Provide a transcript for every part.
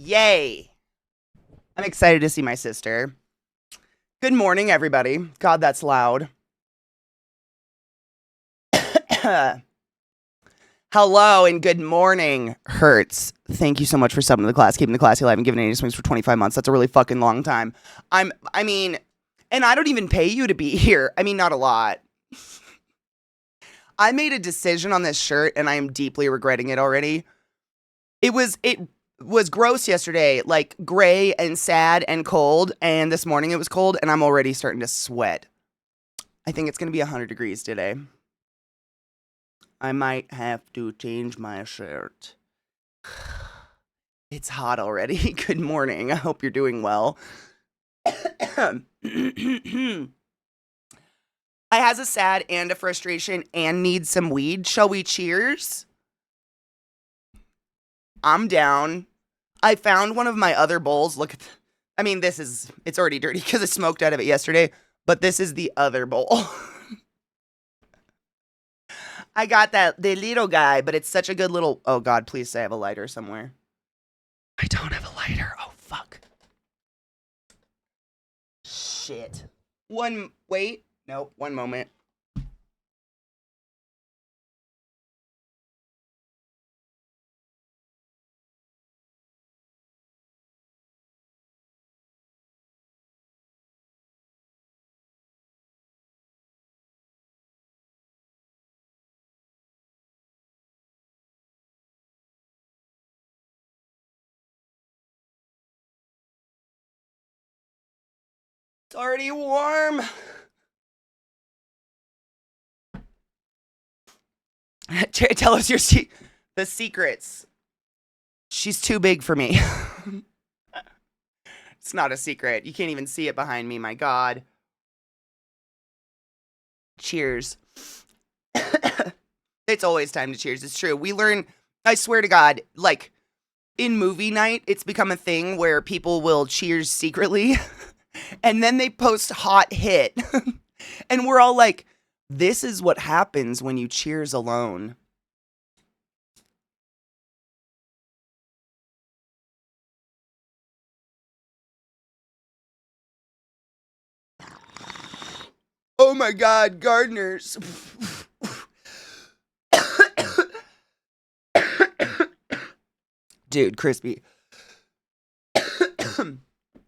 Yay. I'm excited to see my sister. Good morning, everybody. God, that's loud. Hello and good morning, Hertz. Thank you so much for subbing to the class, keeping the class alive, and giving 80 swings for 25 months. That's a really fucking long time. I mean, and I don't even pay you to be here. I mean, not a lot. I made a decision on this shirt and I am deeply regretting it already. It was gross yesterday, like gray and sad and cold, and this morning it was cold and I'm already starting to sweat. I think it's going to be 100 degrees today. I might have to change my shirt. It's hot already. Good morning. I hope you're doing well. I has a sad and a frustration and need some weed. Shall we cheers? I'm down. I found one of my other bowls. Look at it's already dirty because I smoked out of it yesterday, but this is the other bowl. I got the little guy, but it's such a good little, oh God, please say I have a lighter somewhere. I don't have a lighter. Oh, fuck. Shit. Wait. Nope, one moment. It's already warm. Tell us the secrets. She's too big for me. It's not a secret. You can't even see it behind me, my God. Cheers. It's always time to cheers. It's true. We learn, I swear to God, like in movie night, it's become a thing where people will cheers secretly and then they post hot hit. And we're all like, this is what happens when you cheers alone. Oh my God, gardeners. Dude, crispy.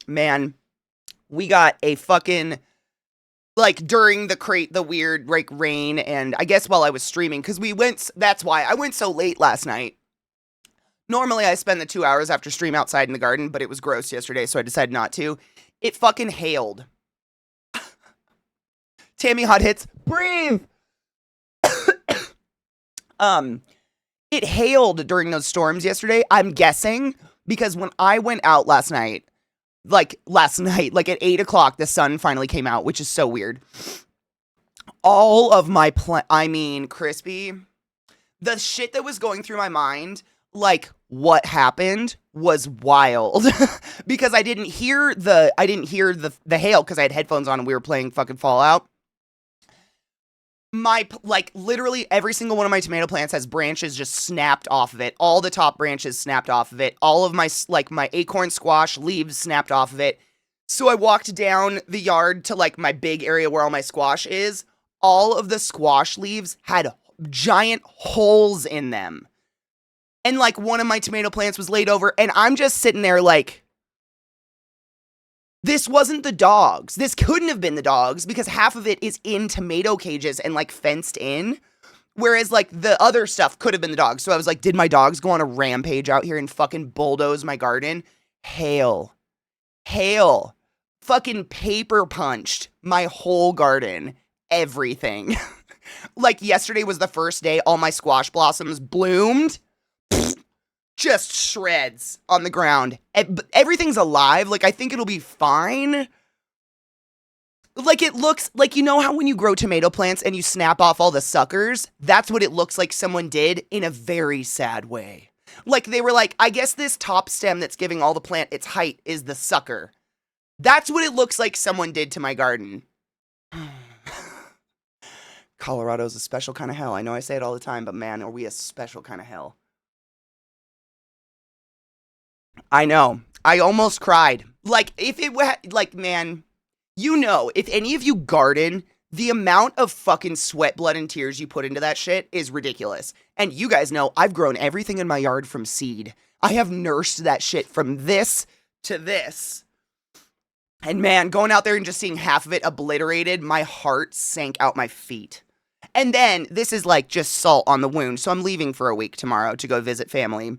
Man, we got a fucking, like, during the weird, like, rain, and I guess while I was streaming, because that's why I went so late last night. Normally, I spend the 2 hours after stream outside in the garden, but it was gross yesterday, so I decided not to. It fucking hailed. Tammy Hot Hits, breathe! It hailed during those storms yesterday, I'm guessing, because when I went out last night, like at 8 o'clock, the sun finally came out, which is so weird. All of my crispy, the shit that was going through my mind, like what happened was wild because I didn't hear the hail because I had headphones on and we were playing fucking Fallout. Literally every single one of my tomato plants has branches just snapped off of it. All the top branches snapped off of it. All of my acorn squash leaves snapped off of it. So I walked down the yard to my big area where all my squash is. All of the squash leaves had giant holes in them. And one of my tomato plants was laid over and I'm just sitting there this wasn't the dogs. This couldn't have been the dogs because half of it is in tomato cages and fenced in. Whereas the other stuff could have been the dogs. So I was like, did my dogs go on a rampage out here and fucking bulldoze my garden? Hail. Fucking paper punched my whole garden. Everything. Yesterday was the first day all my squash blossoms bloomed. Just shreds on the ground. Everything's alive. I think it'll be fine. It looks you know how when you grow tomato plants and you snap off all the suckers? That's what it looks like someone did in a very sad way. They were I guess this top stem that's giving all the plant its height is the sucker. That's what it looks like someone did to my garden. Colorado's a special kind of hell. I know I say it all the time, but man, are we a special kind of hell. I know. I almost cried. Like, if it were, like, man, you know, if any of you garden, the amount of fucking sweat, blood, and tears you put into that shit is ridiculous. And you guys know I've grown everything in my yard from seed. I have nursed that shit from this to this. And man, going out there and just seeing half of it obliterated, my heart sank out my feet. And then this is like just salt on the wound. So I'm leaving for a week tomorrow to go visit family.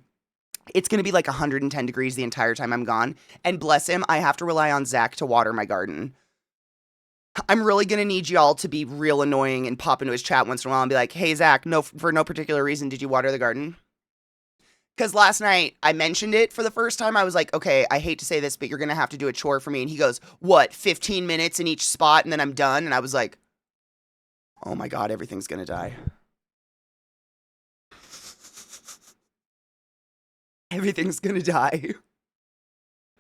It's going to be like 110 degrees the entire time I'm gone. And bless him, I have to rely on Zach to water my garden. I'm really going to need y'all to be real annoying and pop into his chat once in a while and be like, hey, Zach, no, for no particular reason, did you water the garden? Because last night I mentioned it for the first time. I was like, okay, I hate to say this, but you're going to have to do a chore for me. And he goes, what, 15 minutes in each spot and then I'm done? And I was like, oh my God, everything's going to die. Everything's going to die.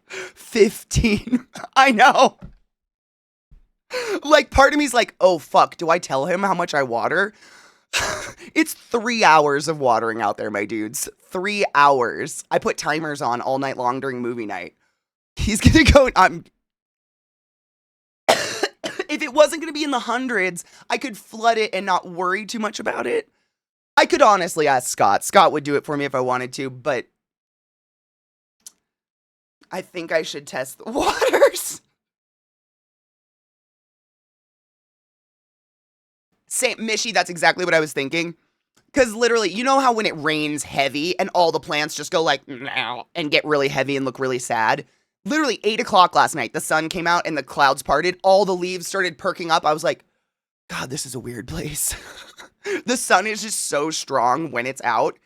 15. I know. Like, part of me's like, oh, fuck, do I tell him how much I water? It's 3 hours of watering out there, my dudes. 3 hours. I put timers on all night long during movie night. He's gonna go, if it wasn't gonna be in the hundreds, I could flood it and not worry too much about it. I could honestly ask Scott. Scott would do it for me if I wanted to, but I think I should test the waters. Same, Mishy, that's exactly what I was thinking. Because literally, you know how when it rains heavy and all the plants just go like, and get really heavy and look really sad? Literally 8 o'clock last night, the sun came out and the clouds parted. All the leaves started perking up. I was like, God, this is a weird place. The sun is just so strong when it's out.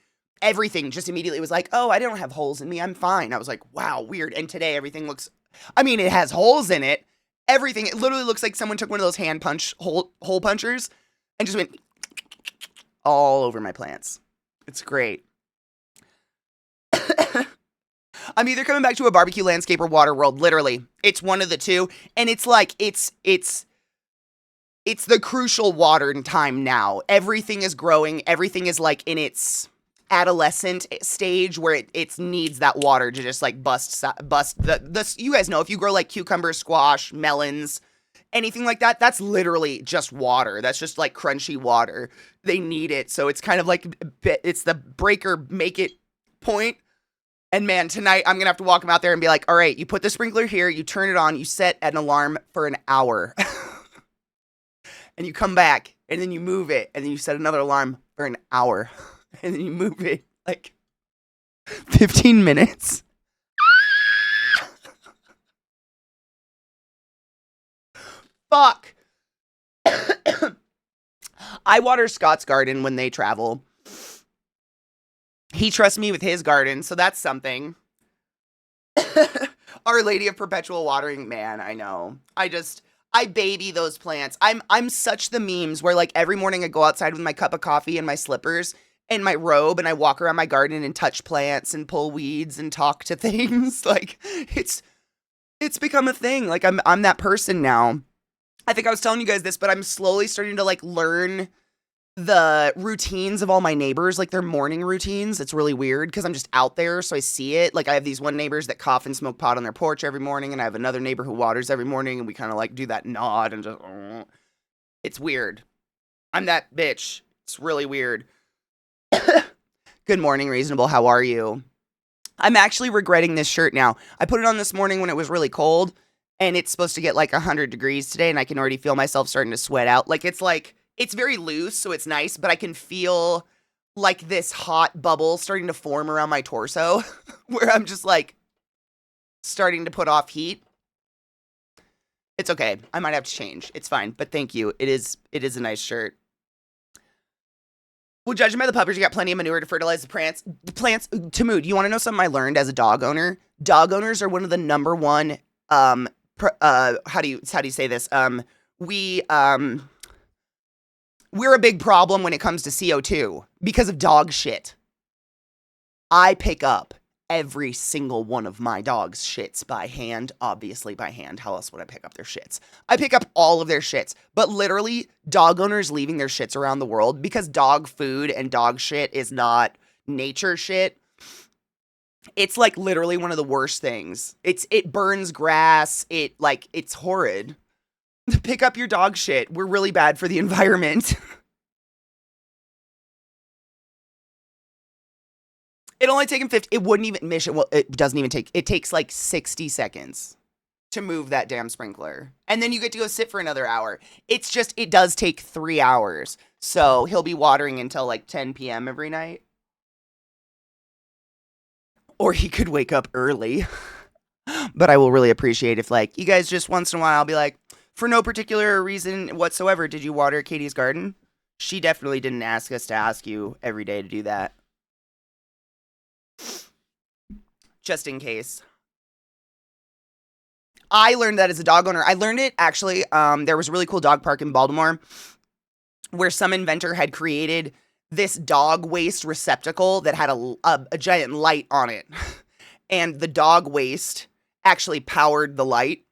Everything just immediately was like, oh, I don't have holes in me. I'm fine. I was like, wow, weird. And today everything looks, I mean, it has holes in it. Everything, it literally looks like someone took one of those hand punch hole punchers and just went all over my plants. It's great. I'm either coming back to a barbecue landscape or water world, literally. It's one of the two. And it's like, it's the crucial water time now. Everything is growing. Everything is like in its adolescent stage where it needs that water to just like bust the, you guys know, if you grow like cucumber, squash, melons, anything like that, that's literally just water. That's just like crunchy water. They need it. So it's kind of like, it's the break or make it point. And man, tonight I'm going to have to walk him out there and be like, all right, you put the sprinkler here, you turn it on, you set an alarm for an hour. And you come back and then you move it and then you set another alarm for an hour. And then you move it like 15 minutes. Fuck. I water Scott's garden when they travel. He trusts me with his garden, so that's something. Our Lady of Perpetual Watering, man, I know. I baby those plants. I'm such the memes where like every morning I go outside with my cup of coffee and my slippers and my robe and I walk around my garden and touch plants and pull weeds and talk to things. Like it's become a thing. Like I'm that person now. I think I was telling you guys this, but I'm slowly starting to like learn the routines of all my neighbors, like their morning routines. It's really weird because I'm just out there, so I see it. Like I have these one neighbors that cough and smoke pot on their porch every morning, and I have another neighbor who waters every morning, and we kind of like do that nod and just, it's weird. I'm that bitch. It's really weird. Good morning, Reasonable. How are you? I'm actually regretting this shirt now. I put it on this morning when it was really cold, and it's supposed to get like 100 degrees today, and I can already feel myself starting to sweat out. Like, it's very loose, so it's nice, but I can feel like this hot bubble starting to form around my torso, where I'm just like starting to put off heat. It's okay. I might have to change. It's fine, but thank you. It is a nice shirt. Well, judging by the puppers, you got plenty of manure to fertilize the plants. Tamood, you want to know something I learned as a dog owner? Dog owners are one of the number one, how do you say this? We're a big problem when it comes to CO2 because of dog shit. I pick up every single one of my dog's shits by hand, obviously by hand. How else would I pick up their shits? I pick up all of their shits, but literally dog owners leaving their shits around the world because dog food and dog shit is not nature shit. It's like literally one of the worst things. It burns grass. It's horrid. Pick up your dog shit. We're really bad for the environment. It only taken 50. It wouldn't even mission. Well, it doesn't even take. It takes like 60 seconds to move that damn sprinkler, and then you get to go sit for another hour. It's just it does take 3 hours. So he'll be watering until like 10 p.m. every night, or he could wake up early. But I will really appreciate if like you guys just once in a while I'll be like, for no particular reason whatsoever, did you water Katie's garden? She definitely didn't ask us to ask you every day to do that. Just in case. I learned that as a dog owner. I learned it actually. There was a really cool dog park in Baltimore where some inventor had created this dog waste receptacle that had a giant light on it. And the dog waste actually powered the light.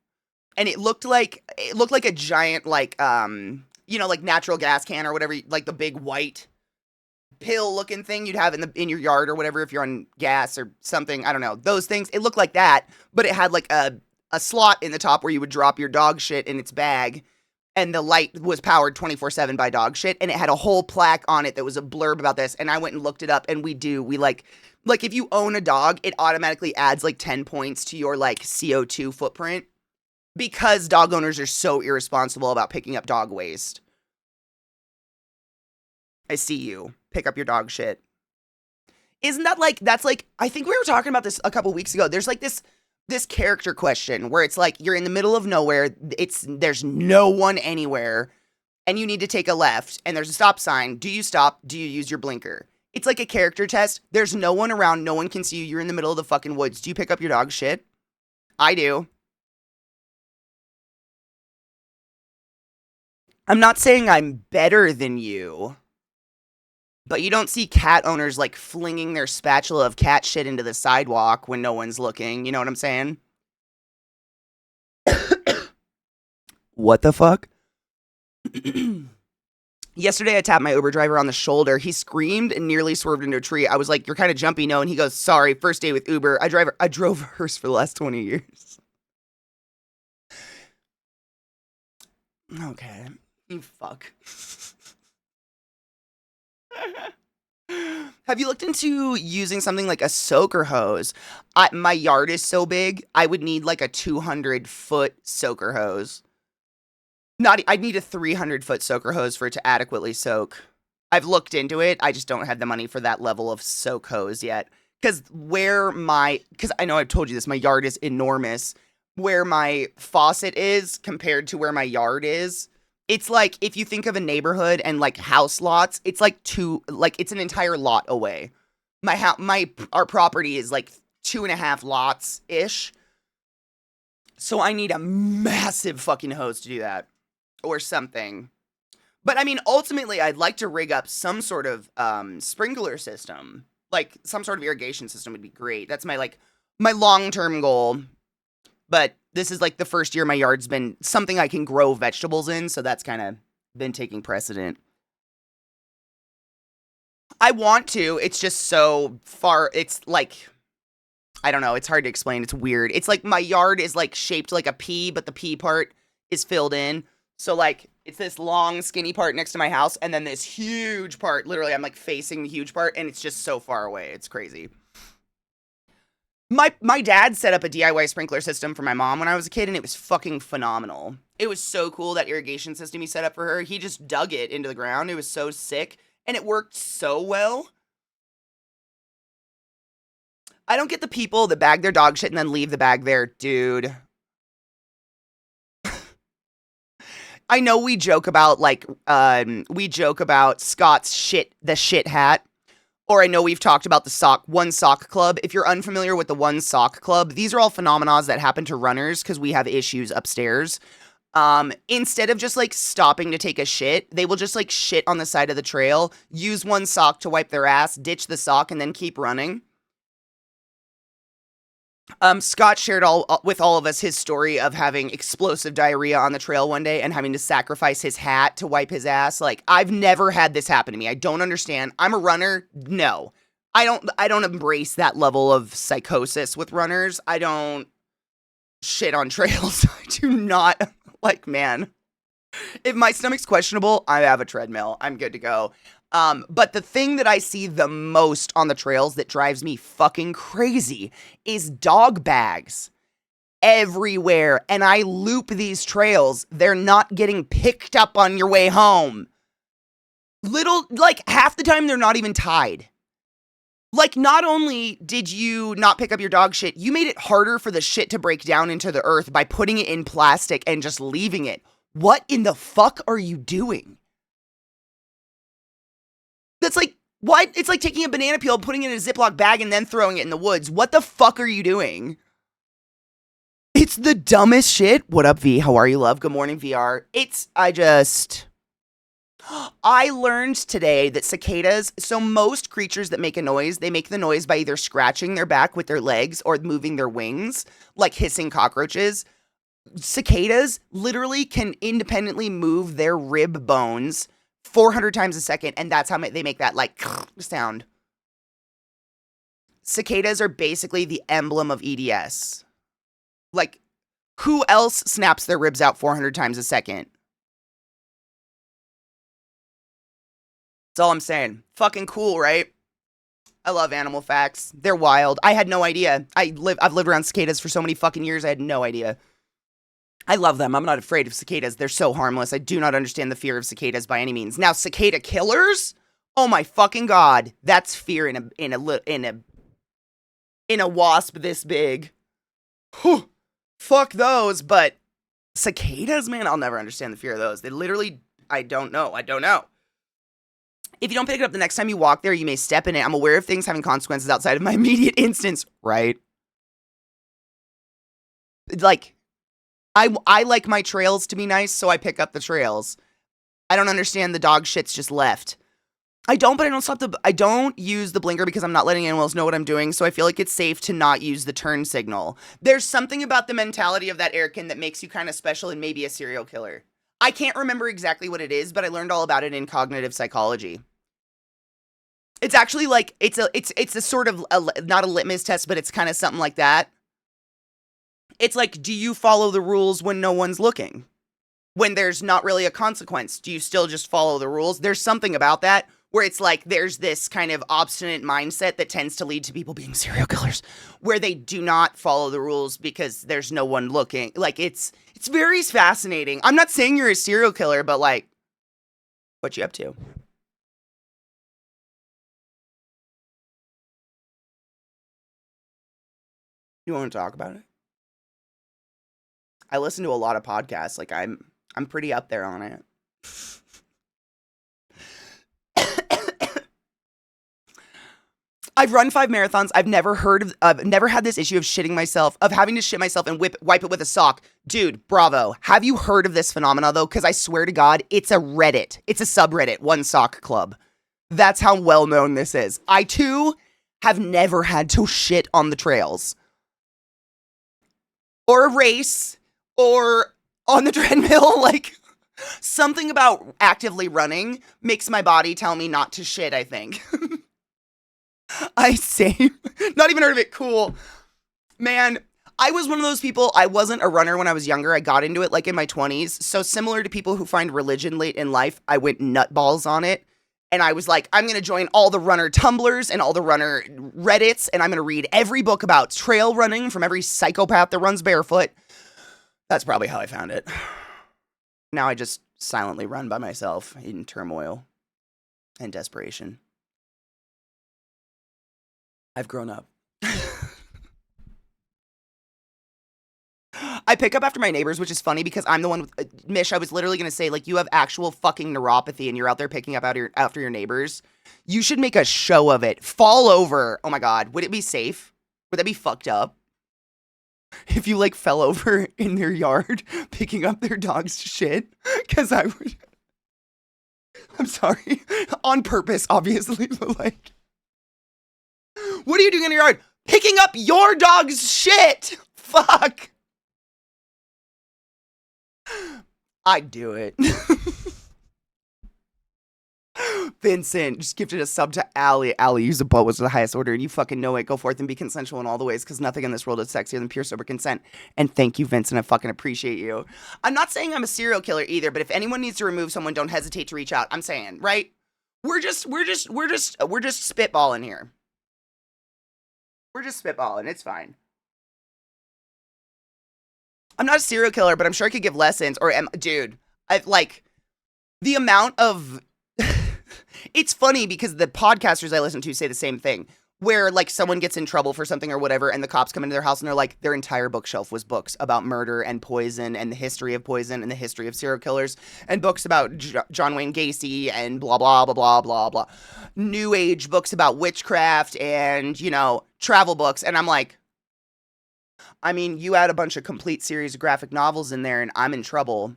And it looked like a giant like like natural gas can or whatever, like the big white pill looking thing you'd have in your yard or whatever if you're on gas or something. I don't know. Those things. It looked like that, but it had like a slot in the top where you would drop your dog shit in its bag, and the light was powered 24/7 by dog shit, and it had a whole plaque on it that was a blurb about this, and I went and looked it up, and we like if you own a dog, it automatically adds like 10 points to your like CO2 footprint because dog owners are so irresponsible about picking up dog waste. I see you. Pick up your dog shit. Isn't that like, that's like, I think we were talking about this a couple weeks ago. There's like this character question where it's like you're in the middle of nowhere. There's no one anywhere and you need to take a left and there's a stop sign. Do you stop? Do you use your blinker? It's like a character test. There's no one around. No one can see you. You're in the middle of the fucking woods. Do you pick up your dog shit? I do. I'm not saying I'm better than you. But you don't see cat owners like flinging their spatula of cat shit into the sidewalk when no one's looking. You know what I'm saying? What the fuck? Yesterday, I tapped my Uber driver on the shoulder. He screamed and nearly swerved into a tree. I was like, "You're kind of jumpy, no?" And he goes, "Sorry, first day with Uber. I drove hers for the last 20 years." Okay, you fuck. Have you looked into using something like a soaker hose? My yard is so big, I would need like a 200-foot soaker hose. I'd need a 300-foot soaker hose for it to adequately soak. I've looked into it. I just don't have the money for that level of soak hose yet. Because I know I've told you this, my yard is enormous. Where my faucet is compared to where my yard is, it's like if you think of a neighborhood and like house lots, it's like it's an entire lot away. Our property is like 2.5 lots ish. So I need a massive fucking hose to do that or something. But I mean, ultimately, I'd like to rig up some sort of sprinkler system, like some sort of irrigation system would be great. That's my long-term goal. But this is like the first year my yard's been something I can grow vegetables in, so that's kind of been taking precedent. I want to. It's just so far. It's like, I don't know. It's hard to explain. It's weird. It's like my yard is like shaped like a pea, but the pea part is filled in. So like it's this long skinny part next to my house, and then this huge part. Literally, I'm like facing the huge part, and it's just so far away. It's crazy. My dad set up a DIY sprinkler system for my mom when I was a kid, and it was fucking phenomenal. It was so cool, that irrigation system he set up for her. He just dug it into the ground. It was so sick, and it worked so well. I don't get the people that bag their dog shit and then leave the bag there, dude. I know we joke about Scott's the shit hat. Or I know we've talked about the One Sock Club. If you're unfamiliar with the One Sock Club, these are all phenomena that happen to runners because we have issues upstairs. Instead of just like stopping to take a shit, they will just like shit on the side of the trail, use one sock to wipe their ass, ditch the sock, and then keep running. Scott shared with all of us his story of having explosive diarrhea on the trail one day and having to sacrifice his hat to wipe his ass. Like, I've never had this happen to me. I don't understand. I'm a runner. No. I don't embrace that level of psychosis with runners. I don't shit on trails. I do not. Like, man, if my stomach's questionable, I have a treadmill. I'm good to go. But the thing that I see the most on the trails that drives me fucking crazy is dog bags everywhere. And I loop these trails. They're not getting picked up on your way home. Like half the time they're not even tied. Like, not only did you not pick up your dog shit, you made it harder for the shit to break down into the earth by putting it in plastic and just leaving it. What in the fuck are you doing? That's like, what? It's like taking a banana peel, putting it in a Ziploc bag, and then throwing it in the woods. What the fuck are you doing? It's the dumbest shit. What up, V? How are you, love? Good morning, VR. I learned today that cicadas, so most creatures that make a noise, they make the noise by either scratching their back with their legs or moving their wings, like hissing cockroaches. Cicadas literally can independently move their rib bones 400 times a second, and that's how they make that, like, sound. Cicadas are basically the emblem of EDS. Like, who else snaps their ribs out 400 times a second? That's all I'm saying. Fucking cool, right? I love animal facts. They're wild. I had no idea. I've lived around cicadas for so many fucking years. I had no idea. I love them. I'm not afraid of cicadas. They're so harmless. I do not understand the fear of cicadas by any means. Now, cicada killers? Oh my fucking god. That's fear in a wasp this big. Whew. Fuck those, but cicadas, man, I'll never understand the fear of those. They literally, I don't know. If you don't pick it up the next time you walk there, you may step in it. I'm aware of things having consequences outside of my immediate instance, right? Like, I like my trails to be nice, so I pick up the trails. I don't understand the dog shit's just left. I don't use the blinker because I'm not letting anyone else know what I'm doing, so I feel like it's safe to not use the turn signal. There's something about the mentality of that Airkin that makes you kind of special and maybe a serial killer. I can't remember exactly what it is, but I learned all about it in cognitive psychology. It's actually like, it's a sort of, not a litmus test, but it's kind of something like that. It's like, do you follow the rules when no one's looking? When there's not really a consequence, do you still just follow the rules? There's something about that where it's like, there's this kind of obstinate mindset that tends to lead to people being serial killers, where they do not follow the rules because there's no one looking. Like, it's very fascinating. I'm not saying you're a serial killer, but like, what you up to? You want to talk about it? I listen to a lot of podcasts. Like, I'm pretty up there on it. I've run 5 marathons. I've never had this issue of having to shit myself and wipe it with a sock. Dude, bravo. Have you heard of this phenomena though? Because I swear to God, it's a Reddit. It's a subreddit, One Sock Club. That's how well known this is. I too have never had to shit on the trails, or a race, or on the treadmill. Like, something about actively running makes my body tell me not to shit, I think. Not even heard of it. Cool. Man, I was one of those people. I wasn't a runner when I was younger. I got into it like in my 20s. So similar to people who find religion late in life, I went nutballs on it. And I was like, I'm going to join all the runner Tumblrs and all the runner Reddits. And I'm going to read every book about trail running from every psychopath that runs barefoot. That's probably how I found it. Now I just silently run by myself in turmoil and desperation. I've grown up. I pick up after my neighbors, which is funny because I'm the one with Mish. I was literally going to say, like, you have actual fucking neuropathy and you're out there picking up after your neighbors. You should make a show of it. Fall over. Oh my God. Would it be safe? Would that be fucked up? If you, like, fell over in their yard picking up their dog's shit? Because I would. I'm sorry. On purpose, obviously, but like. What are you doing in your yard? Picking up your dog's shit! Fuck! I'd do it. Vincent just gifted a sub to Allie. Allie, use a butt was the highest order, and you fucking know it. Go forth and be consensual in all the ways, because nothing in this world is sexier than pure sober consent. And thank you, Vincent. I fucking appreciate you. I'm not saying I'm a serial killer either, but if anyone needs to remove someone, don't hesitate to reach out. I'm saying, right? We're just spitballing here. We're just spitballing. It's fine. I'm not a serial killer, but I'm sure I could give lessons. Dude, I've like the amount of. It's funny because the podcasters I listen to say the same thing, where like someone gets in trouble for something or whatever, and the cops come into their house and they're like, their entire bookshelf was books about murder and poison and the history of poison and the history of serial killers and books about John Wayne Gacy and blah, blah, blah, blah, blah, blah. New age books about witchcraft and, you know, travel books. And I'm like, I mean, you add a bunch of complete series of graphic novels in there and I'm in trouble.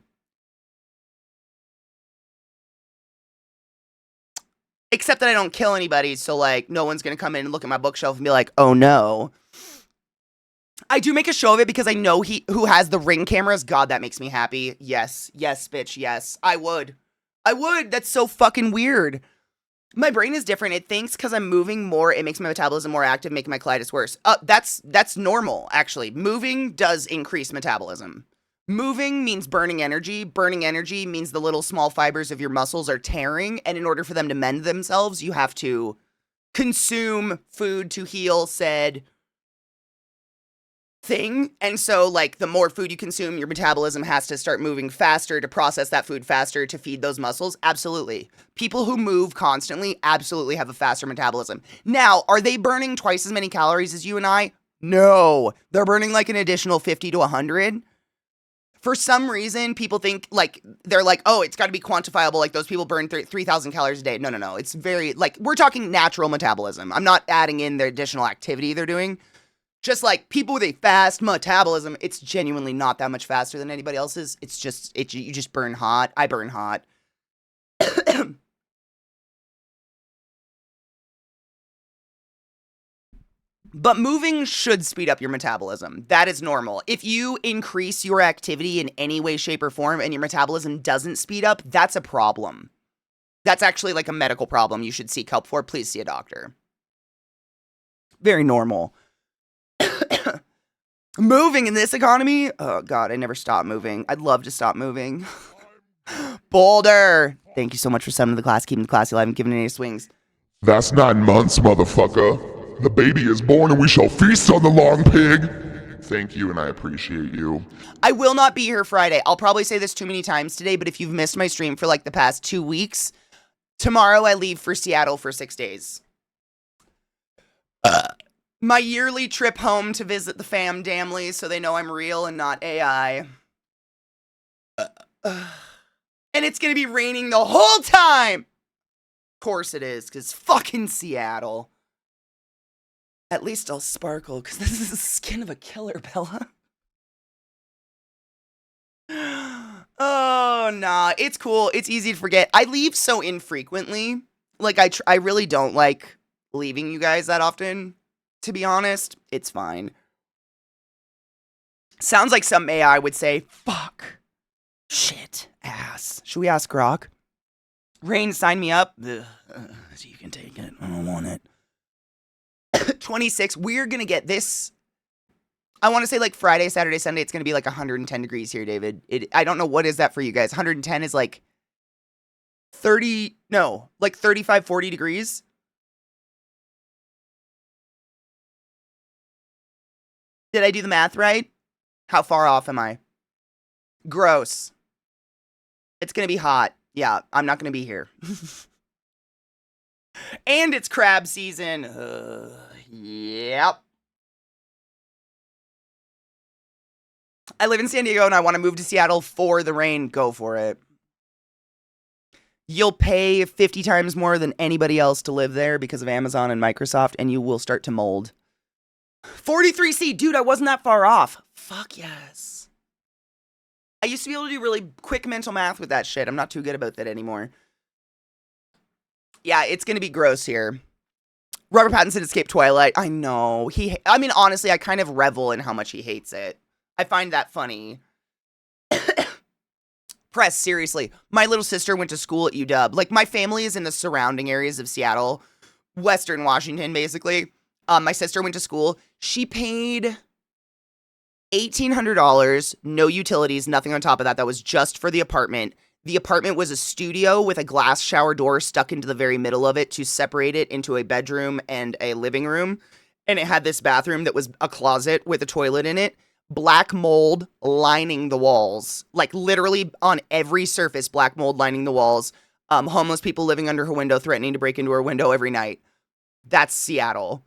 Except that I don't kill anybody, so, like, no one's gonna come in and look at my bookshelf and be like, oh, no. I do make a show of it because I know who has the Ring cameras. God, that makes me happy. Yes. Yes, bitch, yes. I would. That's so fucking weird. My brain is different. It thinks because I'm moving more, it makes my metabolism more active, making my colitis worse. That's normal, actually. Moving does increase metabolism. Moving means burning energy. Burning energy means the little small fibers of your muscles are tearing, and in order for them to mend themselves, you have to consume food to heal said thing. And so, like, the more food you consume, your metabolism has to start moving faster to process that food faster to feed those muscles. Absolutely. People who move constantly absolutely have a faster metabolism. Now, are they burning twice as many calories as you and I? No. They're burning like an additional 50 to 100. For some reason, people think, like, they're like, oh, it's got to be quantifiable. Like, those people burn 3,000 calories a day. No. It's very, like, we're talking natural metabolism. I'm not adding in the additional activity they're doing. Just, like, people with a fast metabolism, it's genuinely not that much faster than anybody else's. It's just, you just burn hot. I burn hot. But moving should speed up your metabolism. That is normal. If you increase your activity in any way, shape, or form and your metabolism doesn't speed up, that's a problem. That's actually like a medical problem you should seek help for. Please see a doctor. Very normal. Moving in this economy? Oh, God, I never stop moving. I'd love to stop moving. Boulder. Thank you so much for summoning the class, keeping the class alive, and giving it any swings. That's 9 months, motherfucker. The baby is born and we shall feast on the long pig. Thank you and I appreciate you. I will not be here Friday. I'll probably say this too many times today, but if you've missed my stream for like the past 2 weeks, tomorrow I leave for Seattle for 6 days. My yearly trip home to visit the fam damly so they know I'm real and not AI. And it's gonna be raining the whole time! Of course it is, because fucking Seattle. At least I'll sparkle, because this is the skin of a killer, Bella. Oh, nah. It's cool. It's easy to forget. I leave so infrequently. Like, I really don't like leaving you guys that often, to be honest. It's fine. Sounds like some AI would say, fuck. Shit. Ass. Should we ask Grok? Rain, sign me up. So you can take it. I don't want it. 26. We're gonna get this. I want to say like Friday, Saturday, Sunday. It's gonna be like 110 degrees here, David. I don't know what is that for you guys. 110 is like 30. No, like 35, 40 degrees. Did I do the math right? How far off am I? Gross. It's gonna be hot. Yeah, I'm not gonna be here. And it's crab season. Yep. I live in San Diego and I want to move to Seattle for the rain. Go for it. You'll pay 50 times more than anybody else to live there because of Amazon and Microsoft, and you will start to mold. 43C. Dude, I wasn't that far off. Fuck yes. I used to be able to do really quick mental math with that shit. I'm not too good about that anymore. Yeah, it's going to be gross here. Robert Pattinson escaped Twilight. I know. I mean, honestly, I kind of revel in how much he hates it. I find that funny. Press, seriously. My little sister went to school at UW. Like, my family is in the surrounding areas of Seattle, Western Washington, basically. My sister went to school. She paid $1,800, no utilities, nothing on top of that. That was just for the apartment. The apartment was a studio with a glass shower door stuck into the very middle of it to separate it into a bedroom and a living room. And it had this bathroom that was a closet with a toilet in it. Black mold lining the walls. Like, literally on every surface, black mold lining the walls. Homeless people living under her window, threatening to break into her window every night. That's Seattle.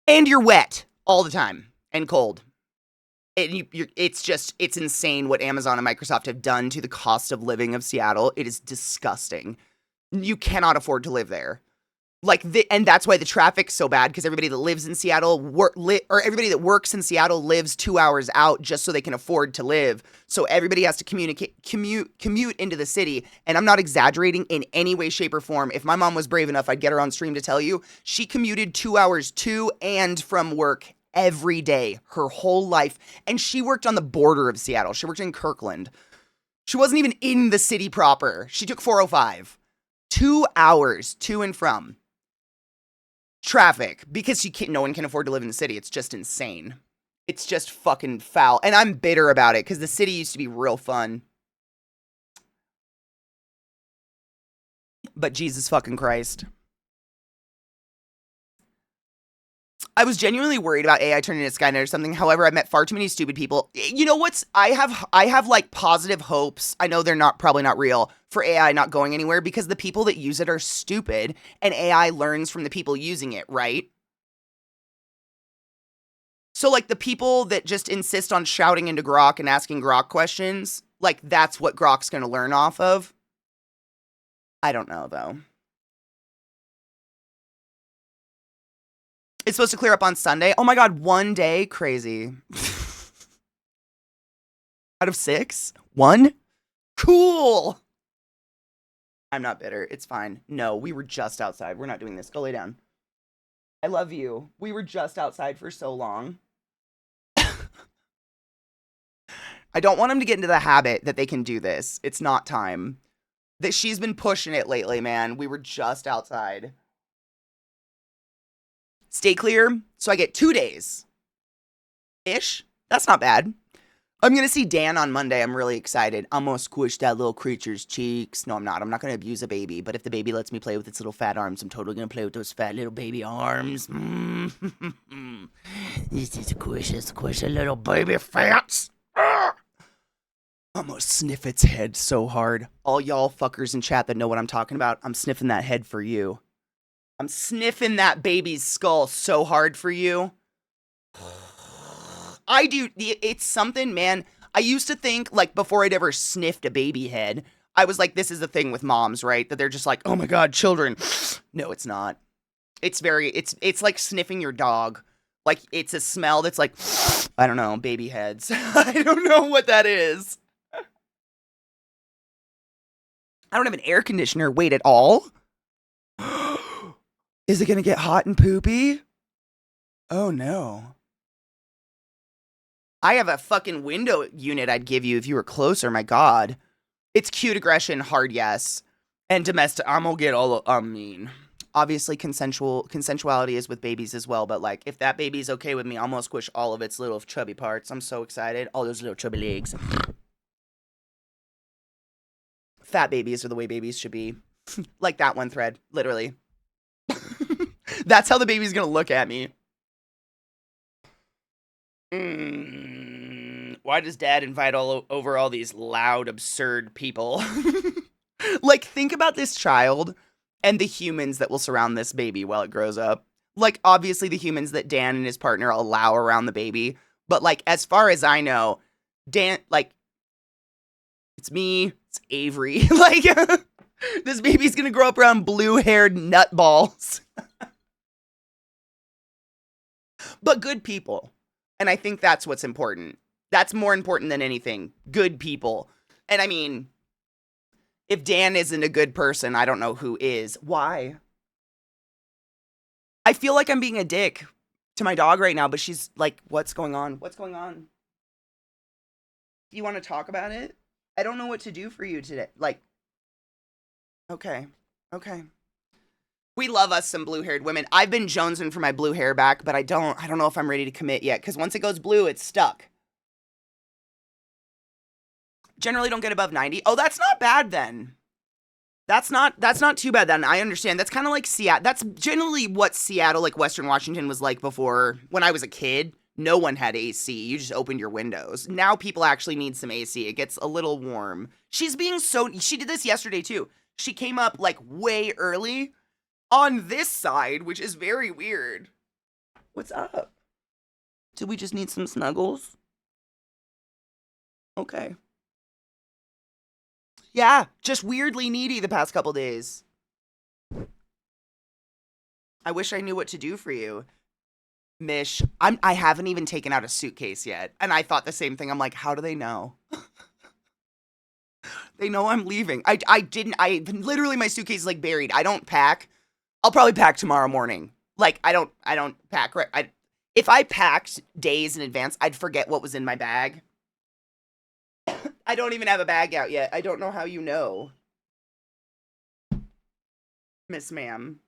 And you're wet all the time and cold. It's insane what Amazon and Microsoft have done to the cost of living of Seattle. It is disgusting. You cannot afford to live there. And that's why the traffic's so bad, because everybody that lives in Seattle, everybody that works in Seattle lives 2 hours out just so they can afford to live. So everybody has to commute into the city. And I'm not exaggerating in any way, shape, or form. If my mom was brave enough, I'd get her on stream to tell you. She commuted 2 hours to and from work every day, her whole life. And she worked on the border of Seattle. She worked in Kirkland. She wasn't even in the city proper. She took 405. 2 hours to and from. Traffic, because no one can afford to live in the city. It's just insane. It's just fucking foul. And I'm bitter about it, because the city used to be real fun. But Jesus fucking Christ. I was genuinely worried about AI turning into Skynet or something. However, I've met far too many stupid people. You know what's, I have like positive hopes. I know they're probably not real, for AI not going anywhere, because the people that use it are stupid and AI learns from the people using it, right? So like the people that just insist on shouting into Grok and asking Grok questions, like that's what Grok's going to learn off of. I don't know though. It's supposed to clear up on Sunday. Oh my God, 1 day? Crazy. Out of 6? 1? Cool. I'm not bitter. It's fine. No, we were just outside. We're not doing this. Go lay down. I love you. We were just outside for so long. I don't want him to get into the habit that they can do this. It's not time. That she's been pushing it lately, man. We were just outside. Stay clear, so I get 2 days. Ish. That's not bad. I'm going to see Dan on Monday. I'm really excited. I'm going to squish that little creature's cheeks. No, I'm not. I'm not going to abuse a baby. But if the baby lets me play with its little fat arms, I'm totally going to play with those fat little baby arms. This is squish a little baby fats. I'm going to sniff its head so hard. All y'all fuckers in chat that know what I'm talking about, I'm sniffing that head for you. I'm sniffing that baby's skull so hard for you. I do. It's something, man. I used to think, like, before I'd ever sniffed a baby head, I was like, this is the thing with moms, right? That they're just like, oh my God, children. No, it's not. It's like sniffing your dog. Like, it's a smell that's like, I don't know, baby heads. I don't know what that is. I don't have an air conditioner. Wait, at all? Is it going to get hot and poopy? Oh, no. I have a fucking window unit I'd give you if you were closer, my God. It's cute aggression, hard yes. And domestic, I'm gonna get all, obviously consensuality is with babies as well, but like, if that baby's okay with me, I'm gonna squish all of its little chubby parts. I'm so excited. All those little chubby legs. Fat babies are the way babies should be. Like that one thread, literally. That's how the baby's gonna look at me. Why does Dad invite over all these loud, absurd people? Like, think about this child and the humans that will surround this baby while it grows up. Like, obviously the humans that Dan and his partner allow around the baby. But, like, as far as I know, Dan, like, it's me, it's Avery. Like, this baby's gonna grow up around blue-haired nutballs. But good people. And I think that's what's important. That's more important than anything. Good people. And I mean, if Dan isn't a good person, I don't know who is. Why? I feel like I'm being a dick to my dog right now, but she's like, what's going on? What's going on? Do you want to talk about it? I don't know what to do for you today. Like, okay. Okay. We love us some blue-haired women. I've been jonesing for my blue hair back, but I don't know if I'm ready to commit yet, because once it goes blue, it's stuck. Generally don't get above 90. Oh, that's not bad then. That's not too bad then. I understand. That's kind of like Seattle. That's generally what Seattle, like Western Washington, was like before. When I was a kid, no one had AC. You just opened your windows. Now people actually need some AC. It gets a little warm. She's being so... She did this yesterday too. She came up like way early on this side, which is very weird. What's up? Do we just need some snuggles? Okay. Yeah, just weirdly needy the past couple days. I wish I knew what to do for you. Mish, I haven't even taken out a suitcase yet. And I thought the same thing. I'm like, how do they know? They know I'm leaving. I literally, my suitcase is like buried. I don't pack. I'll probably pack tomorrow morning. Like, I don't pack. If I packed days in advance, I'd forget what was in my bag. I don't even have a bag out yet. I don't know how you know. Miss Ma'am.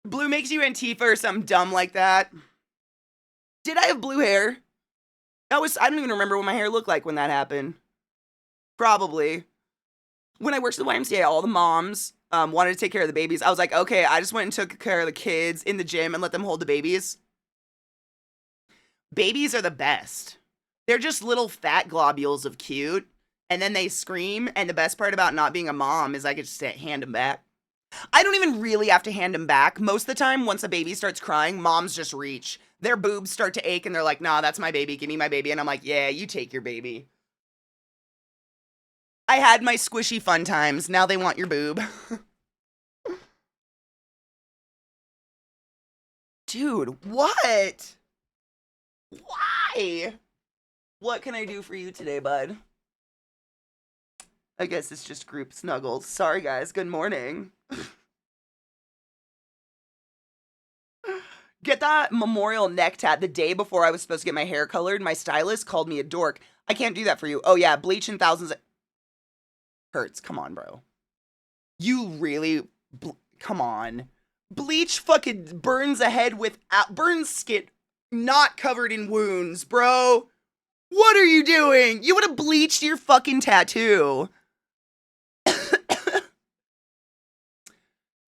Blue makes you Antifa or something dumb like that. Did I have blue hair? I don't even remember what my hair looked like when that happened. Probably. When I worked at the YMCA, all the moms wanted to take care of the babies. I was like, okay, I just went and took care of the kids in the gym and let them hold the babies. Babies are the best. They're just little fat globules of cute, and then they scream, and the best part about not being a mom is I could just hand them back. I don't even really have to hand them back. Most of the time, once a baby starts crying, moms just reach. Their boobs start to ache, and they're like, nah, that's my baby, give me my baby. And I'm like, yeah, you take your baby. I had my squishy fun times. Now they want your boob. Dude, what? Why? What can I do for you today, bud? I guess it's just group snuggles. Sorry, guys. Good morning. Get that memorial neck tat the day before I was supposed to get my hair colored. My stylist called me a dork. I can't do that for you. Oh, yeah. Bleaching thousands. Hurts. Come on, bro. You really... Come on. Bleach fucking burns a head burns skin not covered in wounds, bro. What are you doing? You would have bleached your fucking tattoo.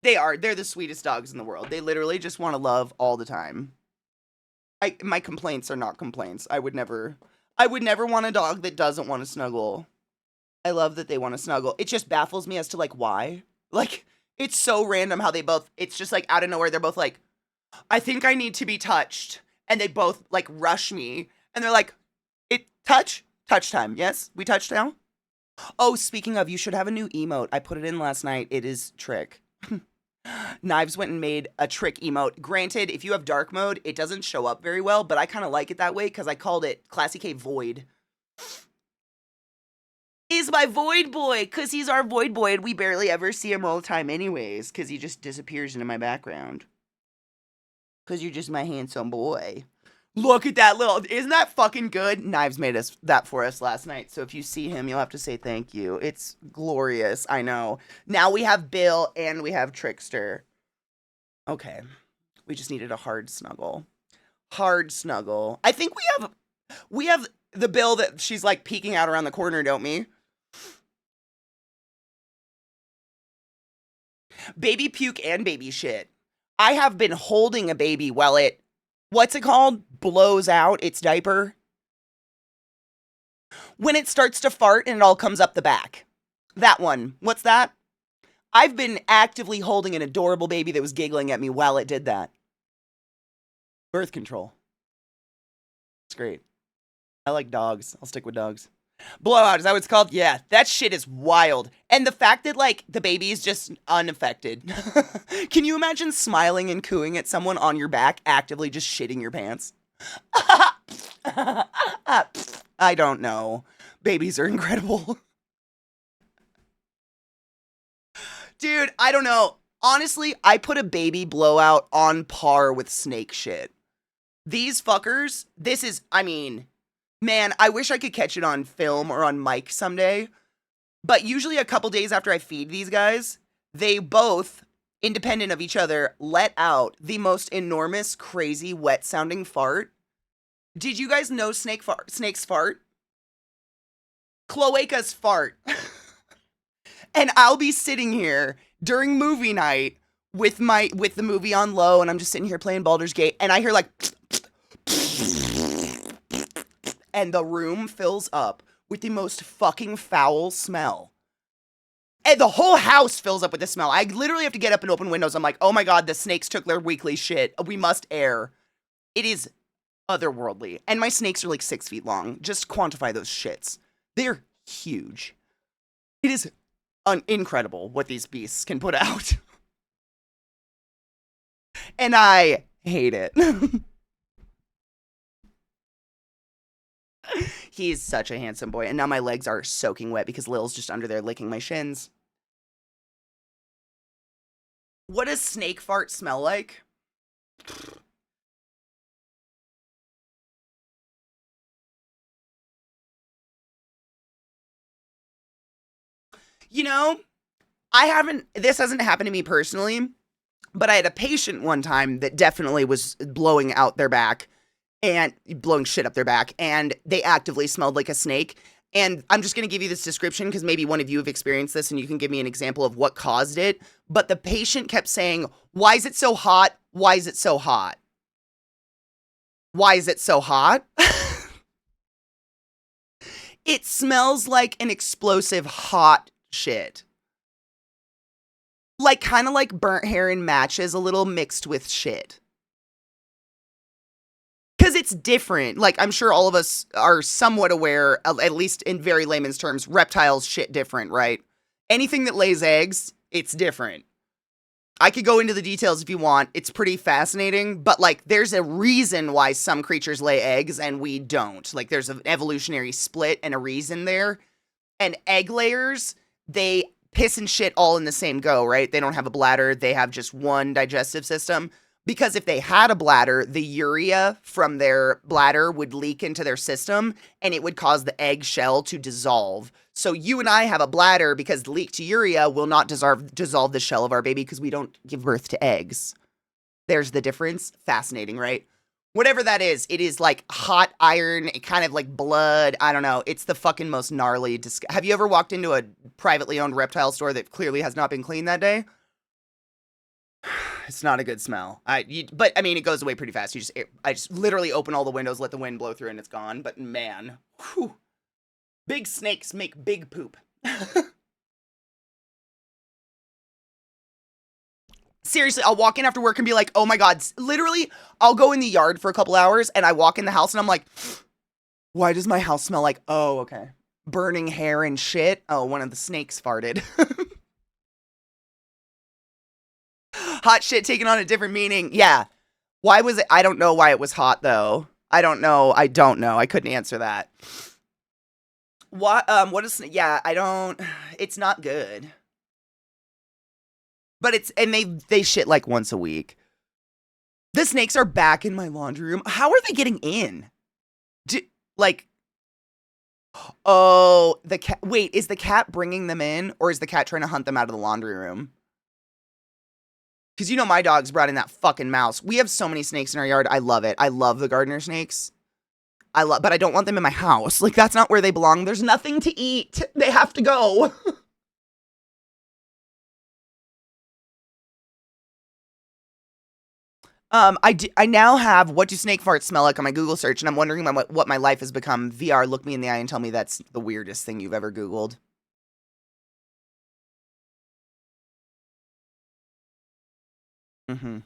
They're the sweetest dogs in the world. They literally just want to love all the time. My complaints are not complaints. I would never want a dog that doesn't want to snuggle. I love that they want to snuggle. It just baffles me as to like why. Like, it's so random how it's just like out of nowhere. They're both like, I think I need to be touched. And they both like rush me. And they're like, touch time. Yes, we touched now. Oh, speaking of, you should have a new emote. I put it in last night. It is Trick. Knives went and made a Trick emote. Granted, if you have dark mode, it doesn't show up very well, but I kind of like it that way because I called it ClassyKatie Void. Is my Void Boy, because he's our Void Boy, and we barely ever see him all the time anyways, because he just disappears into my background. Because you're just my handsome boy. Look at that isn't that fucking good? Knives made that for us last night, so if you see him, you'll have to say thank you. It's glorious, I know. Now we have Bill, and we have Trickster. Okay. We just needed a hard snuggle. Hard snuggle. I think we have the Bill that she's like peeking out around the corner, don't we? Baby puke and baby shit. I have been holding a baby while it, what's it called? Blows out its diaper. When it starts to fart and it all comes up the back. That one. What's that? I've been actively holding an adorable baby that was giggling at me while it did that. Birth control. It's great. I like dogs. I'll stick with dogs. Blowout, is that what it's called? Yeah, that shit is wild. And the fact that, like, the baby is just unaffected. Can you imagine smiling and cooing at someone on your back, actively just shitting your pants? I don't know. Babies are incredible. Dude, I don't know. Honestly, I put a baby blowout on par with snake shit. These fuckers, this is, I mean, man, I wish I could catch it on film or on mic someday. But usually a couple days after I feed these guys, they both, independent of each other, let out the most enormous, crazy, wet-sounding fart. Did you guys know snakes fart? Cloacas fart. And I'll be sitting here during movie night with the movie on low, and I'm just sitting here playing Baldur's Gate, and I hear like, and the room fills up with the most fucking foul smell. And the whole house fills up with the smell. I literally have to get up and open windows. I'm like, oh my god, the snakes took their weekly shit. We must air. It is otherworldly. And my snakes are like 6 feet long. Just quantify those shits. They're huge. It is incredible what these beasts can put out. And I hate it. He's such a handsome boy. And now my legs are soaking wet because Lil's just under there licking my shins. What does snake fart smell like? You know, this hasn't happened to me personally, but I had a patient one time that definitely was blowing out their back and blowing shit up their back, and they actively smelled like a snake. And I'm just going to give you this description because maybe one of you have experienced this and you can give me an example of what caused it. But the patient kept saying, why is it so hot? Why is it so hot? Why is it so hot? It smells like an explosive hot shit. Like, kind of like burnt hair and matches a little mixed with shit. Because it's different. Like, I'm sure all of us are somewhat aware, at least in very layman's terms, reptiles shit different, right? Anything that lays eggs, it's different. I could go into the details if you want. It's pretty fascinating. But, like, there's a reason why some creatures lay eggs and we don't. Like, there's an evolutionary split and a reason there. And egg layers, they piss and shit all in the same go, right? They don't have a bladder. They have just one digestive system. Because if they had a bladder, the urea from their bladder would leak into their system and it would cause the egg shell to dissolve. So you and I have a bladder because leaked urea will not dissolve the shell of our baby because we don't give birth to eggs. There's the difference. Fascinating, right? Whatever that is, it is like hot iron, kind of like blood. I don't know. It's the fucking most gnarly. Have you ever walked into a privately owned reptile store that clearly has not been cleaned that day? It's not a good smell. But I mean, it goes away pretty fast. I just literally open all the windows, let the wind blow through, and it's gone. But man, whew, big snakes make big poop. Seriously, I'll walk in after work and be like, oh my god, literally, I'll go in the yard for a couple hours, and I walk in the house, and I'm like, why does my house smell like, oh, okay, burning hair and shit? Oh, one of the snakes farted. Hot shit taking on a different meaning. Yeah. Why was it? I don't know why it was hot, though. I don't know. I couldn't answer that. What is, yeah, it's not good. But and they shit like once a week. The snakes are back in my laundry room. How are they getting in? Oh, the cat, wait, is the cat bringing them in or is the cat trying to hunt them out of the laundry room? Because you know my dog's brought in that fucking mouse. We have so many snakes in our yard. I love it. I love the gardener snakes. But I don't want them in my house. Like, that's not where they belong. There's nothing to eat. They have to go. I now have what do snake farts smell like on my Google search, and I'm wondering what my life has become. VR, look me in the eye and tell me that's the weirdest thing you've ever Googled. Mm-hmm.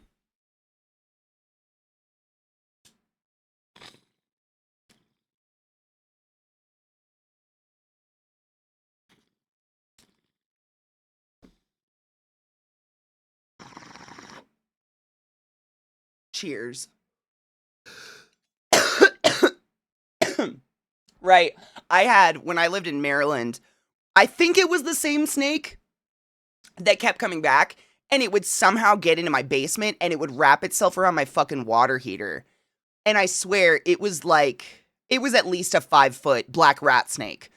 Cheers. Right. When I lived in Maryland, I think it was the same snake that kept coming back, and it would somehow get into my basement, and it would wrap itself around my fucking water heater. And I swear it was at least a 5-foot black rat snake.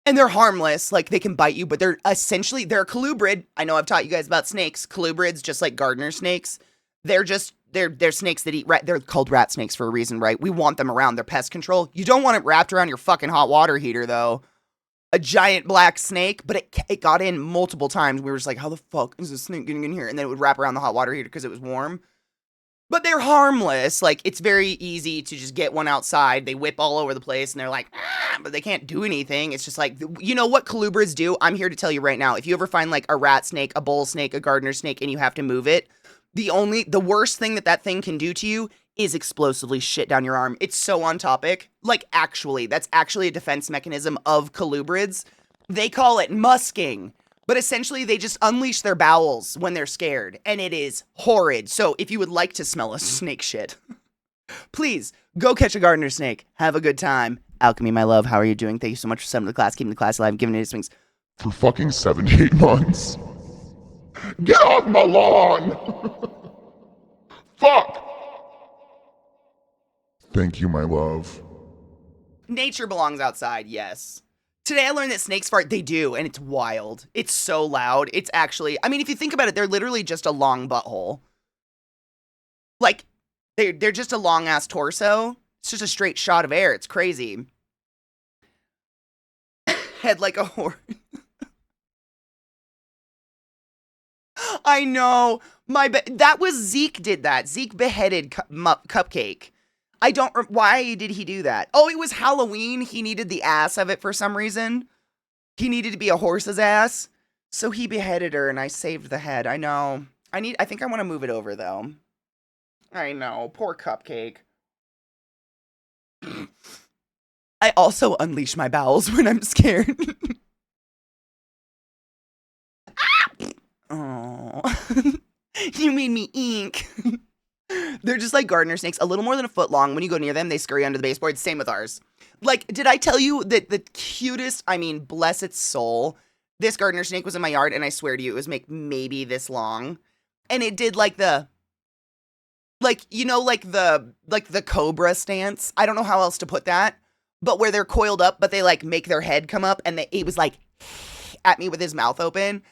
And they're harmless, like they can bite you, but they're a colubrid. I know I've taught you guys about snakes. Colubrids, just like gardener snakes, they're snakes that eat rat. They're called rat snakes for a reason, right? We want them around. They're pest control. You don't want it wrapped around your fucking hot water heater, though. A giant black snake, but it got in multiple times. We were just like, how the fuck is this snake getting in here? And then it would wrap around the hot water heater because it was warm. But they're harmless. Like, it's very easy to just get one outside. They whip all over the place, and they're like, but they can't do anything. It's just like, you know what colubrids do? I'm here to tell you right now. If you ever find, like, a rat snake, a bull snake, a gardener snake, and you have to move it, the worst thing that thing can do to you is explosively shit down your arm. It's so on topic. Like, actually, that's actually a defense mechanism of colubrids. They call it musking. But essentially, they just unleash their bowels when they're scared, and it is horrid. So if you would like to smell a snake shit, please go catch a gardener snake. Have a good time. Alchemy, my love, how are you doing? Thank you so much for summoning the class, keeping the class alive, giving it its wings. For fucking 78 months. Get off my lawn! Fuck! Thank you, my love. Nature belongs outside, yes. Today I learned that snakes fart. They do, and it's wild. It's so loud. It's actually, I mean, if you think about it, they're literally just a long butthole. Like, they're just a long-ass torso. It's just a straight shot of air. It's crazy. Head like a horse. I know. That was Zeke did that. Zeke beheaded Cupcake. Why did he do that? Oh, it was Halloween. He needed the ass of it for some reason. He needed to be a horse's ass. So he beheaded her and I saved the head. I know. I think I want to move it over though. I know. Poor Cupcake. I also unleash my bowels when I'm scared. Oh. You made me ink. They're just like gardener snakes, a little more than a foot long. When you go near them, they scurry under the baseboard. Same with ours. Like, did I tell you that the cutest, I mean, bless its soul, this gardener snake was in my yard, and I swear to you, it was maybe this long. And it did like the cobra stance. I don't know how else to put that. But where they're coiled up, but they like make their head come up, and he was like at me with his mouth open.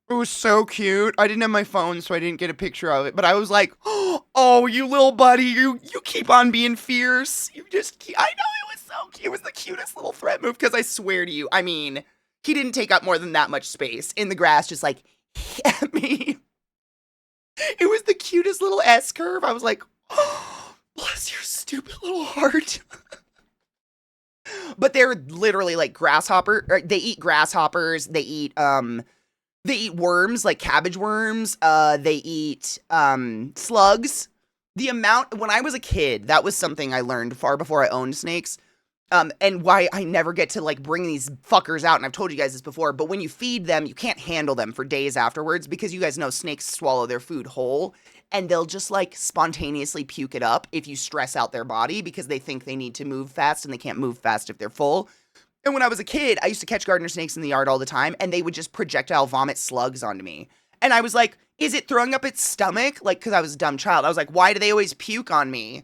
It was so cute. I didn't have my phone, so I didn't get a picture of it. But I was like, oh, you little buddy, you keep on being fierce. I know, it was so cute. It was the cutest little threat move, because I swear to you, I mean, he didn't take up more than that much space in the grass, just like, at me. It was the cutest little S-curve. I was like, oh, bless your stupid little heart. But they're literally like they eat grasshoppers, they eat worms, like cabbage worms. They eat slugs. When I was a kid, that was something I learned far before I owned snakes. And why I never get to like bring these fuckers out. And I've told you guys this before, but when you feed them, you can't handle them for days afterwards, because you guys know snakes swallow their food whole, and they'll just like spontaneously puke it up if you stress out their body, because they think they need to move fast and they can't move fast if they're full. And when I was a kid, I used to catch gardener snakes in the yard all the time, and they would just projectile vomit slugs onto me. And I was like, is it throwing up its stomach? Like, because I was a dumb child. I was like, why do they always puke on me?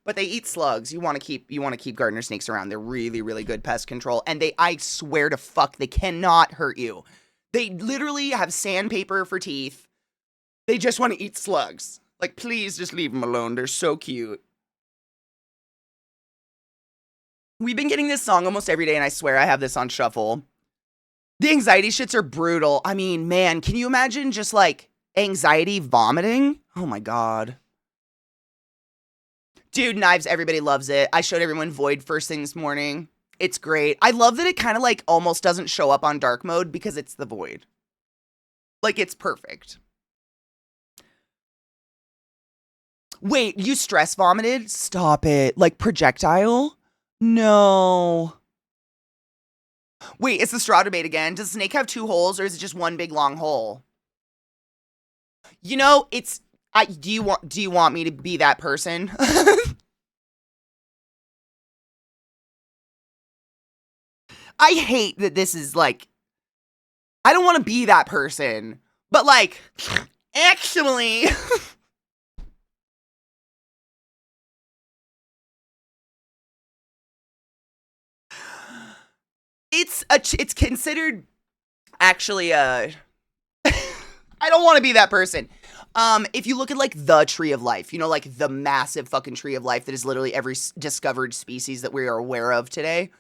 But they eat slugs. You want to keep gardener snakes around. They're really, really good pest control. And I swear to fuck, they cannot hurt you. They literally have sandpaper for teeth. They just want to eat slugs. Like, please just leave them alone. They're so cute. We've been getting this song almost every day, and I swear I have this on shuffle. The anxiety shits are brutal. I mean, man, can you imagine just like anxiety vomiting? Oh my God. Dude, Knives, everybody loves it. I showed everyone Void first thing this morning. It's great. I love that it kind of like almost doesn't show up on dark mode because it's the Void. Like, it's perfect. Wait, you stress vomited? Stop it. Like projectile? No. Wait, it's the straw debate again. Does a snake have two holes, or is it just one big long hole? You know, do you want me to be that person? I hate that this is like, I don't want to be that person, but like, actually, It's considered actually I don't want to be that person. If you look at like the tree of life, you know, like the massive fucking tree of life that is literally every discovered species that we are aware of today.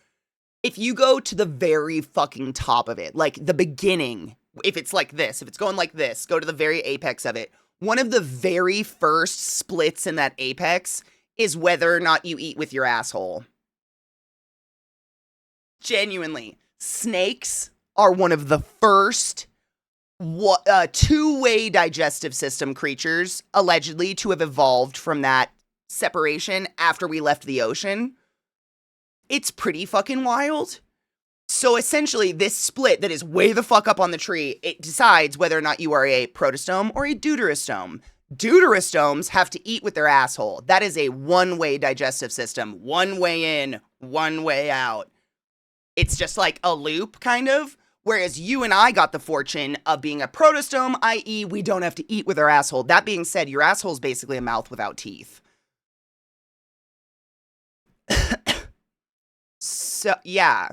If you go to the very fucking top of it, like the beginning, if it's like this, if it's going like this, go to the very apex of it. One of the very first splits in that apex is whether or not you eat with your asshole. Genuinely. Snakes are one of the first two-way digestive system creatures, allegedly, to have evolved from that separation after we left the ocean. It's pretty fucking wild. So essentially, this split that is way the fuck up on the tree, it decides whether or not you are a protostome or a deuterostome. Deuterostomes have to eat with their asshole. That is a one-way digestive system. One way in, one way out. It's just like a loop, kind of. Whereas you and I got the fortune of being a protostome, i.e. we don't have to eat with our asshole. That being said, your asshole is basically a mouth without teeth. So, yeah.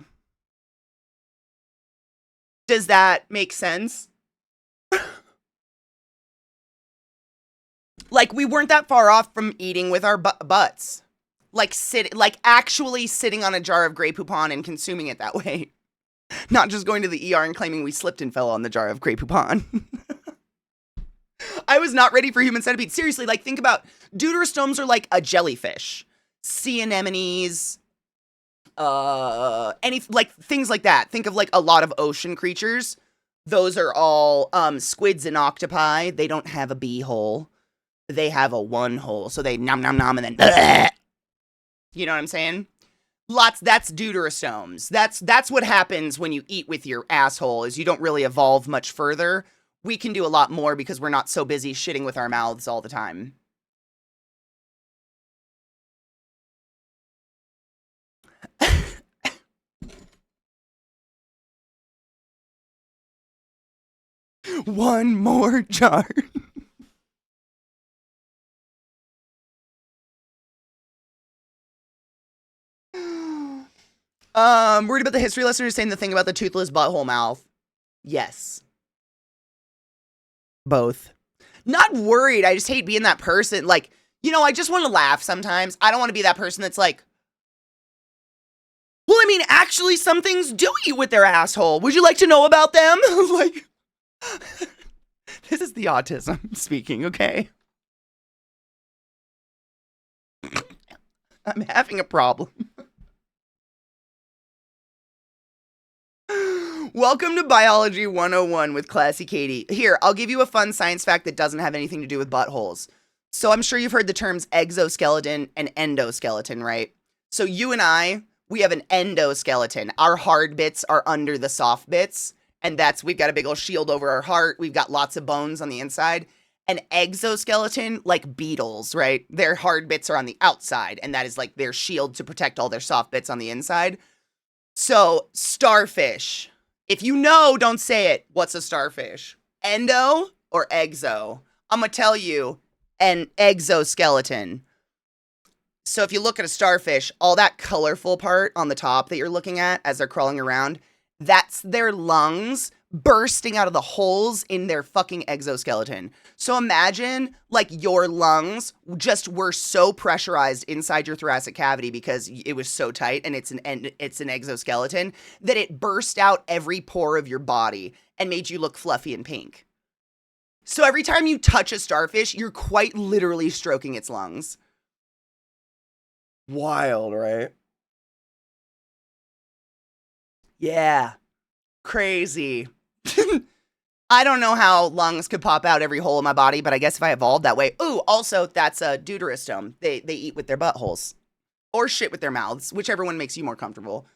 Does that make sense? Like, we weren't that far off from eating with our butts. Like, actually sitting on a jar of Grey Poupon and consuming it that way. Not just going to the ER and claiming we slipped and fell on the jar of Grey Poupon. I was not ready for human centipede. Seriously, like, think about, deuterostomes are like a jellyfish. Sea anemones, like, things like that. Think of, like, a lot of ocean creatures. Those are all, squids and octopi. They don't have a beehole. They have a one hole, so they nom nom nom and then bleh. You know what I'm saying? That's deuterostomes. That's what happens when you eat with your asshole, is you don't really evolve much further. We can do a lot more because we're not so busy shitting with our mouths all the time. One more jar. Worried about the history lesson or saying the thing about the toothless butthole mouth? Yes. Both. Not worried. I just hate being that person. Like, you know, I just want to laugh sometimes. I don't want to be that person that's like, well, I mean, actually, some things do eat with their asshole. Would you like to know about them? Like, this is the autism speaking, okay? I'm having a problem. Welcome to Biology 101 with ClassyKatie. Here, I'll give you a fun science fact that doesn't have anything to do with buttholes. So I'm sure you've heard the terms exoskeleton and endoskeleton, right? So you and I, we have an endoskeleton. Our hard bits are under the soft bits, and we've got a big old shield over our heart. We've got lots of bones on the inside. An exoskeleton, like beetles, right? Their hard bits are on the outside, and that is like their shield to protect all their soft bits on the inside. So, starfish. If you know, don't say it. What's a starfish? Endo or exo? I'm going to tell you, an exoskeleton. So if you look at a starfish, all that colorful part on the top that you're looking at as they're crawling around, that's their lungs bursting out of the holes in their fucking exoskeleton. So imagine, like, your lungs just were so pressurized inside your thoracic cavity because it was so tight and it's an exoskeleton that it burst out every pore of your body and made you look fluffy and pink. So every time you touch a starfish, you're quite literally stroking its lungs. Wild, right? Yeah. Crazy. I don't know how lungs could pop out every hole in my body, but I guess if I evolved that way. Ooh, also, that's a deuterostome. They eat with their buttholes. Or shit with their mouths, whichever one makes you more comfortable.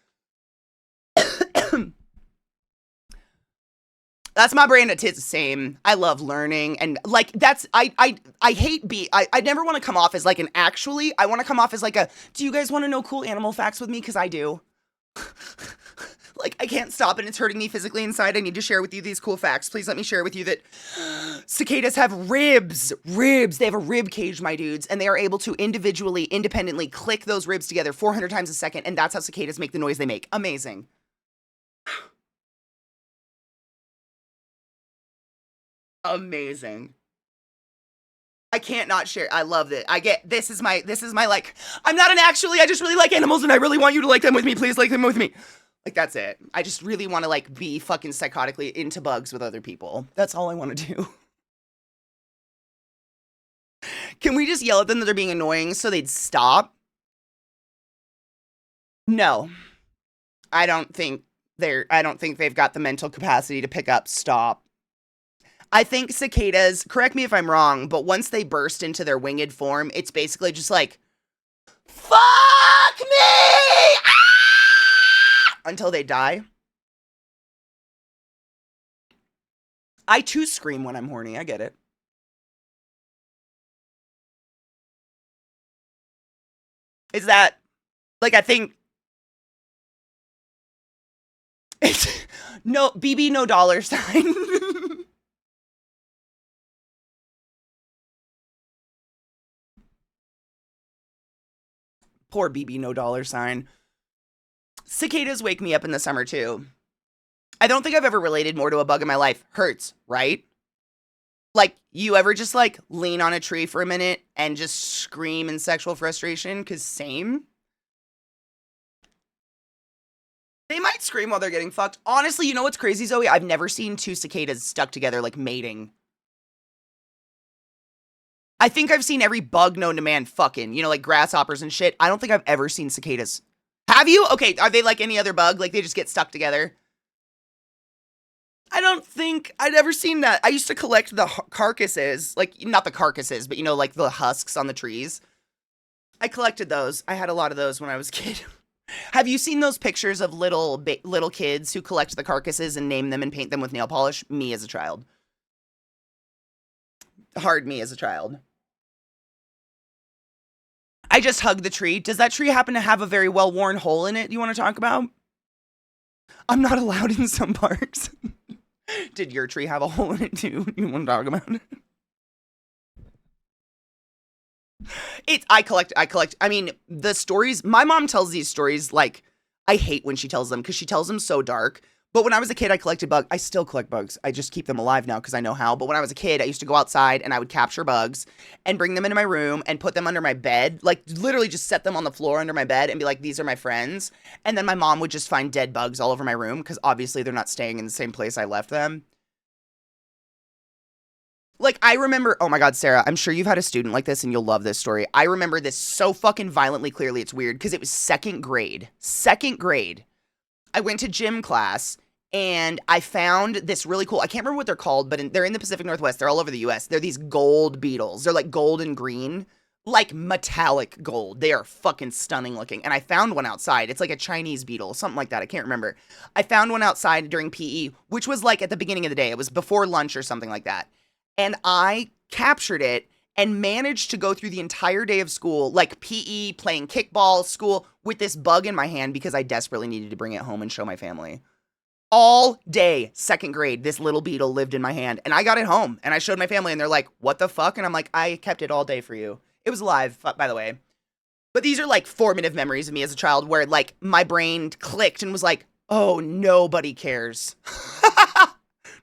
That's my brand of tits the same. I love learning, and like I hate I never want to come off as like an actually. I want to come off as like a, do you guys want to know cool animal facts with me? Because I do. Like, I can't stop and it's hurting me physically inside. I need to share with you these cool facts. Please let me share with you that cicadas have ribs. They have a rib cage, my dudes, and they are able to independently click those ribs together 400 times a second, and that's how cicadas make the noise they make. Amazing. Amazing. I can't not share. I love it. This is my like, I'm not an actually, I just really like animals and I really want you to like them with me. Please like them with me. Like, that's it. I just really want to like be fucking psychotically into bugs with other people. That's all I want to do. Can we just yell at them that they're being annoying so they'd stop? No. I don't think they've got the mental capacity to pick up stop. I think cicadas, correct me if I'm wrong, but once they burst into their winged form, it's basically just like, fuck me! Ah! Until they die. I too scream when I'm horny. I get it. Is that, like, I think, it's, no, BB, no dollar sign. Poor BB, no dollar sign. Cicadas wake me up in the summer too. I don't think I've ever related more to a bug in my life. Hurts, right? Like, you ever just like lean on a tree for a minute and just scream in sexual frustration? Cause same. They might scream while they're getting fucked. Honestly, you know what's crazy, Zoe? I've never seen two cicadas stuck together like mating. I think I've seen every bug known to man fucking, you know, like grasshoppers and shit. I don't think I've ever seen cicadas. Have you? Okay, are they like any other bug? Like they just get stuck together? I don't think I'd ever seen that. I used to collect the carcasses, like not the carcasses, but you know, like the husks on the trees. I collected those. I had a lot of those when I was a kid. Have you seen those pictures of little kids who collect the carcasses and name them and paint them with nail polish? Me as a child. Hard me as a child. I just hugged the tree. Does that tree happen to have a very well-worn hole in it you want to talk about? I'm not allowed in some parks. Did your tree have a hole in it too? You want to talk about it? I collect. I mean, the stories, my mom tells these stories like, I hate when she tells them because she tells them so dark. But when I was a kid, I collected bugs. I still collect bugs. I just keep them alive now because I know how. But when I was a kid, I used to go outside and I would capture bugs and bring them into my room and put them under my bed. Like literally just set them on the floor under my bed and be like, these are my friends. And then my mom would just find dead bugs all over my room because obviously they're not staying in the same place I left them. Like, I remember, oh my God, Sarah, I'm sure you've had a student like this and you'll love this story. I remember this so fucking violently clearly. It's weird because it was second grade. Second grade. I went to gym class and I found this really cool, I can't remember what they're called, but they're in the Pacific Northwest. They're all over the US. They're these gold beetles. They're like gold and green, like metallic gold. They are fucking stunning looking. And I found one outside. It's like a Chinese beetle, something like that. I can't remember. I found one outside during PE, which was like at the beginning of the day. It was before lunch or something like that. And I captured it and managed to go through the entire day of school, like PE, playing kickball, school, with this bug in my hand because I desperately needed to bring it home and show my family. All day, second grade, this little beetle lived in my hand. And I got it home and I showed my family and they're like, what the fuck? And I'm like, I kept it all day for you. It was alive, by the way. But these are like formative memories of me as a child where like my brain clicked and was like, oh, nobody cares.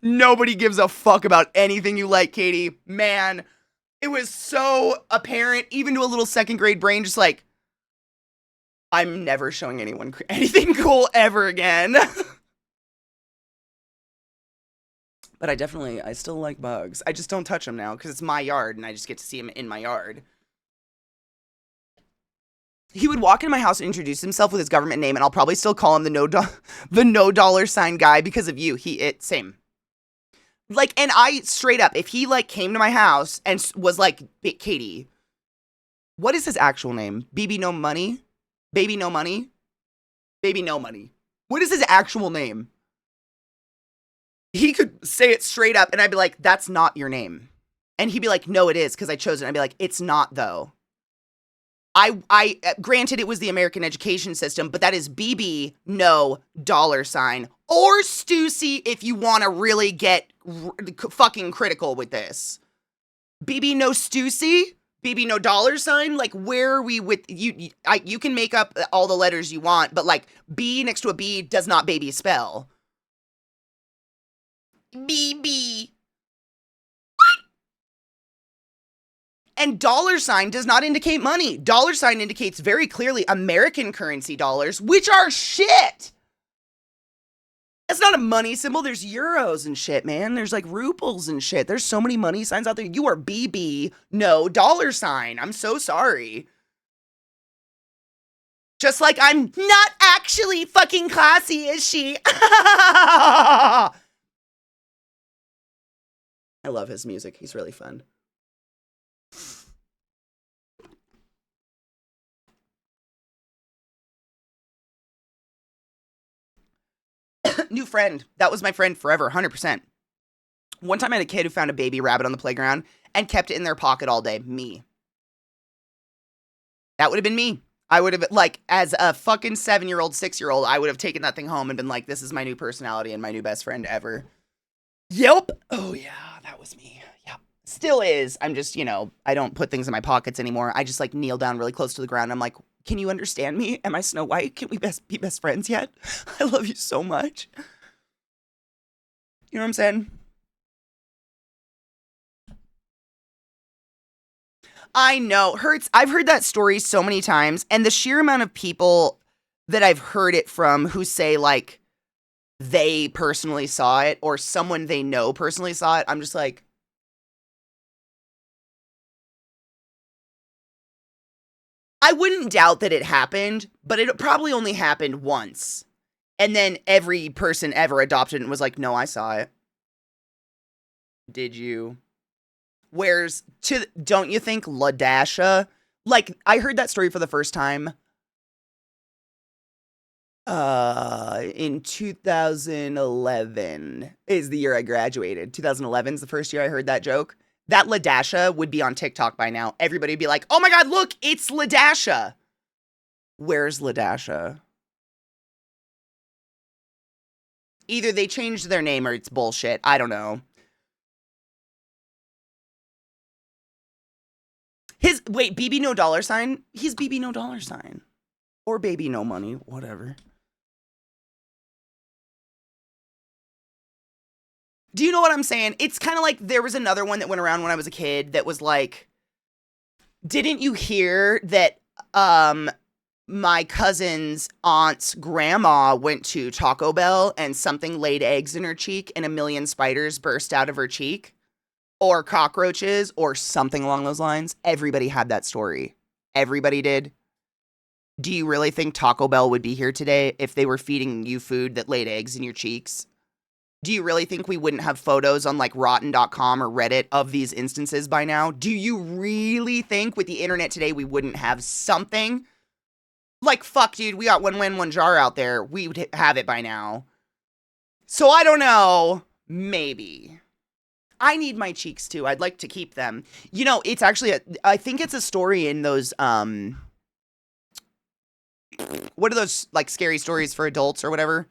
Nobody gives a fuck about anything you like, Katie. Man, it was so apparent, even to a little second grade brain, just like, I'm never showing anyone anything cool ever again. But I still like bugs. I just don't touch them now because it's my yard and I just get to see them in my yard. He would walk in my house and introduce himself with his government name, and I'll probably still call him the no dollar sign guy because of you. Same. Like, and I straight up, if he like came to my house and was like, Katie, what is his actual name? BB no money? Baby no money? Baby no money. What is his actual name? He could say it straight up and I'd be like, that's not your name. And he'd be like, no, it is because I chose it. And I'd be like, it's not though. I granted it was the American education system, but that is BB no dollar sign or Stussy if you want to really get fucking critical with this. BB no Stussy, BB no dollar sign. Like, where are we with you? You can make up all the letters you want, but like B next to a B does not baby spell. BB. And dollar sign does not indicate money. Dollar sign indicates very clearly American currency dollars, which are shit. That's not a money symbol. There's euros and shit, man. There's like rubles and shit. There's so many money signs out there. You are BB. No, dollar sign. I'm so sorry. Just like I'm not actually fucking classy, is she? I love his music. He's really fun. New friend. That was my friend forever, 100%. One time I had a kid who found a baby rabbit on the playground and kept it in their pocket all day. Me. That would have been me. I would have, like, as a fucking 7-year-old, 6-year-old, I would have taken that thing home and been like, this is my new personality and my new best friend ever. Yep. Oh, yeah, that was me. Yep. Still is. I'm just, you know, I don't put things in my pockets anymore. I just, like, kneel down really close to the ground. I'm like, can you understand me? Am I Snow White? Can we be best friends yet? I love you so much. You know what I'm saying? I know. Hurts. I've heard that story so many times, and the sheer amount of people that I've heard it from who say, like, they personally saw it, or someone they know personally saw it, I'm just like, I wouldn't doubt that it happened, but it probably only happened once. And then every person ever adopted it and was like, no, I saw it. Did you? Don't you think Ladasha? Like, I heard that story for the first time in 2011 is the year I graduated. 2011 is the first year I heard that joke. That Ladasha would be on TikTok by now. Everybody would be like, oh my God, look, it's Ladasha. Where's Ladasha? Either they changed their name or it's bullshit. I don't know. Wait, BB no dollar sign? He's BB no dollar sign. Or baby no money, whatever. Do you know what I'm saying? It's kind of like there was another one that went around when I was a kid that was like, didn't you hear that my cousin's aunt's grandma went to Taco Bell and something laid eggs in her cheek and a million spiders burst out of her cheek? Or cockroaches or something along those lines? Everybody had that story. Everybody did. Do you really think Taco Bell would be here today if they were feeding you food that laid eggs in your cheeks? Do you really think we wouldn't have photos on like rotten.com or Reddit of these instances by now? Do you really think with the internet today we wouldn't have something? Like, fuck, dude, we got one jar out there. We would have it by now. So I don't know. Maybe. I need my cheeks too. I'd like to keep them. You know, it's actually, I think it's a story in those, what are those, like, scary stories for adults or whatever?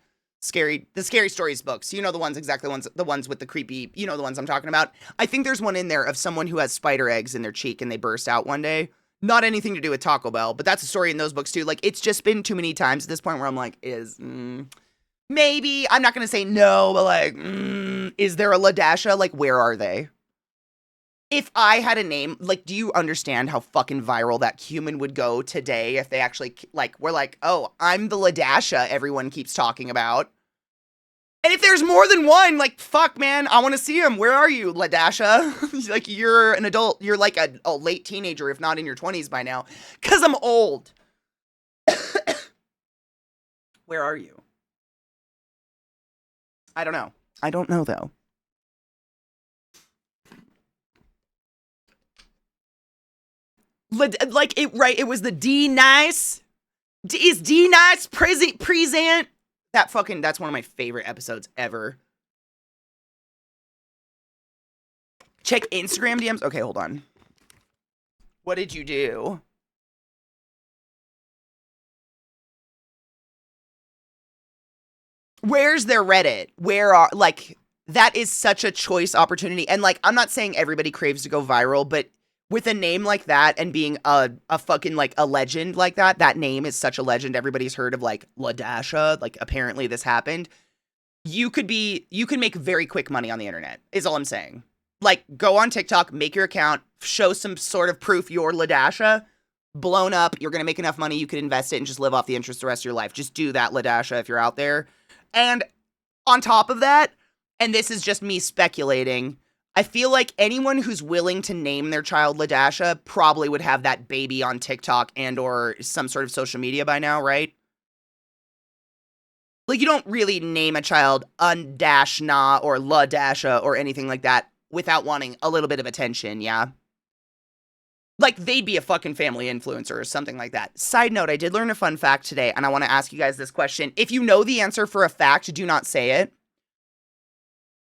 The Scary Stories books. You know the ones, exactly the ones with the creepy, you know the ones I'm talking about. I think there's one in there of someone who has spider eggs in their cheek and they burst out one day. Not anything to do with Taco Bell, but that's a story in those books too. Like, it's just been too many times at this point where I'm like, maybe, I'm not going to say no, but like, is there a Ladasha? Like, where are they? If I had a name, like, do you understand how fucking viral that human would go today if they actually, like, were like, oh, I'm the Ladasha everyone keeps talking about. And if there's more than one, like, fuck, man, I want to see him. Where are you, Ladasha? Like, you're an adult. You're like a late teenager, if not in your 20s by now. Because I'm old. Where are you? I don't know. I don't know, though. Like, it was the D-Nice. Is D-Nice present? That's one of my favorite episodes ever. Check Instagram DMs. Okay, hold on. What did you do? Where's their Reddit? Like, that is such a choice opportunity. And, like, I'm not saying everybody craves to go viral, but with a name like that and being a fucking, like, a legend like that name is such a legend. Everybody's heard of, like, Ladasha. Like, apparently this happened. You can make very quick money on the internet, is all I'm saying. Like, go on TikTok, make your account, show some sort of proof you're Ladasha, blown up, you're going to make enough money, you could invest it and just live off the interest the rest of your life. Just do that, Ladasha, if you're out there. And on top of that, and this is just me speculating, I feel like anyone who's willing to name their child Ladasha probably would have that baby on TikTok and or some sort of social media by now, right? Like, you don't really name a child Undashna or Ladasha or anything like that without wanting a little bit of attention, yeah? Like, they'd be a fucking family influencer or something like that. Side note, I did learn a fun fact today, and I want to ask you guys this question. If you know the answer for a fact, do not say it.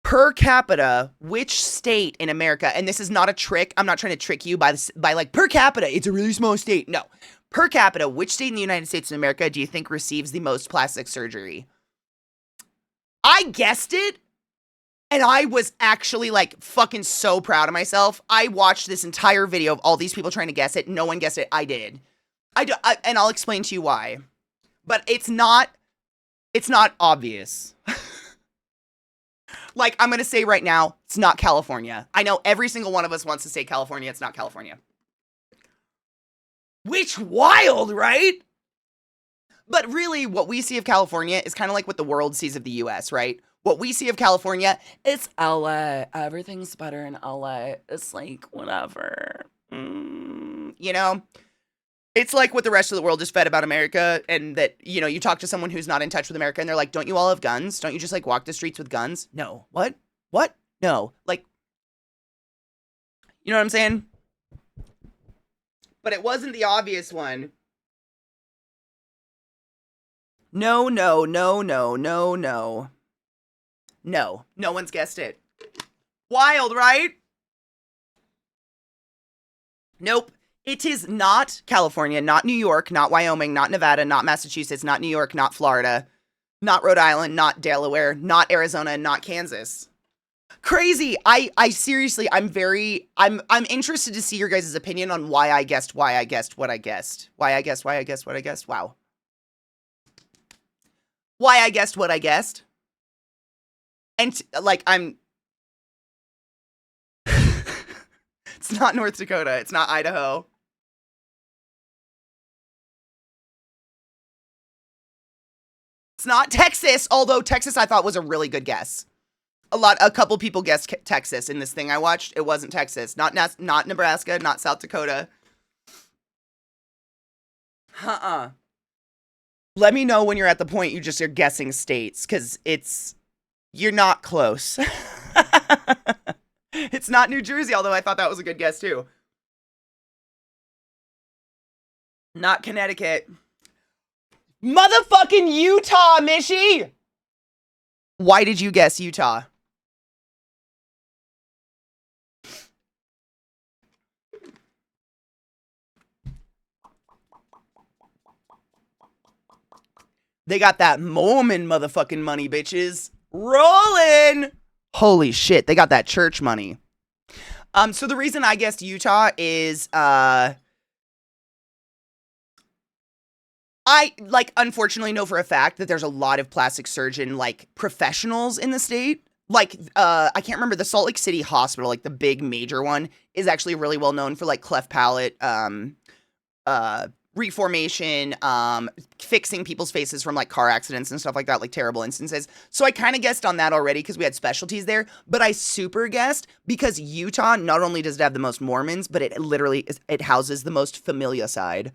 Per capita, which state in America, and this is not a trick, I'm not trying to trick you by like, per capita, it's a really small state. No. Per capita, which state in the United States of America do you think receives the most plastic surgery? I guessed it, and I was actually, like, fucking so proud of myself. I watched this entire video of all these people trying to guess it. No one guessed it. I did. And I'll explain to you why. But it's not obvious. Like, I'm going to say right now, it's not California. I know every single one of us wants to say California. It's not California. Which wild, right? But really, what we see of California is kind of like what the world sees of the US, right? What we see of California, it's LA. Everything's better in LA. It's like, whatever. You know? It's like what the rest of the world is fed about America, and that, you know, you talk to someone who's not in touch with America, and they're like, don't you all have guns? Don't you just, like, walk the streets with guns? No. What? What? No. Like, you know what I'm saying? But it wasn't the obvious one. No. No, no one's guessed it. Wild, right? Nope. It is not California, not New York, not Wyoming, not Nevada, not Massachusetts, not New York, not Florida, not Rhode Island, not Delaware, not Arizona, not Kansas. Crazy. I seriously, I'm interested to see your guys' opinion on why I guessed what I guessed. Why I guessed what I guessed. Wow. Why I guessed what I guessed. And, like, it's not North Dakota. It's not Idaho. It's not Texas, although Texas I thought was a really good guess. A couple people guessed Texas in this thing I watched. It wasn't Texas. Not Nebraska, not South Dakota. Let me know when you're at the point you're guessing states, because you're not close. It's not New Jersey, although I thought that was a good guess too. Not Connecticut. Motherfucking Utah, Mishy! Why did you guess Utah? They got that Mormon motherfucking money, bitches. Rolling! Holy shit, they got that church money. So the reason I guessed Utah is, I, like, unfortunately know for a fact that there's a lot of plastic surgeon, like, professionals in the state. Like, I can't remember, the Salt Lake City Hospital, like, the big major one, is actually really well known for, like, cleft palate, reformation, fixing people's faces from, like, car accidents and stuff like that, like, terrible instances. So I kind of guessed on that already because we had specialties there, but I super guessed because Utah not only does it have the most Mormons, but it houses the most familicide.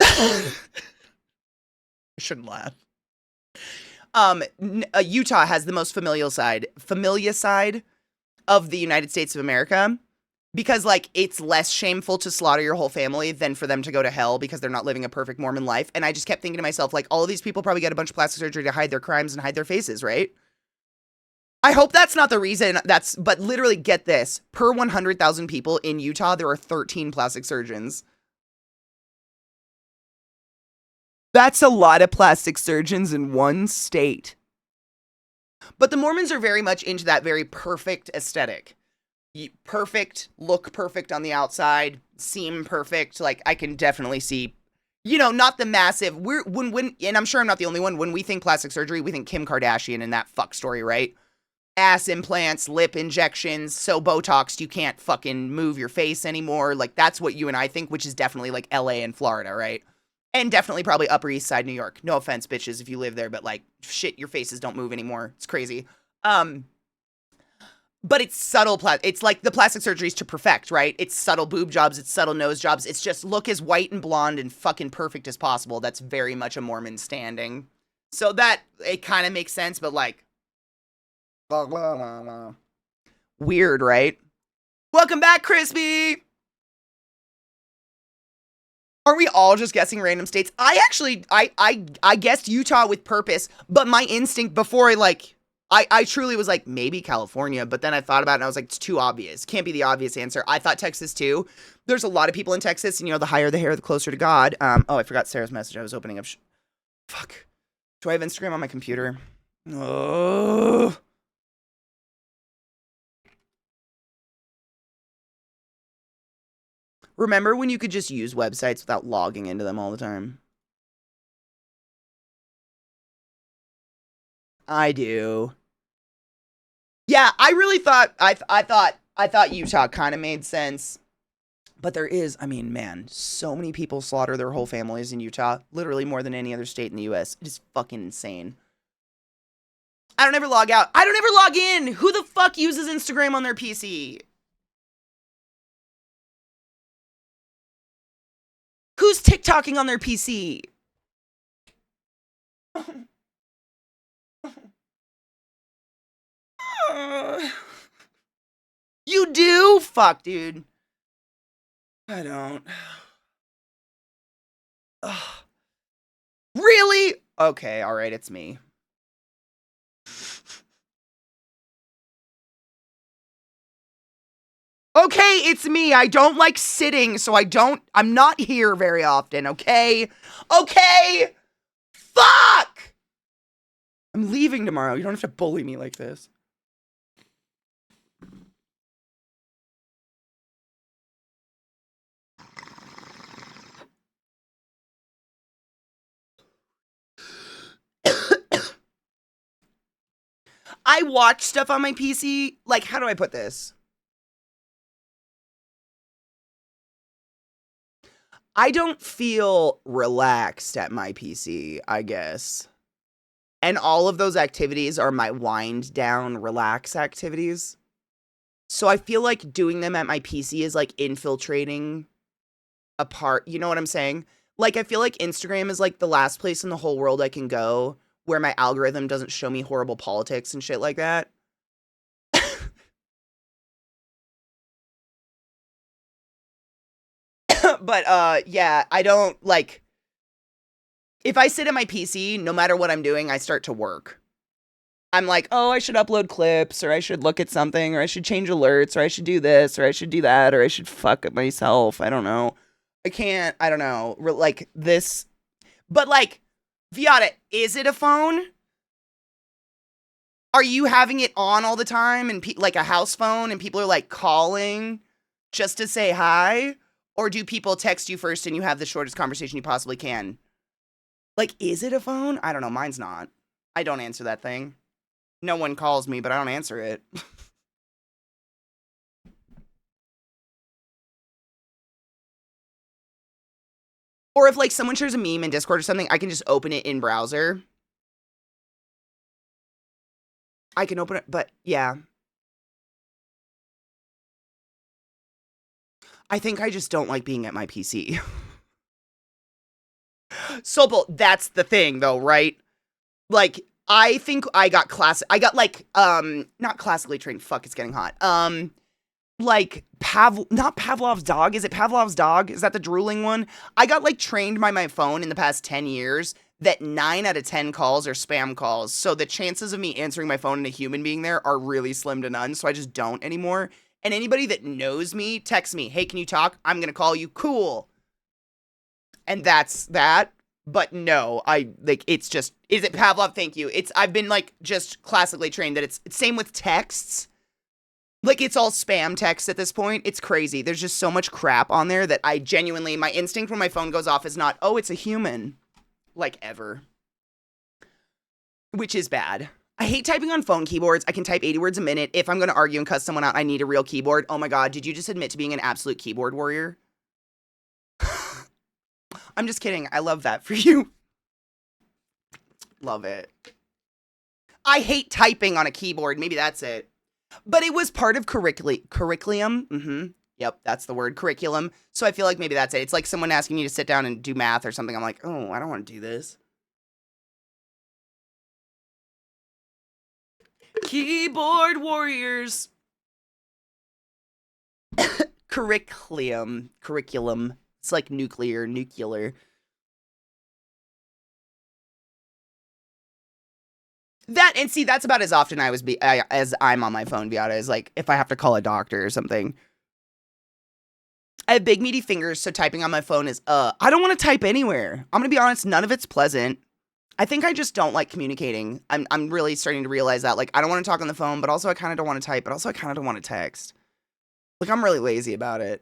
I shouldn't laugh. Utah has the most familicide of the United States of America, because, like, it's less shameful to slaughter your whole family than for them to go to hell because they're not living a perfect Mormon life. And I just kept thinking to myself, like, all of these people probably get a bunch of plastic surgery to hide their crimes and hide their faces, right? I hope that's not the reason. But literally, get this. Per 100,000 people in Utah, there are 13 plastic surgeons. That's a lot of plastic surgeons in one state. But the Mormons are very much into that very perfect aesthetic. Perfect, look perfect on the outside, seem perfect. Like, I can definitely see, you know, not the massive, and I'm sure I'm not the only one, when we think plastic surgery, we think Kim Kardashian and that fuck story, right? ass implants, lip injections, so Botoxed you can't fucking move your face anymore. Like, that's what you and I think, which is definitely like LA and Florida, right? And definitely probably Upper East Side New York. No offense, bitches, if you live there, but like, shit, your faces don't move anymore. It's crazy. But it's subtle. It's like the plastic surgeries to perfect, right? It's subtle boob jobs. It's subtle nose jobs. It's just look as white and blonde and fucking perfect as possible. That's very much a Mormon standing. So that, it kind of makes sense, but like, weird, right? Welcome back, Crispy! Are we all just guessing random states? I guessed Utah with purpose, but my instinct before I truly was like, maybe California, but then I thought about it and I was like, it's too obvious. Can't be the obvious answer. I thought Texas too. There's a lot of people in Texas, and you know, the higher the hair, the closer to God. Oh, I forgot Sarah's message. I was opening up. Fuck. Do I have Instagram on my computer? Oh. Remember when you could just use websites without logging into them all the time? I do. Yeah, I really thought I thought Utah kind of made sense. But there is, I mean, man, so many people slaughter their whole families in Utah, literally more than any other state in the US. It is fucking insane. I don't ever log out. I don't ever log in. Who the fuck uses Instagram on their PC? Who's TikToking on their PC? You do? Fuck, dude. I don't. Really? Okay, alright, it's me. Okay, it's me. I don't like sitting, so I'm not here very often, okay? Okay! Fuck! I'm leaving tomorrow. You don't have to bully me like this. I watch stuff on my PC. Like, how do I put this? I don't feel relaxed at my PC, I guess. And all of those activities are my wind down, relax activities. So I feel like doing them at my PC is like infiltrating a part. You know what I'm saying? Like, I feel like Instagram is like the last place in the whole world I can go where my algorithm doesn't show me horrible politics and shit like that. But yeah, I don't like, if I sit at my PC, no matter what I'm doing, I start to work. I'm like, oh, I should upload clips, or I should look at something, or I should change alerts, or I should do this, or I should do that, or I should fuck up myself. I don't know. I don't know. Like this, but like, Viata, is it a phone? Are you having it on all the time and like a house phone and people are like calling just to say hi? Or do people text you first and you have the shortest conversation you possibly can? Like, is it a phone? I don't know. Mine's not. I don't answer that thing. No one calls me, but I don't answer it. Or if like someone shares a meme in Discord or something, I can just open it in browser. I can open it, but yeah. I think I just don't like being at my PC. Sobel, that's the thing though, right? Like, I think I got like, not classically trained, fuck, it's getting hot. Like, not Pavlov's dog, is it Pavlov's dog? Is that the drooling one? I got, like, trained by my phone in the past 10 years that 9 out of 10 calls are spam calls, so the chances of me answering my phone and a human being there are really slim to none, so I just don't anymore. And anybody that knows me, text me, hey, can you talk? I'm gonna call you, cool. And that's that. But no, it's just, is it Pavlov? Thank you. I've been, like, just classically trained that it's same with texts. Like, it's all spam text at this point. It's crazy. There's just so much crap on there that I genuinely, my instinct when my phone goes off is not, oh, it's a human. Like, ever. Which is bad. I hate typing on phone keyboards. I can type 80 words a minute. If I'm going to argue and cuss someone out, I need a real keyboard. Oh my God, did you just admit to being an absolute keyboard warrior? I'm just kidding. I love that for you. Love it. I hate typing on a keyboard. Maybe that's it. But it was part of curriculum. Yep, that's the word, curriculum. So I feel like maybe that's it. It's like someone asking you to sit down and do math or something. I'm like, oh, I don't want to do this. Keyboard warriors. Curriculum. It's like nuclear. That, and see, that's about as often as I'm on my phone, Beata, is like if I have to call a doctor or something. I have big meaty fingers, so typing on my phone is, I don't want to type anywhere. I'm going to be honest, none of it's pleasant. I think I just don't like communicating. I'm really starting to realize that, like, I don't want to talk on the phone, but also I kind of don't want to type, but also I kind of don't want to text. Like, I'm really lazy about it.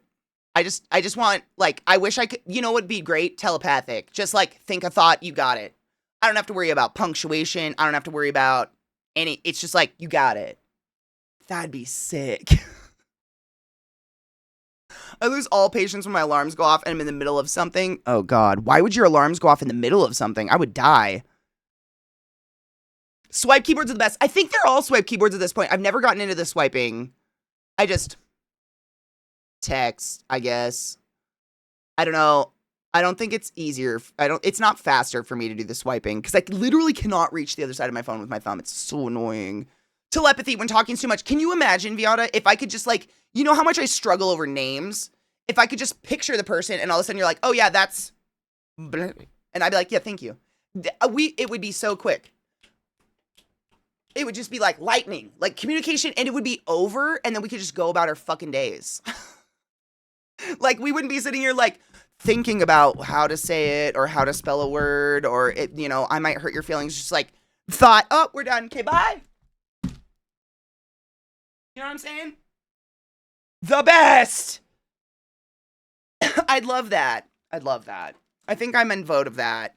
I just want, like, I wish I could, you know what would be great? Telepathic. Just, like, think a thought, you got it. I don't have to worry about punctuation. I don't have to worry about it's just like, you got it. That'd be sick. I lose all patience when my alarms go off and I'm in the middle of something. Oh God, why would your alarms go off in the middle of something? I would die. Swipe keyboards are the best. I think they're all swipe keyboards at this point. I've never gotten into the swiping. I just text, I guess. I don't know. I don't think it's easier. It's not faster for me to do the swiping because I literally cannot reach the other side of my phone with my thumb. It's so annoying. Telepathy when talking too much. Can you imagine, Viata, if I could just, like, you know how much I struggle over names? If I could just picture the person and all of a sudden you're like, oh yeah, that's, and I'd be like, yeah, thank you. It would be so quick. It would just be like lightning, like communication, and it would be over, and then we could just go about our fucking days. Like, we wouldn't be sitting here, like, thinking about how to say it or how to spell a word, or, it, you know, I might hurt your feelings. Just like, thought, oh, we're done. Okay, bye. You know what I'm saying? The best. I'd love that. I think I'm in vote of that.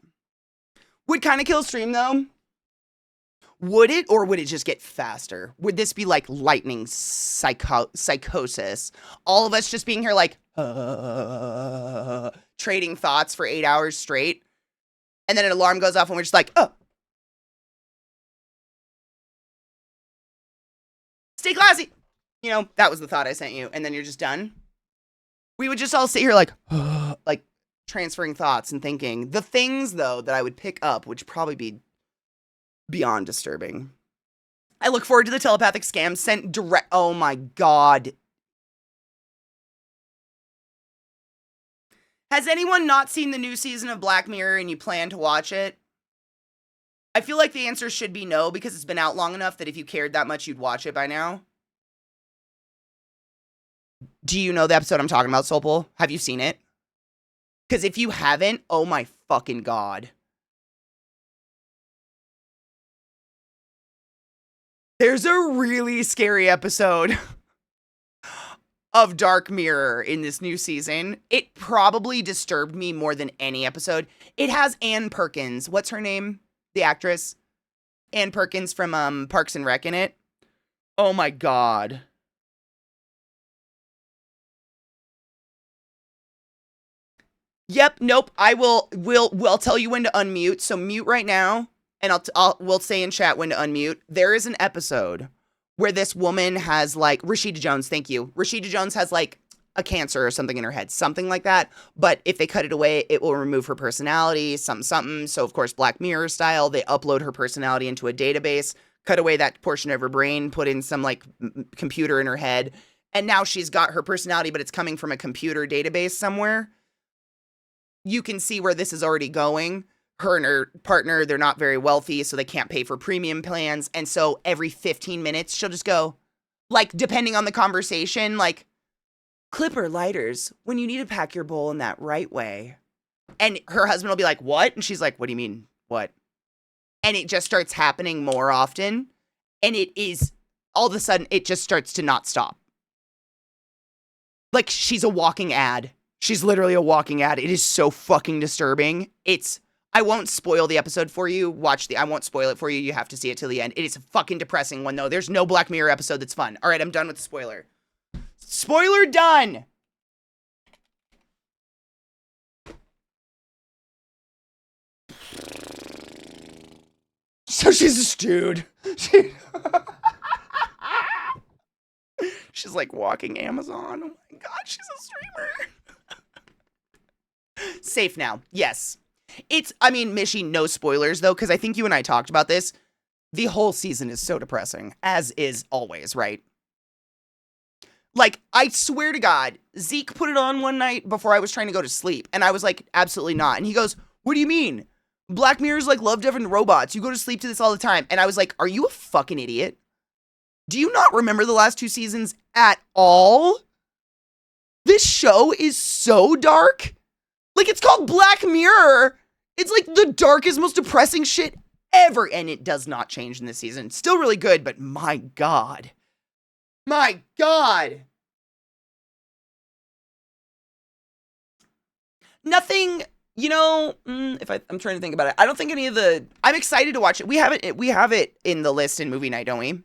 Would kind of kill stream, though. Would it, or would it just get faster? Would this be like lightning psychosis? All of us just being here like, trading thoughts for 8 hours straight. And then an alarm goes off and we're just like, oh. Stay classy. You know, that was the thought I sent you. And then you're just done. We would just all sit here like, like transferring thoughts and thinking. The things, though, that I would pick up, which probably be beyond disturbing. I look forward to the telepathic scam sent direct. Oh my God. Has anyone not seen the new season of Black Mirror and you plan to watch it? I feel like the answer should be no, because it's been out long enough that if you cared that much, you'd watch it by now. Do you know the episode I'm talking about, Soulpole? Have you seen it? Because if you haven't, oh my fucking God. There's a really scary episode of Dark Mirror in this new season. It probably disturbed me more than any episode. It has Ann Perkins. What's her name? The actress? Ann Perkins from Parks and Rec in it. Oh my God. Yep, nope. We'll tell you when to unmute. So mute right now. And we'll say in chat when to unmute. There is an episode where this woman has like, Rashida Jones, thank you. Rashida Jones has like a cancer or something in her head, something like that. But if they cut it away, it will remove her personality, something. So of course, Black Mirror style, they upload her personality into a database, cut away that portion of her brain, put in some like computer in her head. And now she's got her personality, but it's coming from a computer database somewhere. You can see where this is already going. Her and her partner, they're not very wealthy, so they can't pay for premium plans. And so every 15 minutes, she'll just go, like, depending on the conversation, like, Clipper lighters, when you need to pack your bowl in that right way. And her husband will be like, what? And she's like, what do you mean, what? And it just starts happening more often. And it is, all of a sudden, it just starts to not stop. Like, she's a walking ad. She's literally a walking ad. It is so fucking disturbing. I won't spoil the episode for you. I won't spoil it for you. You have to see it till the end. It is a fucking depressing one, though. There's no Black Mirror episode that's fun. All right, I'm done with the spoiler. Spoiler done! So she's a stewed. She's like walking Amazon. Oh my god, she's a streamer. Safe now. Yes. Mishy, no spoilers though, because I think you and I talked about this. The whole season is so depressing, as is always, right? Like, I swear to God, Zeke put it on one night before I was trying to go to sleep, and I was like, absolutely not. And he goes, what do you mean? Black Mirror's like Love, Death, and Robots. You go to sleep to this all the time. And I was like, are you a fucking idiot? Do you not remember the last 2 seasons at all? This show is so dark. Like, it's called Black Mirror. It's like the darkest, most depressing shit ever. And it does not change in this season. Still really good, but my God. My God. Nothing... I'm trying to think about it. I don't think I'm excited to watch it. We have it in the list in movie night, don't we?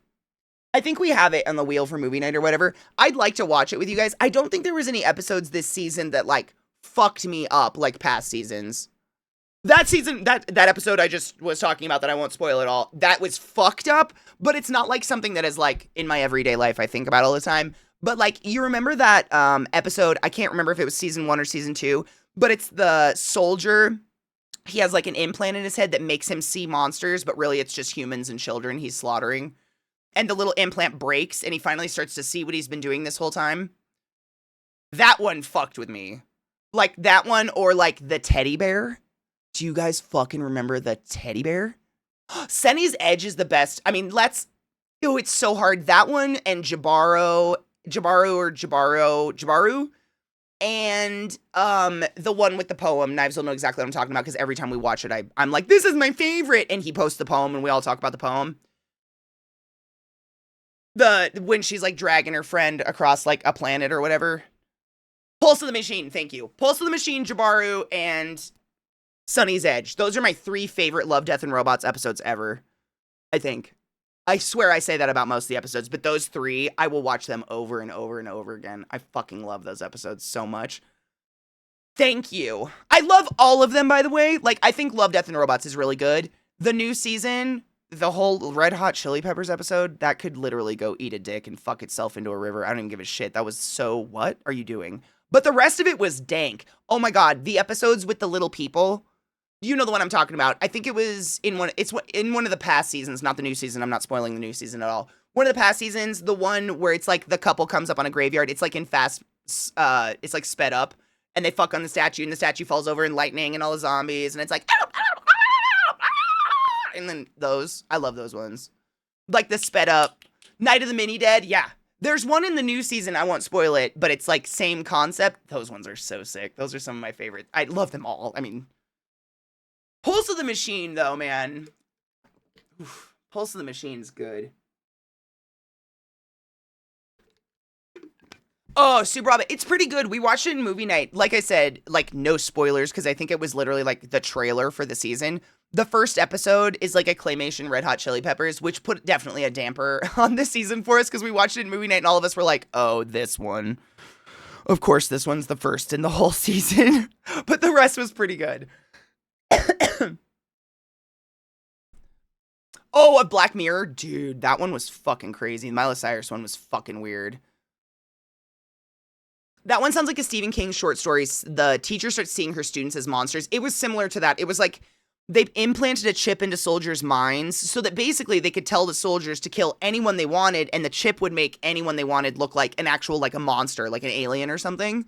I think we have it on the wheel for movie night or whatever. I'd like to watch it with you guys. I don't think there was any episodes this season that like fucked me up like past seasons. That season, that episode I just was talking about that I won't spoil at all, that was fucked up, but it's not like something that is like in my everyday life I think about all the time. But like, you remember that episode, I can't remember if it was season 1 or season 2, but it's the soldier. He has like an implant in his head that makes him see monsters, but really it's just humans and children he's slaughtering. And the little implant breaks and he finally starts to see what he's been doing this whole time. That one fucked with me. Like that one, or like the teddy bear. Do you guys fucking remember the teddy bear? Sunny's Edge is the best. I mean, it's so hard. That one and Jabaru, and the one with the poem. Knives will know exactly what I'm talking about because every time we watch it, I'm like, this is my favorite, and he posts the poem and we all talk about the poem. When she's like dragging her friend across like a planet or whatever. Pulse of the Machine, thank you. Pulse of the Machine, Jabaru, and Sunny's Edge. Those are my 3 favorite Love, Death, and Robots episodes ever, I think. I swear I say that about most of the episodes, but those 3, I will watch them over and over and over again. I fucking love those episodes so much. Thank you. I love all of them, by the way. Like, I think Love, Death, and Robots is really good. The new season, the whole Red Hot Chili Peppers episode, that could literally go eat a dick and fuck itself into a river. I don't even give a shit. That was so, what are you doing? But the rest of it was dank. Oh my God, the episodes with the little people. You know the one I'm talking about. I think it was in one of the past seasons, not the new season. I'm not spoiling the new season at all. One of the past seasons, the one where it's like the couple comes up on a graveyard. It's like in it's like sped up, and they fuck on the statue, and the statue falls over in lightning and all the zombies, and it's like, and then I love those ones. Like the sped up Night of the Mini Dead. Yeah. There's one in the new season, I won't spoil it, but it's like same concept. Those ones are so sick. Those are some of my favorites. I love them all. I mean, Pulse of the Machine, though, man. Oof. Pulse of the Machine's good. Oh, Super Robin. It's pretty good. We watched it in movie night. Like I said, like, no spoilers, because I think it was literally, like, the trailer for the season. The first episode is, like, a claymation Red Hot Chili Peppers, which put definitely a damper on this season for us, because we watched it in movie night, and all of us were like, oh, this one. Of course, this one's the first in the whole season. But the rest was pretty good. Oh, a Black Mirror? Dude, that one was fucking crazy. The Miley Cyrus one was fucking weird. That one sounds like a Stephen King short story. The teacher starts seeing her students as monsters. It was similar to that. It was like they implanted a chip into soldiers' minds so that basically they could tell the soldiers to kill anyone they wanted, and the chip would make anyone they wanted look like an actual, like a monster, like an alien or something.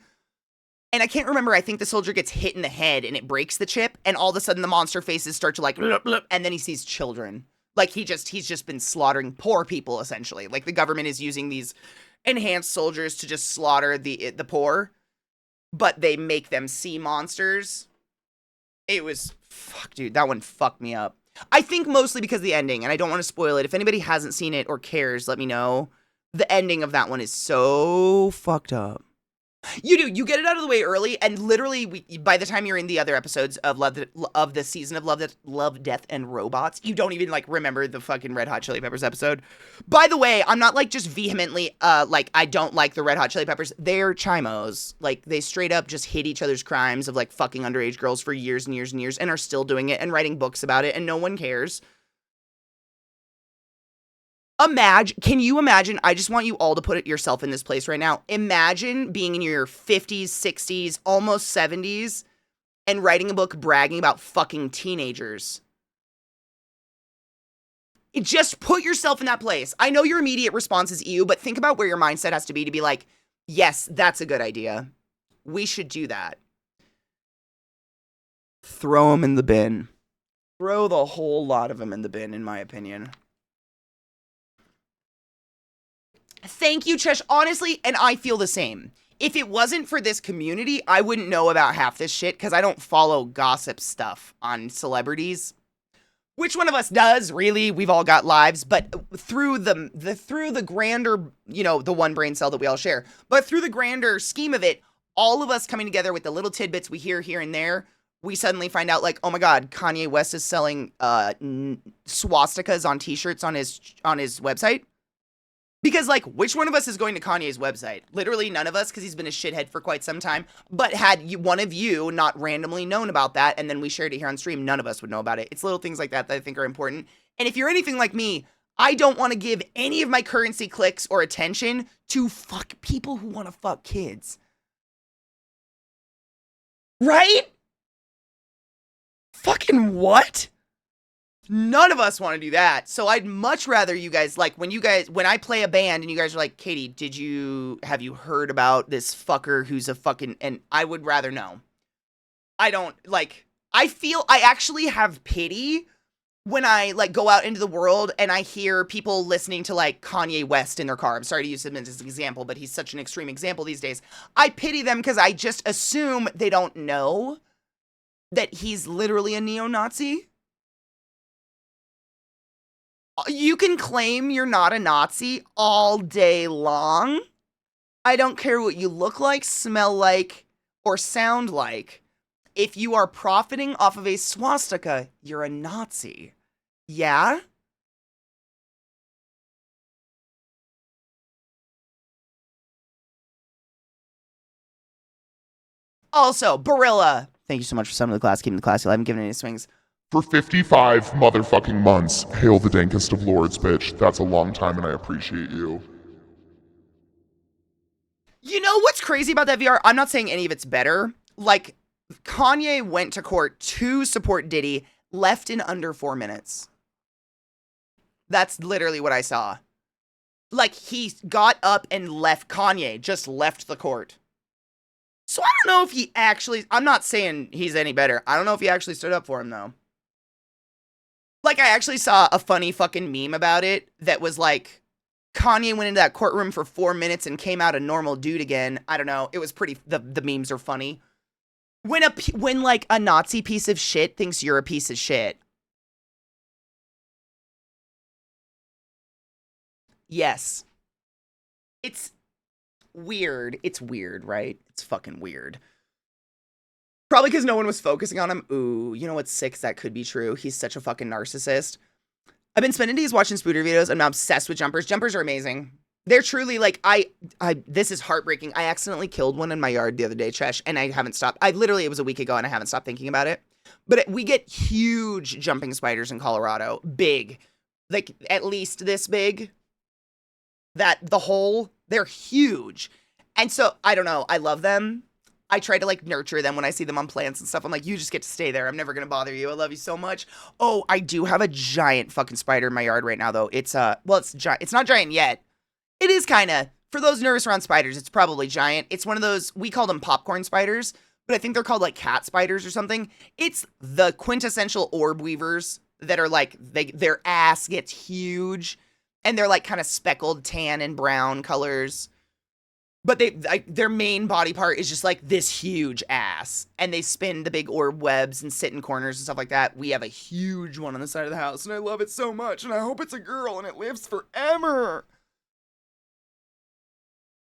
And I can't remember, I think the soldier gets hit in the head and it breaks the chip, and all of a sudden the monster faces start to like, blip, blip, and then he sees children. Like he's just been slaughtering poor people, essentially. Like the government is using these enhanced soldiers to just slaughter the poor, but they make them see monsters. It was, fuck, dude, that one fucked me up. I think mostly because of the ending, and I don't want to spoil it. If anybody hasn't seen it or cares, let me know. The ending of that one is so fucked up. You do. You get it out of the way early, and literally, by the time you're in the other episodes of the season of Love, Death, and Robots, you don't even like remember the fucking Red Hot Chili Peppers episode. By the way, I'm not like just vehemently like I don't like the Red Hot Chili Peppers. They're chimos. Like they straight up just hid each other's crimes of like fucking underage girls for years and years and years, and are still doing it and writing books about it, and no one cares. Can you imagine? I just want you all to put yourself in this place right now. Imagine being in your 50s, 60s, almost 70s, and writing a book bragging about fucking teenagers. Just put yourself in that place. I know your immediate response is ew, but think about where your mindset has to be like, yes, that's a good idea. We should do that. Throw them in the bin. Throw the whole lot of them in the bin, in my opinion. Thank you, Chesh. Honestly, and I feel the same. If it wasn't for this community, I wouldn't know about half this shit because I don't follow gossip stuff on celebrities. Which one of us does, really? We've all got lives, but through the grander, you know, the one brain cell that we all share, but through the grander scheme of it, all of us coming together with the little tidbits we hear here and there, we suddenly find out like, oh my God, Kanye West is selling swastikas on t-shirts on his website. Because, like, which one of us is going to Kanye's website? Literally none of us, because he's been a shithead for quite some time. But had one of you not randomly known about that, and then we shared it here on stream, none of us would know about it. It's little things like that I think are important. And if you're anything like me, I don't want to give any of my currency, clicks, or attention to fuck people who want to fuck kids. Right? Fucking what? None of us want to do that. So I'd much rather you guys, like, when I play a band and you guys are like, Katie, have you heard about this fucker who's a fucking, and I would rather know. I don't, like, I actually have pity when I, like, go out into the world and I hear people listening to, like, Kanye West in their car. I'm sorry to use him as an example, but he's such an extreme example these days. I pity them because I just assume they don't know that he's literally a neo-Nazi. You can claim you're not a Nazi all day long. I don't care what you look like, smell like, or sound like. If you are profiting off of a swastika, you're a Nazi. Yeah? Also, Barilla. Thank you so much for summoning the class, keeping the class alive, and giving any swings. For 55 motherfucking months, hail the dankest of lords, bitch. That's a long time and I appreciate you. You know what's crazy about that VR? I'm not saying any of it's better. Like, Kanye went to court to support Diddy, left in under 4 minutes. That's literally what I saw. Like, he got up and left. Kanye just left the court. So I don't know if he actually, I'm not saying he's any better. I don't know if he actually stood up for him, though. Like, I actually saw a funny fucking meme about it that was like, Kanye went into that courtroom for 4 minutes and came out a normal dude again. I don't know. It was pretty, the memes are funny. When like a Nazi piece of shit thinks you're a piece of shit. Yes. It's weird. It's weird, right? It's fucking weird. Probably because no one was focusing on him. Ooh, you know what's sick? That could be true. He's such a fucking narcissist. I've been spending days watching Spooter videos. I'm obsessed with jumpers. Jumpers are amazing. They're truly like, this is heartbreaking. I accidentally killed one in my yard the other day, Chesh, and I haven't stopped. It was a week ago and I haven't stopped thinking about it. But we get huge jumping spiders in Colorado. Big. Like, at least this big. They're huge. And so, I don't know. I love them. I try to, like, nurture them when I see them on plants and stuff. I'm like, you just get to stay there. I'm never going to bother you. I love you so much. Oh, I do have a giant fucking spider in my yard right now, though. It's not giant yet. It is kind of, for those nervous around spiders, it's probably giant. It's one of those, we call them popcorn spiders, but I think they're called, like, cat spiders or something. It's the quintessential orb weavers that are, like, their ass gets huge, and they're, like, kind of speckled tan and brown colors. But their main body part is just like this huge ass. And they spin the big orb webs and sit in corners and stuff like that. We have a huge one on the side of the house and I love it so much. And I hope it's a girl and it lives forever.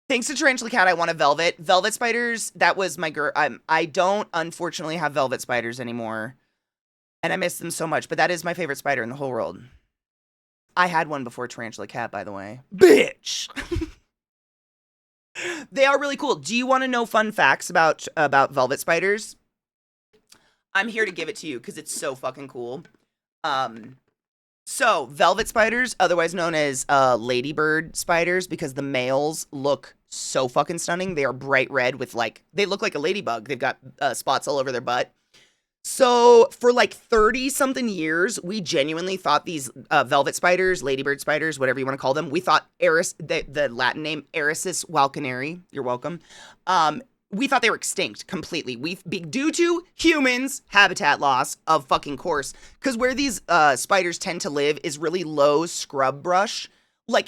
Thanks to Tarantula Cat, I want a velvet. Velvet spiders, that was my girl. I don't, unfortunately, have velvet spiders anymore. And I miss them so much, but that is my favorite spider in the whole world. I had one before Tarantula Cat, by the way. Bitch! They are really cool. Do you want to know fun facts about velvet spiders? I'm here to give it to you because it's so fucking cool. So velvet spiders, otherwise known as ladybird spiders, because the males look so fucking stunning. They are bright red with they look like a ladybug. They've got spots all over their butt. So for 30 something years, we genuinely thought these velvet spiders, ladybird spiders, whatever you want to call them, we thought the Latin name Erissus walkeneri, you're welcome. We thought they were extinct completely. Due to humans, habitat loss, of fucking course, because where these spiders tend to live is really low scrub brush,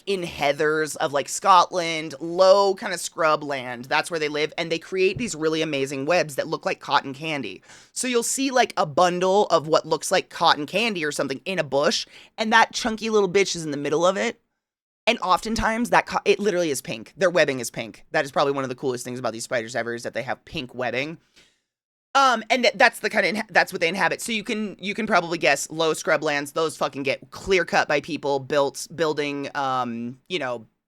in heathers of Scotland, low kind of scrub land. That's where they live, and they create these really amazing webs that look like cotton candy. So you'll see a bundle of what looks like cotton candy or something in a bush, and that chunky little bitch is in the middle of it. And oftentimes it literally is pink. Their webbing is pink. That is probably one of the coolest things about these spiders ever, is that they have pink webbing. And that's that's what they inhabit. So you can probably guess low scrublands. Those fucking get clear cut by people building,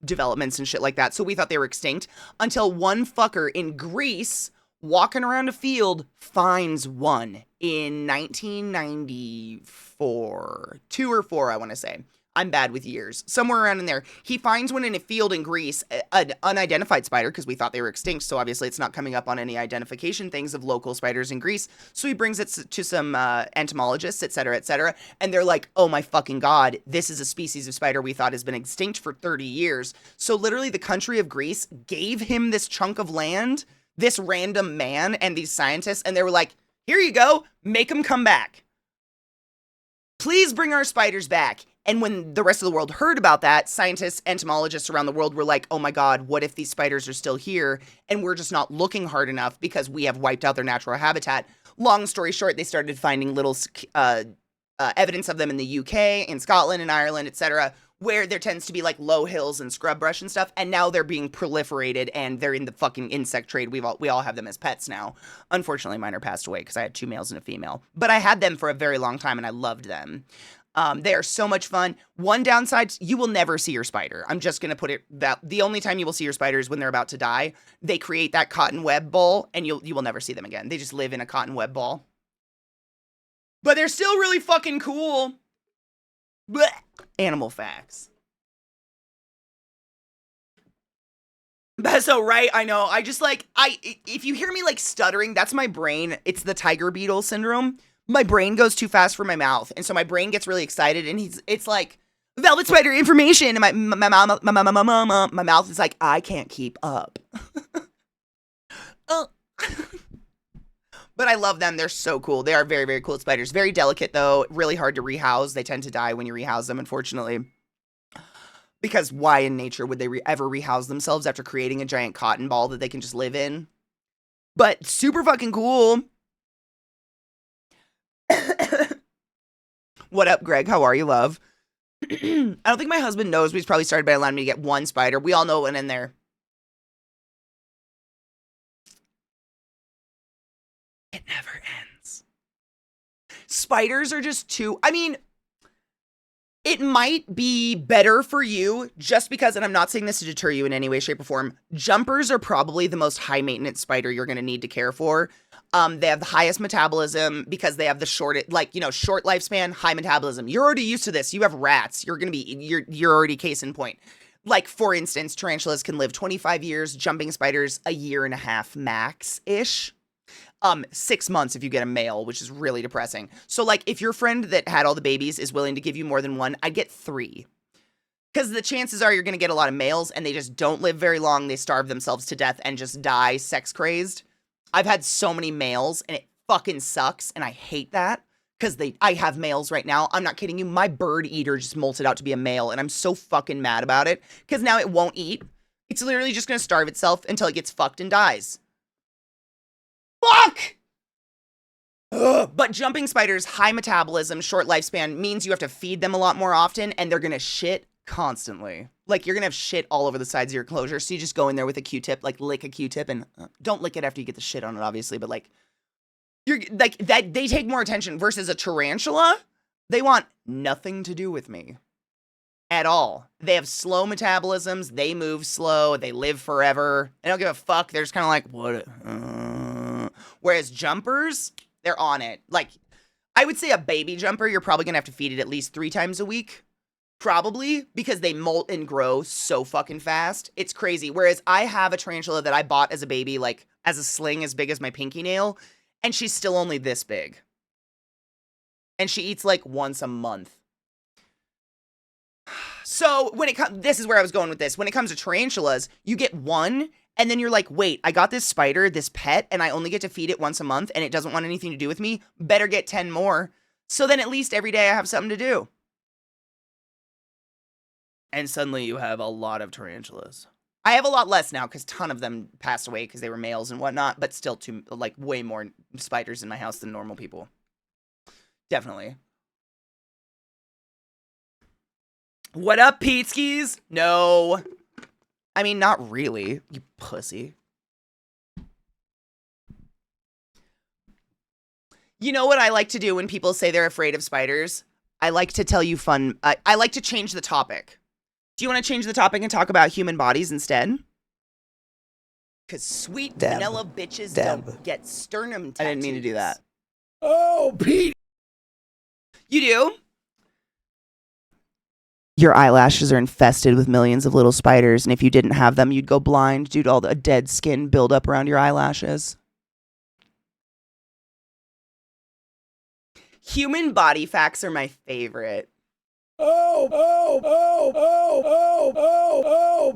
developments and shit like that. So we thought they were extinct until one fucker in Greece walking around a field finds one in 1994, 2 or 4, I want to say. I'm bad with years. Somewhere around in there. He finds one in a field in Greece, an unidentified spider, because we thought they were extinct, so obviously it's not coming up on any identification things of local spiders in Greece. So he brings it to some entomologists, et cetera, and they're like, oh my fucking god, this is a species of spider we thought has been extinct for 30 years. So literally the country of Greece gave him this chunk of land, this random man and these scientists, and they were like, here you go, make them come back. Please bring our spiders back. And when the rest of the world heard about that, scientists, entomologists around the world were like, oh my god, what if these spiders are still here and we're just not looking hard enough because we have wiped out their natural habitat? Long story short, they started finding little evidence of them in the UK, in Scotland, in Ireland, etc., where there tends to be low hills and scrub brush and stuff, and now they're being proliferated and they're in the fucking insect trade. We all have them as pets now. Unfortunately, mine are passed away because I had 2 males and a female, but I had them for a very long time and I loved them. They are so much fun. One downside, you will never see your spider. I'm just going to put it that the only time you will see your spider is when they're about to die. They create that cotton web ball and you will never see them again. They just live in a cotton web ball. But they're still really fucking cool. Blech. Animal facts. That's so right. I know. I just if you hear me stuttering, that's my brain. It's the tiger beetle syndrome. My brain goes too fast for my mouth, and so my brain gets really excited, and it's like, velvet spider information, and my mouth is like, I can't keep up. But I love them. They're so cool. They are very, very cool spiders. Very delicate, though. Really hard to rehouse. They tend to die when you rehouse them, unfortunately. Because why in nature would they ever rehouse themselves after creating a giant cotton ball that they can just live in? But super fucking cool. What up, Greg? How are you, love? I don't think my husband knows, but he's probably started by allowing me to get one spider. We all know one in there. It never ends. Spiders are just too... I mean, it might be better for you just because, and I'm not saying this to deter you in any way, shape, or form, jumpers are probably the most high-maintenance spider you're going to need to care for. They have the highest metabolism because they have the short lifespan, high metabolism. You're already used to this. You have rats. You're already case in point. For instance, tarantulas can live 25 years, jumping spiders a year and a half max-ish. 6 months if you get a male, which is really depressing. So if your friend that had all the babies is willing to give you more than one, I'd get 3. Because the chances are you're going to get a lot of males and they just don't live very long. They starve themselves to death and just die sex crazed. I've had so many males and it fucking sucks and I hate that because I have males right now. I'm not kidding you. My bird eater just molted out to be a male and I'm so fucking mad about it because now it won't eat. It's literally just going to starve itself until it gets fucked and dies. Fuck! Ugh. But jumping spiders, high metabolism, short lifespan means you have to feed them a lot more often and they're going to shit constantly. Like, you're gonna have shit all over the sides of your enclosure, so you just go in there with a Q-tip, like, lick a Q-tip, and don't lick it after you get the shit on it, obviously, but, like, you're, like, that, they take more attention versus a tarantula. They want nothing to do with me. At all. They have slow metabolisms, they move slow, they live forever. They don't give a fuck, they're just kind of like, what? Whereas jumpers, they're on it. Like, I would say a baby jumper, you're probably gonna have to feed it at least 3 times a week. Probably, because they molt and grow so fucking fast. It's crazy. Whereas I have a tarantula that I bought as a baby, like, as a sling as big as my pinky nail, and she's still only this big. And she eats, like, once a month. So, when it comes, this is where I was going with this. When it comes to tarantulas, you get one, and then you're like, wait, I got this spider, this pet, and I only get to feed it once a month, and it doesn't want anything to do with me. Better get 10 more. So then at least every day I have something to do. And suddenly you have a lot of tarantulas. I have a lot less now because a ton of them passed away because they were males and whatnot, but still like way more spiders in my house than normal people. Definitely. What up, Peteskies? No. I mean, not really, you pussy. You know what I like to do when people say they're afraid of spiders? I like to tell you I like to change the topic. Do you want to change the topic and talk about human bodies instead? Because sweet vanilla bitches don't get sternum tattoos. I didn't mean to do that. Oh, Pete! You do? Your eyelashes are infested with millions of little spiders, and if you didn't have them, you'd go blind due to all the dead skin buildup around your eyelashes. Human body facts are my favorite. Oh,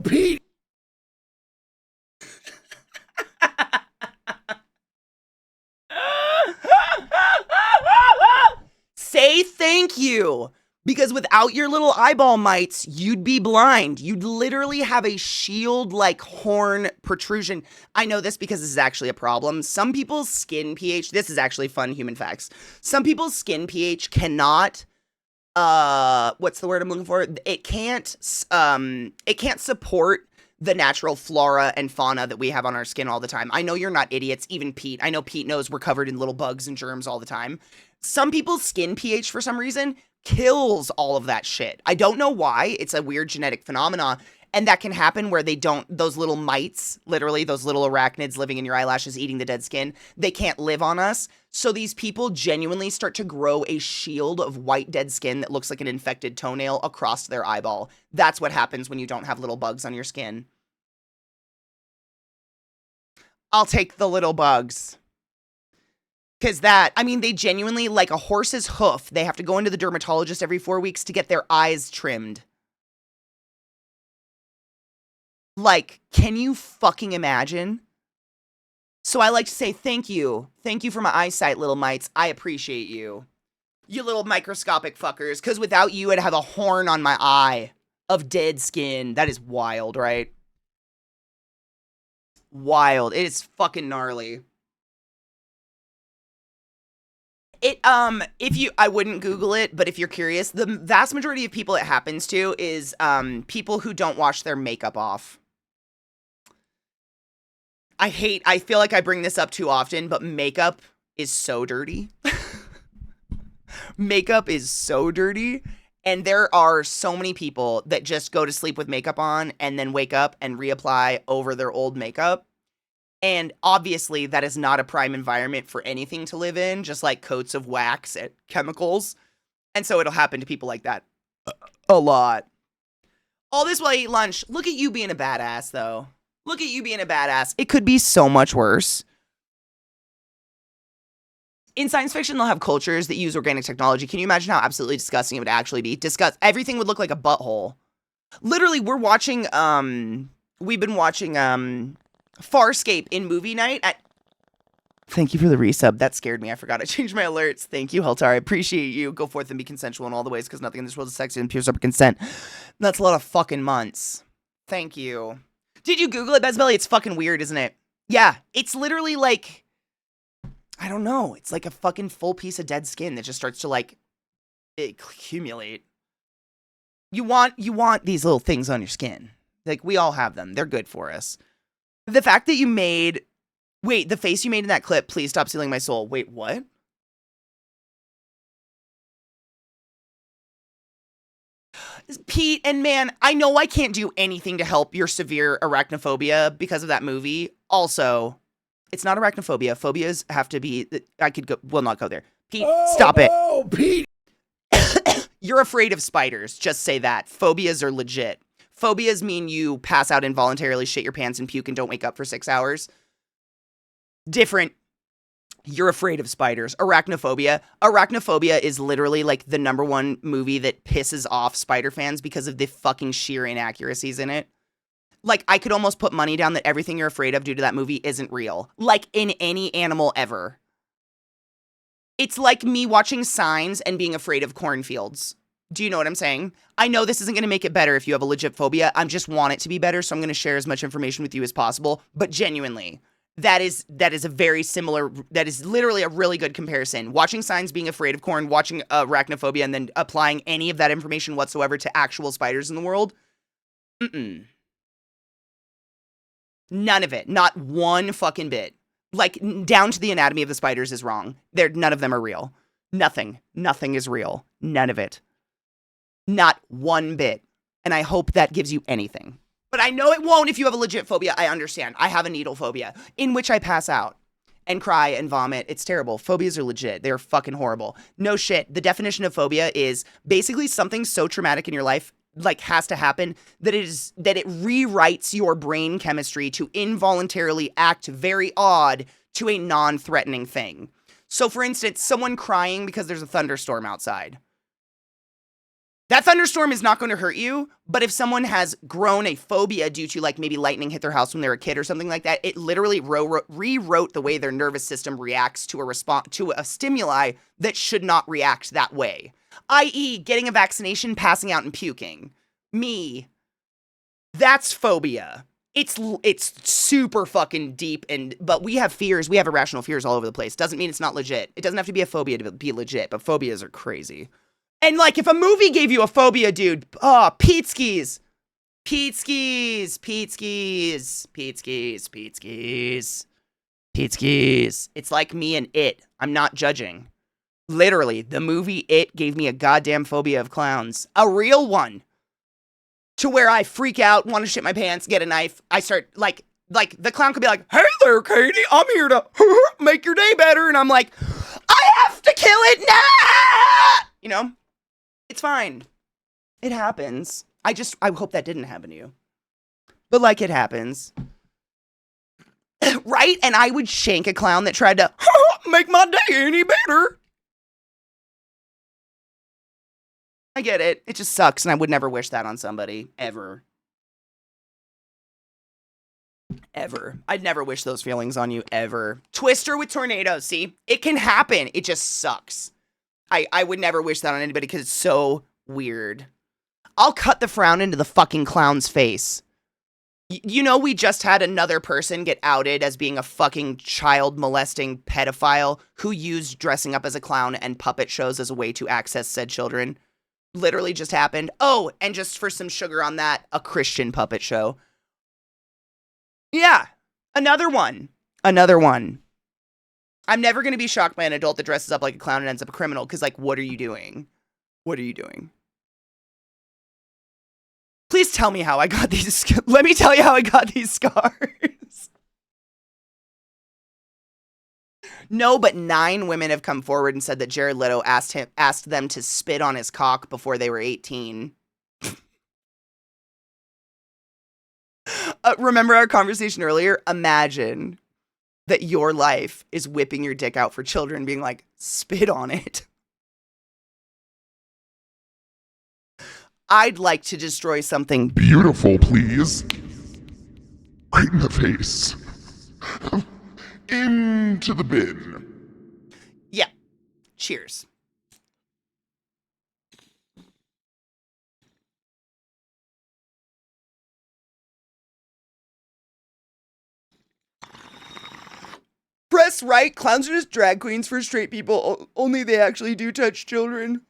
Pete! Say thank you, because without your little eyeball mites, you'd be blind. You'd literally have a shield-like horn protrusion. I know this because this is actually a problem. Some people's skin pH, this is actually fun human facts. Some people's skin pH cannot what's the word I'm looking for? It can't support the natural flora and fauna that we have on our skin all the time. I know you're not idiots, even Pete. I know Pete knows we're covered in little bugs and germs all the time. Some people's skin pH, for some reason, kills all of that shit. I don't know why. It's a weird genetic phenomena. And that can happen where they don't, those little mites, literally those little arachnids living in your eyelashes, eating the dead skin, they can't live on us. So these people genuinely start to grow a shield of white dead skin that looks like an infected toenail across their eyeball. That's what happens when you don't have little bugs on your skin. I'll take the little bugs. Because that, I mean, they genuinely, like a horse's hoof, they have to go into the dermatologist every 4 weeks to get their eyes trimmed. Like, can you fucking imagine? So I like to say thank you. Thank you for my eyesight, little mites. I appreciate you. You little microscopic fuckers. Because without you, I'd have a horn on my eye of dead skin. That is wild, right? Wild. It is fucking gnarly. I wouldn't Google it, but if you're curious, the vast majority of people it happens to is, people who don't wash their makeup off. I feel like I bring this up too often, but makeup is so dirty. Makeup is so dirty. And there are so many people that just go to sleep with makeup on and then wake up and reapply over their old makeup. And obviously that is not a prime environment for anything to live in, just like coats of wax and chemicals. And so it'll happen to people like that a lot. All this while I eat lunch. Look at you being a badass, though. Look at you being a badass. It could be so much worse. In science fiction, they'll have cultures that use organic technology. Can you imagine how absolutely disgusting it would actually be? Everything would look like a butthole. Literally, we've been watching, Farscape in movie night at... Thank you for the resub. That scared me. I forgot I changed my alerts. Thank you, Heltar. I appreciate you. Go forth and be consensual in all the ways, because nothing in this world is sexy and pure super consent. That's a lot of fucking months. Thank you. Did you Google it, Bezbelly? It's fucking weird, isn't it? Yeah, it's literally like... I don't know. It's like a fucking full piece of dead skin that just starts to, like, accumulate. You want these little things on your skin. Like, we all have them. They're good for us. The fact that you made... Wait, the face you made in that clip, please stop stealing my soul. Wait, what? Pete, and man, I know I can't do anything to help your severe arachnophobia because of that movie. Also, it's not arachnophobia. Phobias have to be... I could go... Will not go there. Pete, stop it. Oh, Pete. You're afraid of spiders. Just say that. Phobias are legit. Phobias mean you pass out involuntarily, shit your pants, and puke and don't wake up for 6 hours. Different. You're afraid of spiders. Arachnophobia. Arachnophobia is literally like the #1 movie that pisses off spider fans because of the fucking sheer inaccuracies in it. Like, I could almost put money down that everything you're afraid of due to that movie isn't real. Like, in any animal ever. It's like me watching Signs and being afraid of cornfields. Do you know what I'm saying? I know this isn't going to make it better if you have a legit phobia. I just want it to be better, so I'm going to share as much information with you as possible. But genuinely, that is a very similar, that is literally a really good comparison. Watching Signs, being afraid of corn, watching arachnophobia, and then applying any of that information whatsoever to actual spiders in the world. None of it. Not one fucking bit. Like, down to the anatomy of the spiders is wrong. None of them are real. Nothing. Nothing is real. None of it. Not one bit. And I hope that gives you anything. But I know it won't if you have a legit phobia. I understand. I have a needle phobia, in which I pass out and cry and vomit. It's terrible. Phobias are legit. They're fucking horrible. No shit. The definition of phobia is basically something so traumatic in your life, like, has to happen, that it rewrites your brain chemistry to involuntarily act very odd to a non-threatening thing. So, for instance, someone crying because there's a thunderstorm outside. That thunderstorm is not going to hurt you, but if someone has grown a phobia due to, like, maybe lightning hit their house when they were a kid or something like that, it literally rewrote the way their nervous system reacts to a stimuli that should not react that way. I.e., getting a vaccination, passing out, and puking. Me. That's phobia. It's super fucking deep, but we have fears. We have irrational fears all over the place. Doesn't mean it's not legit. It doesn't have to be a phobia to be legit, but phobias are crazy. And, like, if a movie gave you a phobia, dude, Pete skis. Pete skis. Pete skis. Pete skis. Pete skis. Pete skis. It's like me and It. I'm not judging. Literally, the movie It gave me a goddamn phobia of clowns. A real one. To where I freak out, want to shit my pants, get a knife. I start, like, the clown could be like, "Hey there, Katie, I'm here to make your day better." And I'm like, "I have to kill it now!" You know? It's fine. It happens. I hope that didn't happen to you. But, like, it happens. Right? And I would shank a clown that tried to make my day any better. I get it. It just sucks, and I would never wish that on somebody. Ever. Ever. I'd never wish those feelings on you, ever. Twister with tornadoes, see? It can happen. It just sucks. I would never wish that on anybody because it's so weird. I'll cut the frown into the fucking clown's face. You know, we just had another person get outed as being a fucking child molesting pedophile who used dressing up as a clown and puppet shows as a way to access said children. Literally just happened. Oh, and just for some sugar on that, a Christian puppet show. Yeah, another one. Another one. I'm never going to be shocked by an adult that dresses up like a clown and ends up a criminal, because, like, what are you doing? What are you doing? Please tell me how I got these. Let me tell you how I got these scars. No, but 9 women have come forward and said that Jared Leto asked them to spit on his cock before they were 18. Remember our conversation earlier? Imagine that your life is whipping your dick out for children, being like, spit on it. I'd like to destroy something Beautiful, please. Right in the face. Into the bin. Yeah. Cheers. Press right. Clowns are just drag queens for straight people. Only they actually do touch children.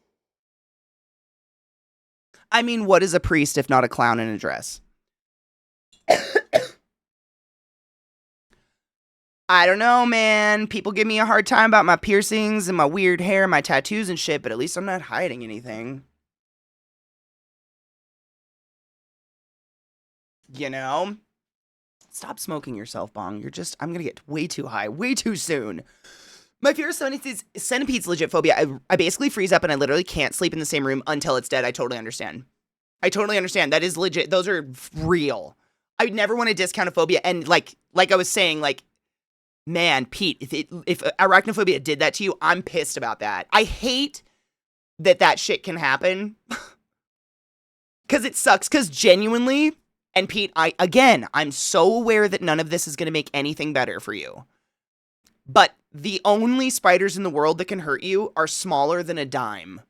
I mean, what is a priest if not a clown in a dress? I don't know, man. People give me a hard time about my piercings and my weird hair and my tattoos and shit, but at least I'm not hiding anything. You know? Stop smoking yourself, Bong. I'm gonna get way too high, way too soon. My fear of centipede's legit phobia. I basically freeze up and I literally can't sleep in the same room until it's dead. I totally understand. That is legit. Those are real. I would never want to discount a phobia. And like I was saying, like, man, Pete, if arachnophobia did that to you, I'm pissed about that. I hate that shit can happen. Because it sucks. Because genuinely, and Pete, I'm so aware that none of this is going to make anything better for you. But the only spiders in the world that can hurt you are smaller than a dime.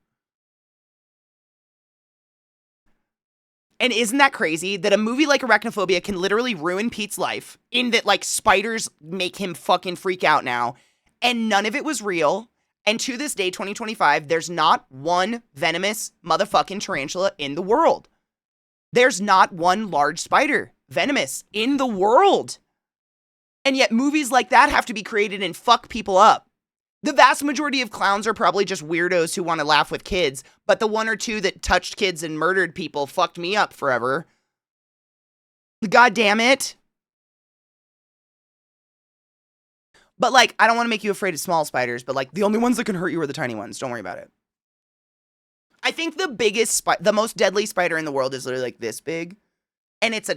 And isn't that crazy that a movie like Arachnophobia can literally ruin Pete's life in that, like, spiders make him fucking freak out now, and none of it was real. And to this day, 2025, there's not one venomous motherfucking tarantula in the world. There's not one large spider venomous in the world. And yet movies like that have to be created and fuck people up. The vast majority of clowns are probably just weirdos who want to laugh with kids, but the one or two that touched kids and murdered people fucked me up forever. God damn it. But, like, I don't want to make you afraid of small spiders, but, like, the only ones that can hurt you are the tiny ones. Don't worry about it. I think the most deadly spider in the world is literally, like, this big. And it's a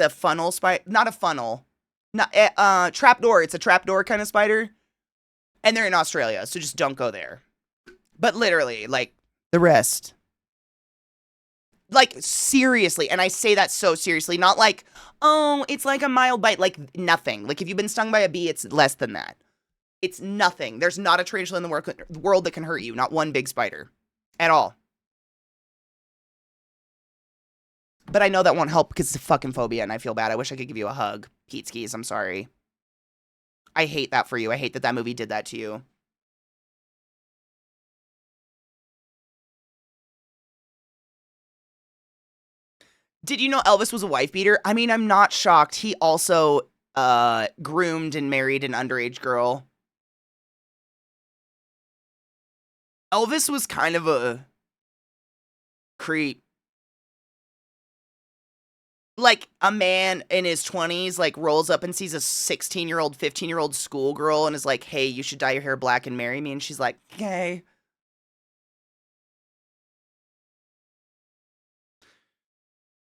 funnel spider. Not a funnel. Trapdoor. It's a trapdoor kind of spider. And they're in Australia, so just don't go there. But literally, like, the rest. Like, seriously, and I say that so seriously, not like, oh, it's like a mild bite, like, nothing. Like, if you've been stung by a bee, it's less than that. It's nothing. There's not a tarantula in the world that can hurt you, not one big spider. At all. But I know that won't help because it's a fucking phobia, and I feel bad. I wish I could give you a hug. Pete Skis, I'm sorry. I hate that for you. I hate that movie did that to you. Did you know Elvis was a wife beater? I mean, I'm not shocked. He also groomed and married an underage girl. Elvis was kind of a creep. Like, a man in his 20s, like, rolls up and sees a 16-year-old, 15-year-old schoolgirl and is like, hey, you should dye your hair black and marry me. And she's like, okay.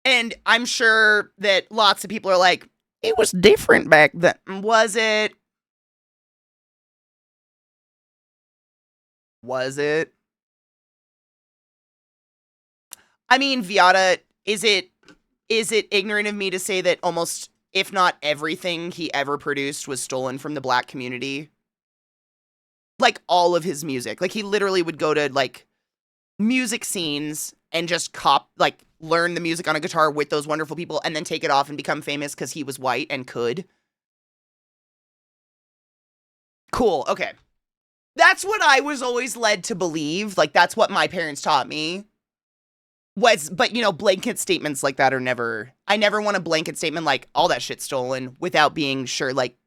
And I'm sure that lots of people are like, it was different back then. Was it? Was it? I mean, Viata, is it ignorant of me to say that almost, if not everything he ever produced was stolen from the black community? Like, all of his music. Like, he literally would go to, like, music scenes and just learn the music on a guitar with those wonderful people and then take it off and become famous because he was white and could. Cool, okay. That's what I was always led to believe. Like, that's what my parents taught me. But, you know, blanket statements like that I never want a blanket statement like, all that shit's stolen, without being sure, like,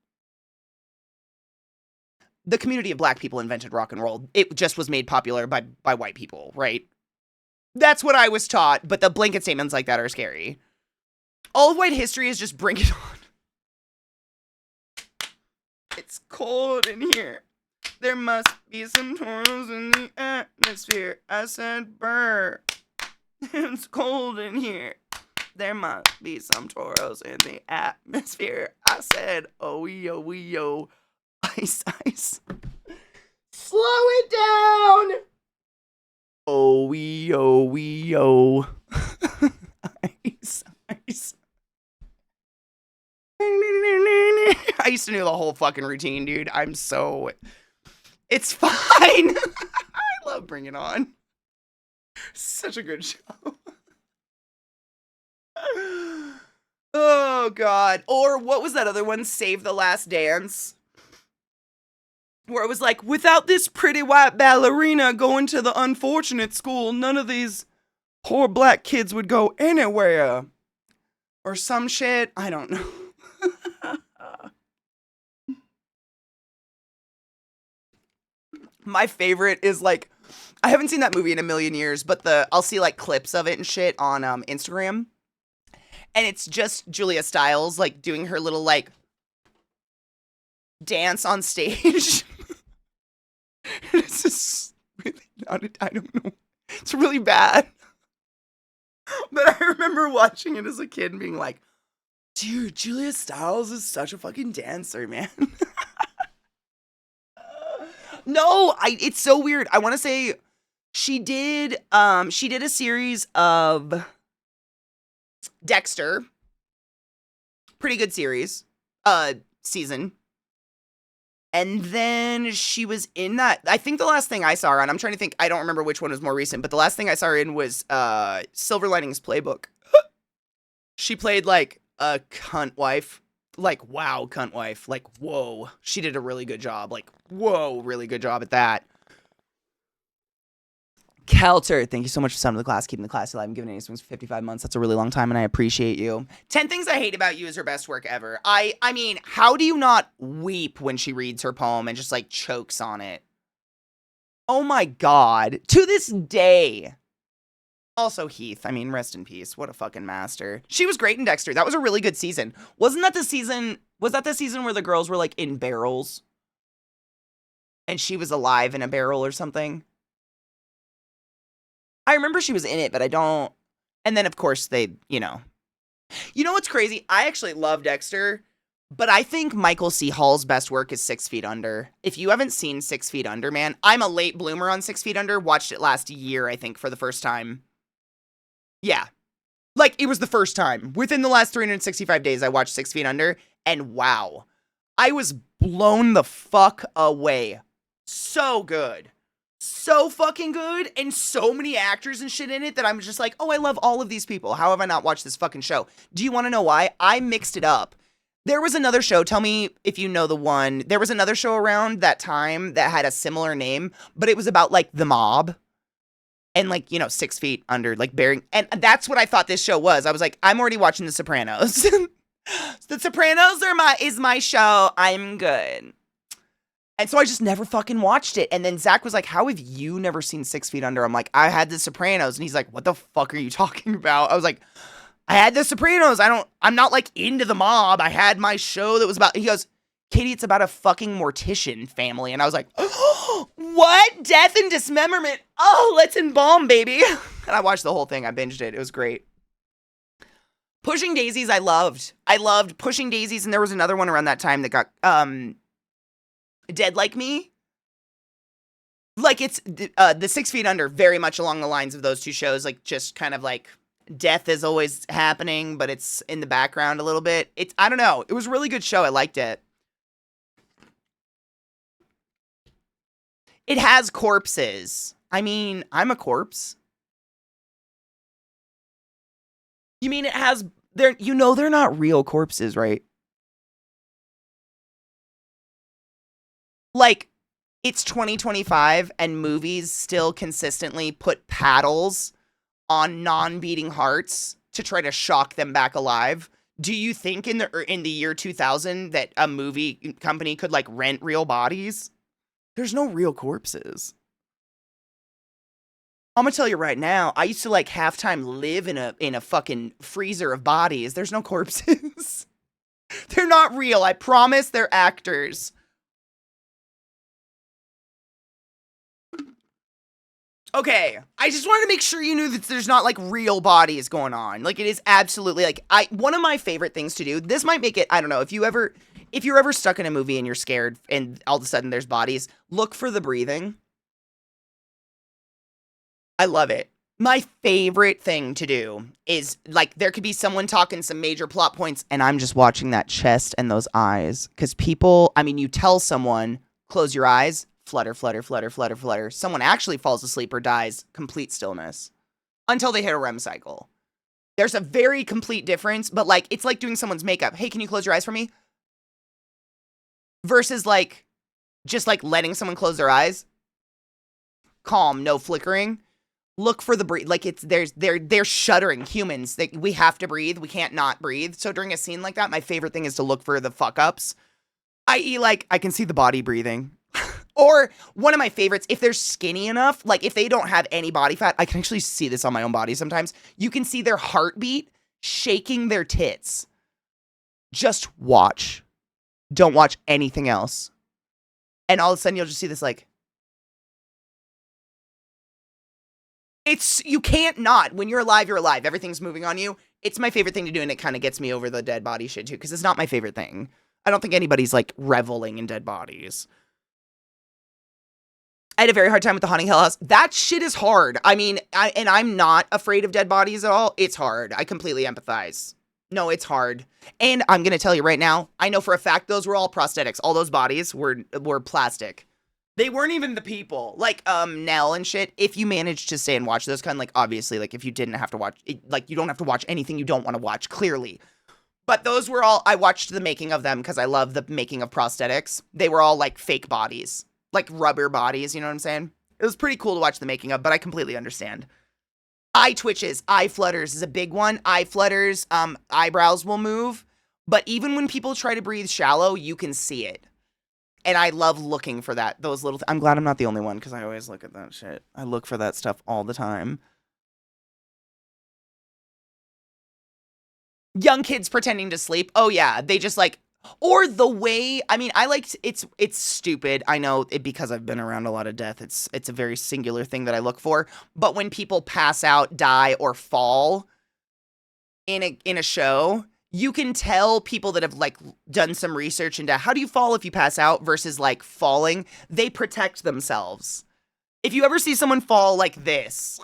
the community of black people invented rock and roll. It just was made popular by white people, right? That's what I was taught, but the blanket statements like that are scary. All of white history is just bring it on. It's cold in here. There must be some toros in the atmosphere. I said burr. It's cold in here. There must be some toros in the atmosphere. I said, oh, yo, ice, ice. Slow it down. Oh, yo. Ice, ice. I used to know the whole fucking routine, dude. It's fine. I love Bring It On. Such a good show. Oh, God. Or what was that other one? Save the Last Dance? Where it was like, without this pretty white ballerina going to the unfortunate school, none of these Poor black kids would go anywhere. Or some shit. I don't know. My favorite is like, I haven't seen that movie in a million years, but I'll see like clips of it and shit on Instagram. And it's just Julia Stiles like doing her little like dance on stage. It's just really not, I don't know. It's really bad. But I remember watching it as a kid and being like, dude, Julia Stiles is such a fucking dancer, man. No, it's so weird. I want to say she did a series of Dexter. Pretty good series. Season. And then she was in that, I think the last thing I saw her on, I'm trying to think, I don't remember which one was more recent, but the last thing I saw her in was Silver Linings Playbook. She played like a cunt wife. Like, wow, cunt wife. Like, whoa. She did a really good job. Like, whoa, really good job at that. Kelter, thank you so much for summing the class, keeping the class alive, and giving any swings for 55 months. That's a really long time, and I appreciate you. 10 Things I Hate About You is her best work ever. I mean, how do you not weep when she reads her poem and just, like, chokes on it? Oh my god. To this day. Also Heath, I mean, rest in peace. What a fucking master. She was great in Dexter. That was a really good season. Wasn't that the season, was that the season where the girls were, like, in barrels? And she was alive in a barrel or something? I remember she was in it, but I don't. And then, of course, they, you know. You know what's crazy? I actually love Dexter, but I think Michael C. Hall's best work is 6 Feet Under. If you haven't seen 6 Feet Under, man, I'm a late bloomer on 6 Feet Under. Watched it last year, I think, for the first time. Yeah. Like, it was the first time. Within the last 365 days, I watched 6 Feet Under, and wow. I was blown the fuck away. So good. So fucking good, and so many actors and shit in it that I'm just like, oh, I love all of these people. How have I not watched this fucking show? Do you want to know why? I mixed it up. There was another show, tell me if you know the one. There was another show around that time that had a similar name, but it was about, like, the mob. And, like, you know, 6 Feet Under, like, bearing. And that's what I thought this show was. I was like, I'm already watching The Sopranos. The Sopranos is my show. I'm good. And so I just never fucking watched it. And then Zach was like, how have you never seen 6 Feet Under? I'm like, I had The Sopranos. And he's like, what the fuck are you talking about? I was like, I had The Sopranos. I'm not like into the mob. I had my show that was about, he goes, Katie, it's about a fucking mortician family. And I was like, oh, what? Death and dismemberment. Oh, let's embalm, baby. And I watched the whole thing. I binged it. It was great. Pushing Daisies, I loved. I loved Pushing Daisies. And there was another one around that time that got, Dead Like Me. Like, it's the 6 Feet Under, very much along the lines of those two shows. Like, just kind of like death is always happening, but it's in the background a little bit. I don't know. It was a really good show. I liked it. It has corpses. I mean, I'm a corpse. You mean it has, they're not real corpses, right? Like, it's 2025 and movies still consistently put paddles on non-beating hearts to try to shock them back alive. Do you think in the year 2000 that a movie company could, like, rent real bodies? There's no real corpses. I'm gonna tell you right now, I used to, like, halftime live in a fucking freezer of bodies. There's no corpses. They're not real. I promise they're actors. Okay, I just wanted to make sure you knew that there's not, like, real bodies going on. Like, it is absolutely, like, one of my favorite things to do, this might make it, I don't know, if you're ever stuck in a movie and you're scared and all of a sudden there's bodies, look for the breathing. I love it. My favorite thing to do is, like, there could be someone talking some major plot points and I'm just watching that chest and those eyes. Because people, I mean, you tell someone, close your eyes, flutter, flutter, flutter, flutter, flutter. Someone actually falls asleep or dies, complete stillness. Until they hit a REM cycle. There's a very complete difference, but, like, it's like doing someone's makeup. Hey, can you close your eyes for me? Versus, like, just, like, letting someone close their eyes. Calm, no flickering. look for the breathe. Like they're shuddering. Humans, we have to breathe. We can't not breathe. So during a scene like that, my favorite thing is to look for the fuck ups. I.e., like, I can see the body breathing. Or one of my favorites, if they're skinny enough, like if they don't have any body fat, I can actually see this on my own body sometimes. You can see their heartbeat shaking their tits. Just watch. Don't watch anything else. And all of a sudden you'll just see this like, you can't not. When you're alive, you're alive. Everything's moving on you. It's my favorite thing to do, and it kind of gets me over the dead body shit too, because it's not my favorite thing. I don't think anybody's like reveling in dead bodies. I had a very hard time with the Haunting Hell House. That shit is hard. I mean, I'm not afraid of dead bodies at all. It's hard. I completely empathize. No, it's hard. And I'm going to tell you right now, I know for a fact those were all prosthetics. All those bodies were plastic. They weren't even the people. Like, Nell and shit, if you managed to stay and watch those kind of, like, obviously, like, if you didn't have to watch, like, you don't have to watch anything you don't want to watch, clearly. But those were all, I watched the making of them because I love the making of prosthetics. They were all, like, fake bodies. Like, rubber bodies, you know what I'm saying? It was pretty cool to watch the making of, but I completely understand. Eye twitches, eye flutters is a big one. Eye flutters, eyebrows will move. But even when people try to breathe shallow, you can see it. And I love looking for that. Those little... I'm glad I'm not the only one, because I always look at that shit. I look for that stuff all the time. Young kids pretending to sleep. Oh, yeah. They just, like... Or the way... I mean, I like... It's stupid. I know because I've been around a lot of death. It's a very singular thing that I look for. But when people pass out, die, or fall in a show... You can tell people that have, like, done some research into how do you fall if you pass out versus, like, falling. They protect themselves. If you ever see someone fall like this,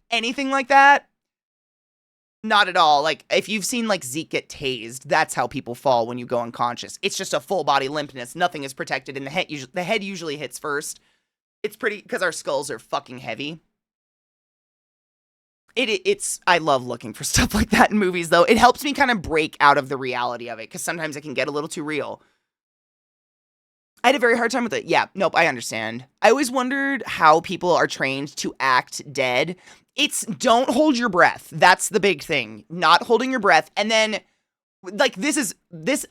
anything like that, not at all. Like, if you've seen, like, Zeke get tased, that's how people fall when you go unconscious. It's just a full body limpness. Nothing is protected, and the head usually hits first. It's pretty, because our skulls are fucking heavy. I love looking for stuff like that in movies, though. It helps me kind of break out of the reality of it, because sometimes it can get a little too real. I had a very hard time with it. Yeah, nope, I understand. I always wondered how people are trained to act dead. It's don't hold your breath. That's the big thing. Not holding your breath. And then, like, this,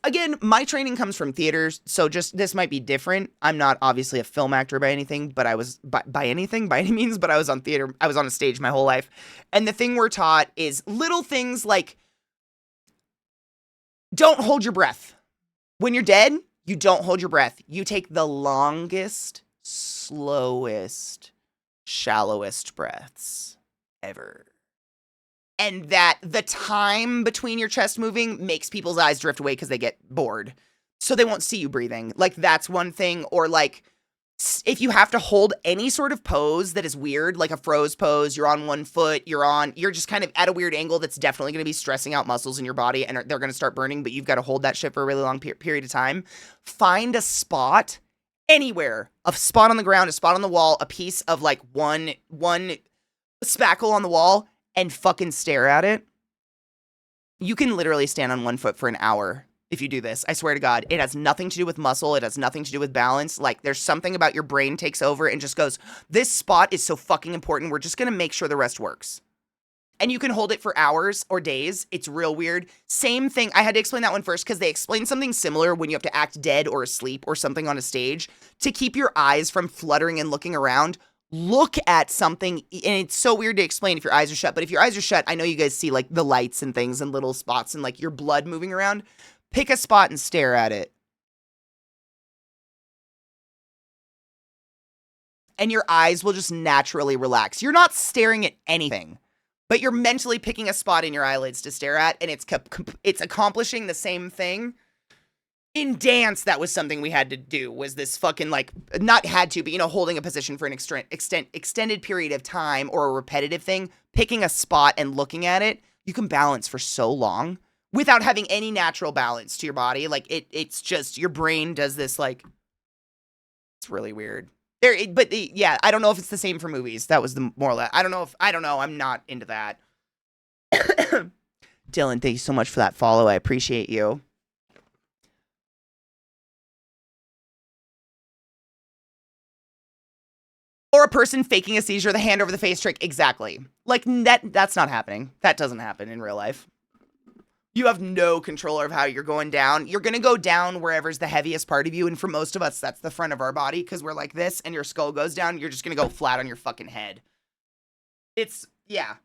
again, my training comes from theaters, so just, this might be different. I'm not obviously a film actor by anything, but I was, by any means, but I was on a stage my whole life. And the thing we're taught is little things like, don't hold your breath. When you're dead, you don't hold your breath. You take the longest, slowest, shallowest breaths ever. And that the time between your chest moving makes people's eyes drift away because they get bored. So they won't see you breathing. Like, that's one thing. Or, like, if you have to hold any sort of pose that is weird, like a froze pose, you're on one foot, you're just kind of at a weird angle that's definitely going to be stressing out muscles in your body, and they're going to start burning, but you've got to hold that shit for a really long period of time. Find a spot anywhere. A spot on the ground, a spot on the wall, a piece of, like, one spackle on the wall, and fucking stare at it. You can literally stand on one foot for an hour if you do this. I swear to God, it has nothing to do with muscle. It has nothing to do with balance. Like, there's something about your brain takes over and just goes, this spot is so fucking important. We're just going to make sure the rest works. And you can hold it for hours or days. It's real weird. Same thing. I had to explain that one first because they explained something similar when you have to act dead or asleep or something on a stage to keep your eyes from fluttering and looking around. Look at something, and it's so weird to explain if your eyes are shut, but if your eyes are shut, I know you guys see, like, the lights and things and little spots and, like, your blood moving around. Pick a spot and stare at it. And your eyes will just naturally relax. You're not staring at anything, but you're mentally picking a spot in your eyelids to stare at, and it's accomplishing the same thing. In dance, that was something we had to do, was this fucking, like, not had to, but, you know, holding a position for an extended period of time or a repetitive thing, picking a spot and looking at it, you can balance for so long without having any natural balance to your body. Like, it's just, your brain does this, like, it's really weird. Yeah, I don't know if it's the same for movies. That was the moral. I don't know, I'm not into that. Dylan, thank you so much for that follow. I appreciate you. Or a person faking a seizure, the hand over the face trick. Exactly. Like, that's not happening. That doesn't happen in real life. You have no control over how you're going down. You're going to go down wherever's the heaviest part of you. And for most of us, that's the front of our body because we're like this and your skull goes down. You're just going to go flat on your fucking head. Yeah.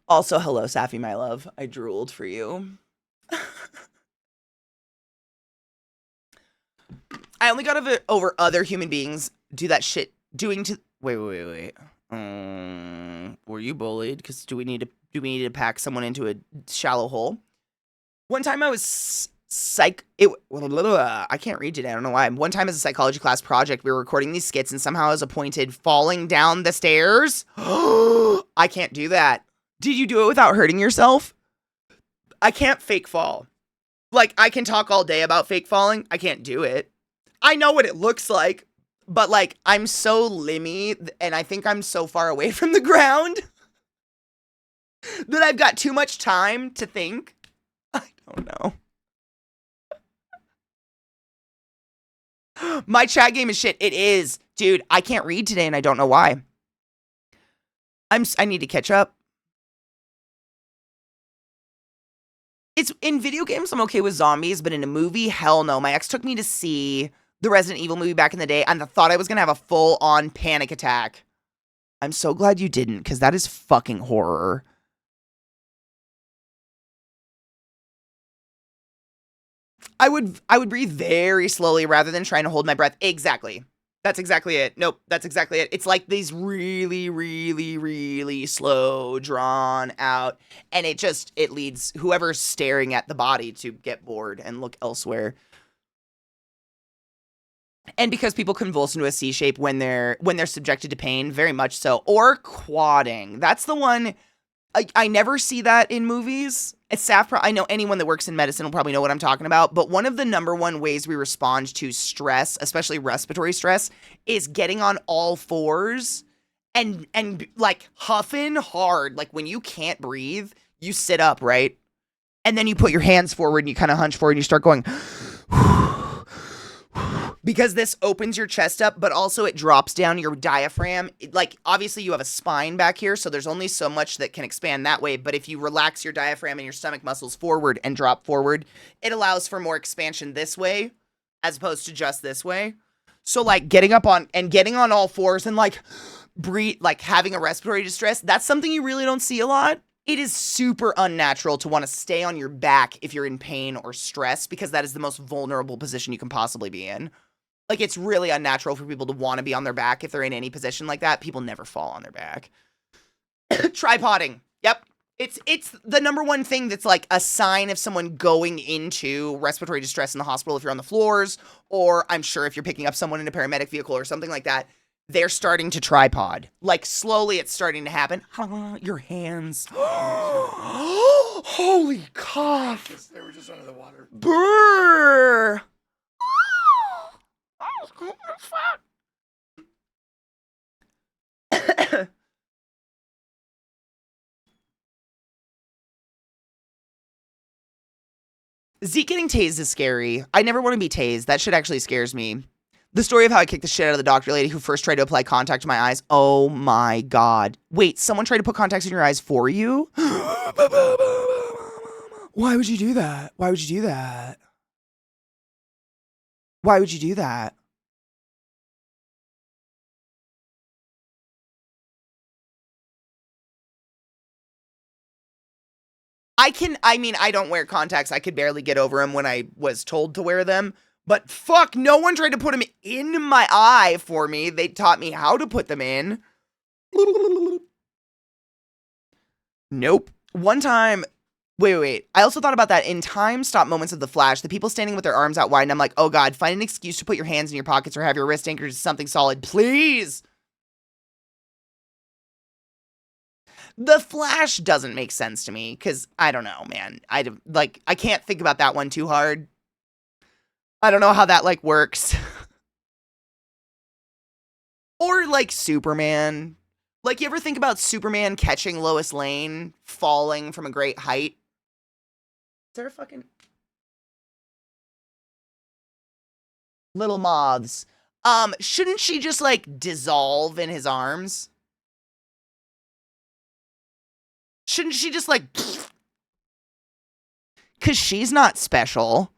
Also, hello, Safi, my love. I drooled for you. I only got over other human beings do that shit doing to. Wait. Were you bullied? Because do we need to pack someone into a shallow hole? One time I was I can't read today. I don't know why. One time as a psychology class project, we were recording these skits, and somehow I was appointed falling down the stairs. I can't do that. Did you do it without hurting yourself? I can't fake fall. Like, I can talk all day about fake falling. I can't do it. I know what it looks like, but like, I'm so limmy and I think I'm so far away from the ground that I've got too much time to think. I don't know. My chat game is shit. It is. Dude, I can't read today and I don't know why. I need to catch up. It's in video games, I'm okay with zombies, but in a movie, hell no. My ex took me to see the Resident Evil movie back in the day, and I thought I was gonna have a full-on panic attack. I'm so glad you didn't, because that is fucking horror. I would breathe very slowly rather than trying to hold my breath. Exactly. That's exactly it. Nope, that's exactly it. It's like these really, really, really slow, drawn out, and it leads whoever's staring at the body to get bored and look elsewhere. And because people convulse into a C shape when they're subjected to pain, very much so. Or quadding. That's the one I never see that in movies. It's I know anyone that works in medicine will probably know what I'm talking about, but one of the number one ways we respond to stress, especially respiratory stress, is getting on all fours and like huffing hard. Like when you can't breathe, you sit up, right? And then you put your hands forward and you kind of hunch forward and you start going because this opens your chest up, but also it drops down your diaphragm. Like, obviously you have a spine back here, so there's only so much that can expand that way. But if you relax your diaphragm and your stomach muscles forward and drop forward, it allows for more expansion this way, as opposed to just this way. So, like, getting on all fours and, like, breathe, like, having a respiratory distress, that's something you really don't see a lot. It is super unnatural to want to stay on your back if you're in pain or stress, because that is the most vulnerable position you can possibly be in. Like, it's really unnatural for people to want to be on their back if they're in any position like that. People never fall on their back. Tripoding. Yep. It's the number one thing that's like a sign of someone going into respiratory distress in the hospital if you're on the floors, or I'm sure if you're picking up someone in a paramedic vehicle or something like that, they're starting to tripod. Like, slowly it's starting to happen. Your hands. Holy cough. They were just under the water. Brrr. Zeke getting tased is scary. I never want to be tased. That shit actually scares me. The story of how I kicked the shit out of the doctor lady who first tried to apply contact to my eyes. Oh my God. Wait, someone tried to put contacts in your eyes for you? Why would you do that? Why would you do that? Why would you do that? I don't wear contacts. I could barely get over them when I was told to wear them. But fuck, no one tried to put them in my eye for me. They taught me how to put them in. Nope. One time, wait. I also thought about that in time-stop moments of The Flash. The people standing with their arms out wide, and I'm like, oh God, find an excuse to put your hands in your pockets or have your wrist anchored to something solid, please. The Flash doesn't make sense to me, because I don't know, man. I can't think about that one too hard. I don't know how that, like, works. Or, like, Superman. Like, you ever think about Superman catching Lois Lane falling from a great height? Is there a fucking... Little moths. Shouldn't she just like dissolve in his arms? Shouldn't she just like, cause she's not special.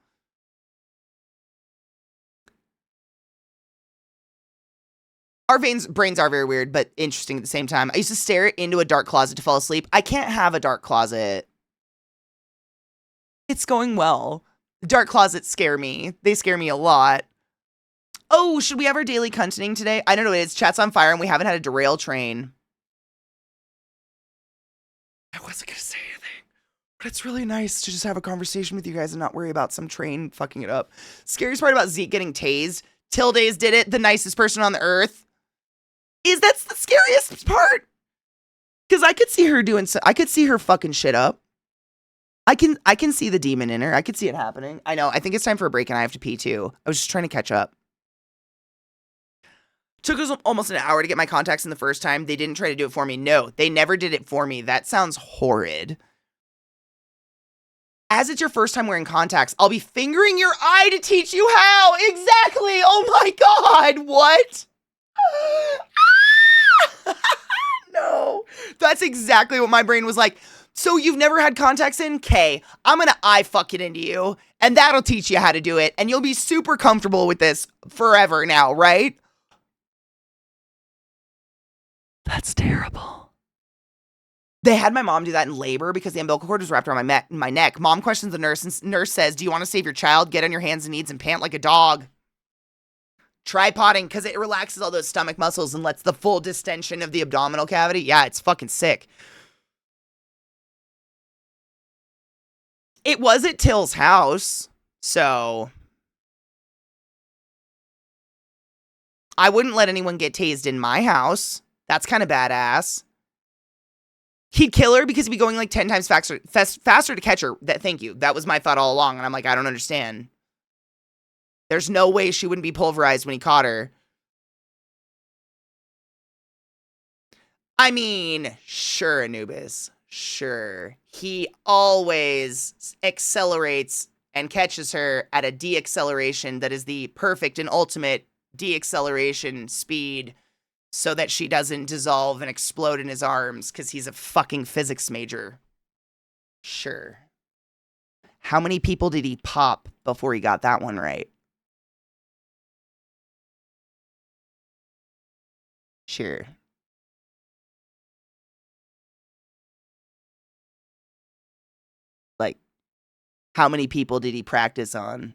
Our brains are very weird, but interesting at the same time. I used to stare into a dark closet to fall asleep. I can't have a dark closet. It's going well. Dark closets scare me. They scare me a lot. Oh, should we have our daily cunting today? I don't know. It's chat's on fire and we haven't had a derail train. I wasn't going to say anything, but it's really nice to just have a conversation with you guys and not worry about some train fucking it up. Scariest part about Zeke getting tased. Tildes did it. The nicest person on the earth. That's the scariest part. Because I could see her I could see her fucking shit up. I can see the demon in her. I could see it happening. I know. I think it's time for a break and I have to pee too. I was just trying to catch up. Took us almost an hour to get my contacts in the first time. They didn't try to do it for me. No, they never did it for me. That sounds horrid. As it's your first time wearing contacts, I'll be fingering your eye to teach you how. Exactly. Oh my God. What? No. That's exactly what my brain was like. So you've never had contacts in? Kay, I'm going to eye fuck it into you. And that'll teach you how to do it. And you'll be super comfortable with this forever now, right? That's terrible. They had my mom do that in labor because the umbilical cord was wrapped around my neck. Mom questions the nurse, and nurse says, "Do you want to save your child? Get on your hands and knees and pant like a dog." Tripoding because it relaxes all those stomach muscles and lets the full distension of the abdominal cavity. Yeah, it's fucking sick. It was at Till's house, so I wouldn't let anyone get tased in my house. That's kind of badass. He'd kill her because he'd be going like 10 times faster to catch her. Thank you. That was my thought all along. And I'm like, I don't understand. There's no way she wouldn't be pulverized when he caught her. I mean, sure, Anubis. Sure. He always accelerates and catches her at a deacceleration that is the perfect and ultimate deacceleration speed so that she doesn't dissolve and explode in his arms because he's a fucking physics major. Sure. How many people did he pop before he got that one right? Sure. Like, how many people did he practice on?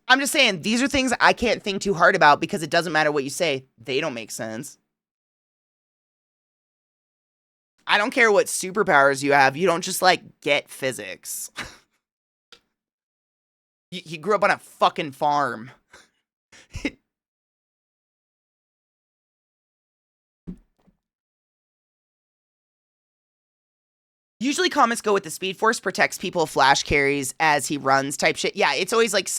I'm just saying, these are things I can't think too hard about because it doesn't matter what you say. They don't make sense. I don't care what superpowers you have. You don't just, like, get physics. He grew up on a fucking farm. Usually comics go with the Speed Force protects people, Flash carries as he runs type shit. Yeah, it's always like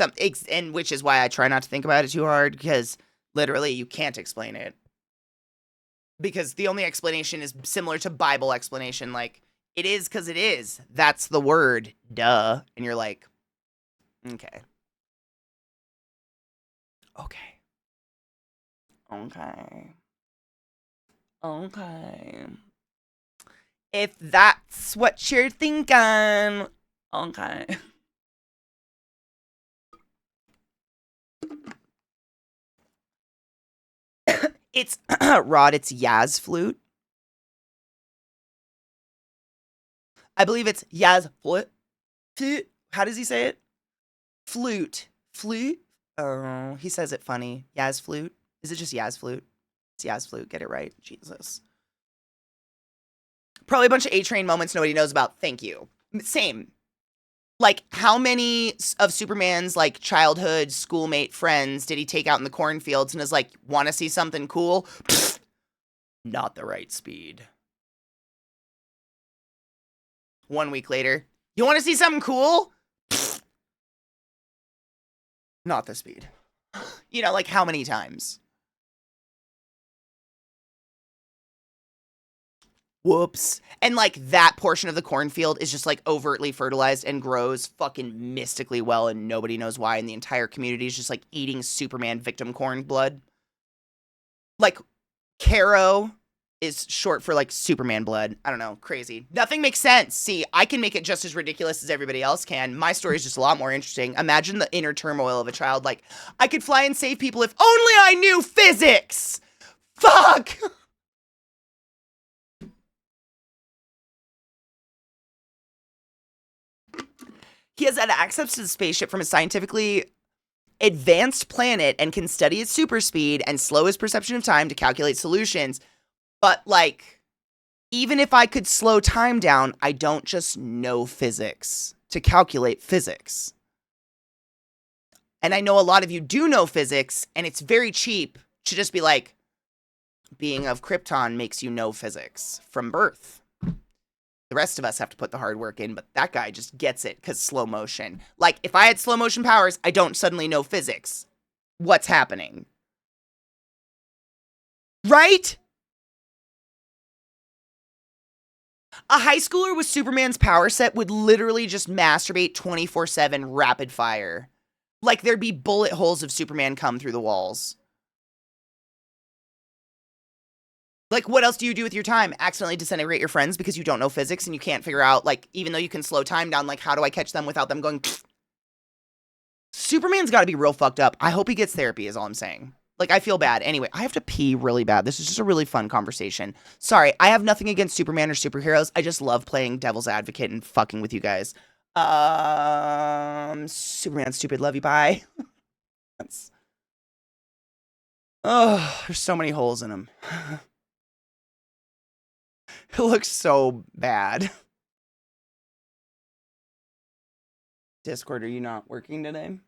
and which is why I try not to think about it too hard because literally you can't explain it. Because the only explanation is similar to Bible explanation. Like, it is because it is. That's the word. Duh. And you're like, okay. Okay. Okay. Okay. If that's what you're thinking. Okay. It's, Rod, it's Yaz flute. I believe it's Yaz flute. How does he say it? Flute. Flute? Oh, he says it funny. Yaz flute. Is it just Yaz flute? It's Yaz flute. Get it right. Jesus. Probably a bunch of A-Train moments nobody knows about. Thank you. Same. Like, how many of Superman's, like, childhood schoolmate friends did he take out in the cornfields and is like, want to see something cool? Pfft, not the right speed. 1 week later, you want to see something cool? Pfft, not the speed. You know, like, how many times? Whoops. And like that portion of the cornfield is just like overtly fertilized and grows fucking mystically well and nobody knows why. And the entire community is just like eating Superman victim corn blood. Like Caro is short for like Superman blood. I don't know. Crazy. Nothing makes sense. See, I can make it just as ridiculous as everybody else can. My story is just a lot more interesting. Imagine the inner turmoil of a child. Like, I could fly and save people if only I knew physics. Fuck. He has had access to the spaceship from a scientifically advanced planet and can study its super speed and slow his perception of time to calculate solutions. But, like, even if I could slow time down, I don't just know physics to calculate physics. And I know a lot of you do know physics, and it's very cheap to just be like, being of Krypton makes you know physics from birth. The rest of us have to put the hard work in, but that guy just gets it because slow motion. Like, if I had slow motion powers, I don't suddenly know physics. What's happening? Right? A high schooler with Superman's power set would literally just masturbate 24/7 rapid fire. Like, there'd be bullet holes of Superman come through the walls. Like, what else do you do with your time? Accidentally disintegrate your friends because you don't know physics and you can't figure out, like, even though you can slow time down, like, how do I catch them without them going, pfft? Superman's got to be real fucked up. I hope he gets therapy is all I'm saying. Like, I feel bad. Anyway, I have to pee really bad. This is just a really fun conversation. Sorry, I have nothing against Superman or superheroes. I just love playing devil's advocate and fucking with you guys. Superman, stupid, love you, bye. Oh, there's so many holes in him. It looks so bad. Discord, are you not working today?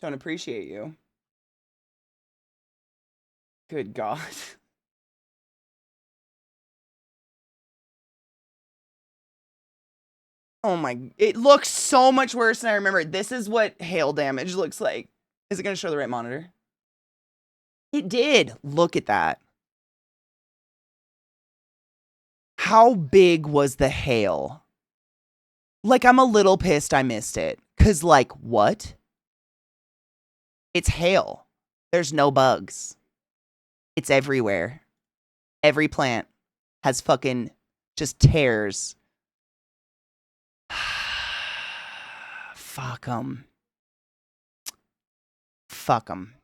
Don't appreciate you. Good God. Oh my, it looks so much worse than I remember. This is what hail damage looks like. Is it going to show the right monitor? It did. Look at that. How big was the hail? Like, I'm a little pissed I missed it. Because, like, what? It's hail. There's no bugs. It's everywhere. Every plant has fucking just tears. Fuck them. Fuck them.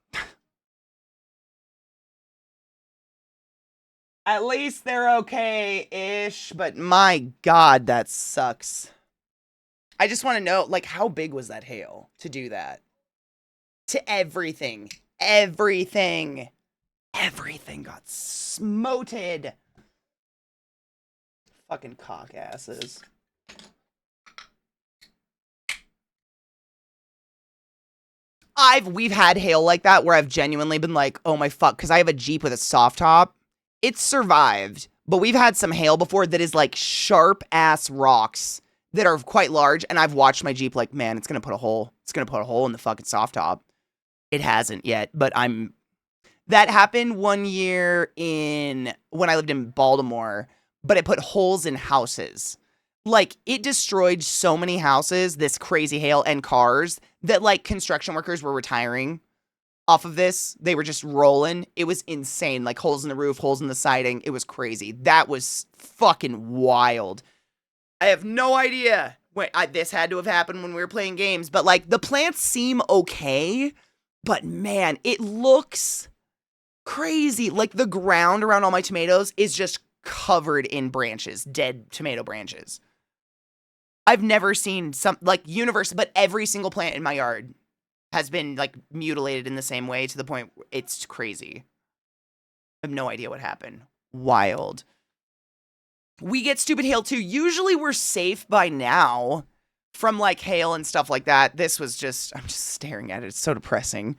At least they're okay-ish, but my God, that sucks. I just want to know, like, how big was that hail to do that? To everything. Everything. Everything got smoted. Fucking cock asses. We've had hail like that where I've genuinely been like, oh my fuck, because I have a Jeep with a soft top. It's survived, but we've had some hail before that is like sharp ass rocks that are quite large, and I've watched my Jeep like, man, it's gonna put a hole. It's gonna put a hole in the fucking soft top. It hasn't yet, but that happened one year when I lived in Baltimore, but it put holes in houses. Like, it destroyed so many houses, this crazy hail, and cars, that like construction workers were retiring off of this. They were just rolling. It was insane. Like, holes in the roof, holes in the siding. It was crazy. That was fucking wild. I have no idea when this had to have happened when we were playing games, but like, the plants seem okay, but man, it looks crazy. Like, the ground around all my tomatoes is just covered in branches, dead tomato branches. I've never seen but every single plant in my yard has been like mutilated in the same way to the point where it's crazy. I have no idea what happened. Wild. We get stupid hail too. Usually we're safe by now from like hail and stuff like that. This was just, I'm just staring at it. It's so depressing.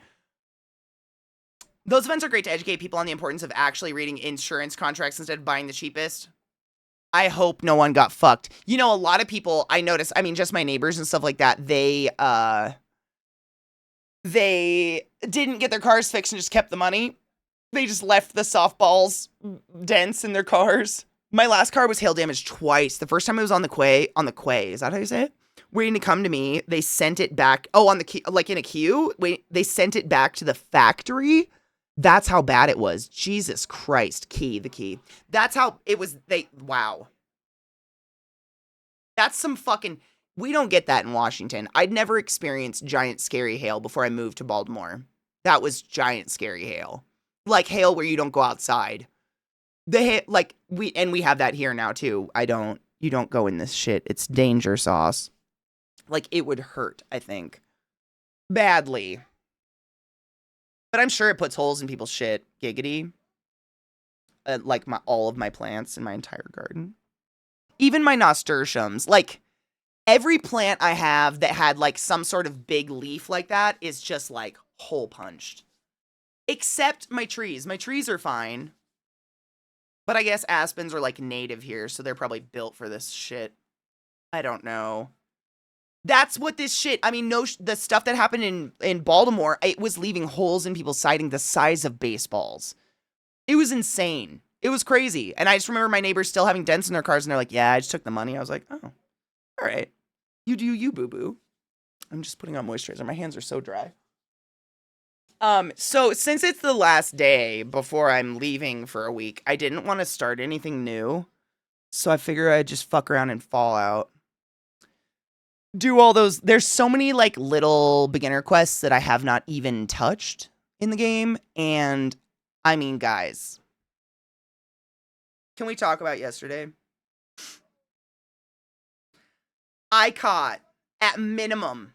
Those events are great to educate people on the importance of actually reading insurance contracts instead of buying the cheapest. I hope no one got fucked. You know, a lot of people, I noticed, I mean, just my neighbors and stuff like that, they didn't get their cars fixed and just kept the money. They just left the softballs dents in their cars. My last car was hail damaged twice. The first time it was on the quay, is that how you say it? Waiting to come to me. They sent it back. Oh, on the queue, like in a queue. Wait, they sent it back to the factory. That's how bad it was. Jesus Christ. The key. That's how it was. Wow. That's some fucking, we don't get that in Washington. I'd never experienced giant scary hail before I moved to Baltimore. That was giant scary hail. Like hail where you don't go outside. We have that here now too. You don't go in this shit. It's danger sauce. Like it would hurt, I think. Badly. But I'm sure it puts holes in people's shit. Giggity. Like all of my plants in my entire garden. Even my nasturtiums. Like every plant I have that had like some sort of big leaf like that is just like hole punched. Except my trees. My trees are fine. But I guess aspens are like native here, so they're probably built for this shit. I don't know. That's what this shit, I mean, the stuff that happened in Baltimore, it was leaving holes in people's siding the size of baseballs. It was insane. It was crazy. And I just remember my neighbors still having dents in their cars, and they're like, yeah, I just took the money. I was like, oh, all right. You do you, boo-boo. I'm just putting on moisturizer. My hands are so dry. So since it's the last day before I'm leaving for a week, I didn't want to start anything new. So I figure I'd just fuck around in Fallout. Do all those, there's so many like little beginner quests that I have not even touched in the game. And I mean, guys, can we talk about yesterday? I caught at minimum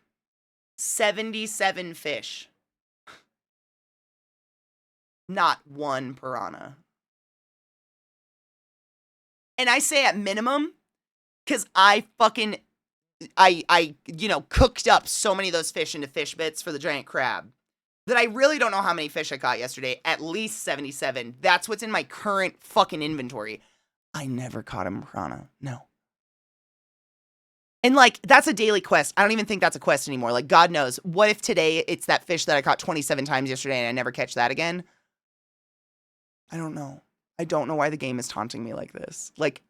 77 fish. Not one piranha. And I say at minimum because I cooked up so many of those fish into fish bits for the giant crab that I really don't know how many fish I caught yesterday. At least 77. That's what's in my current fucking inventory. I never caught a piranha. No. And like, that's a daily quest. I don't even think that's a quest anymore. Like, God knows. What if today it's that fish that I caught 27 times yesterday and I never catch that again? I don't know. I don't know why the game is taunting me like this. Like,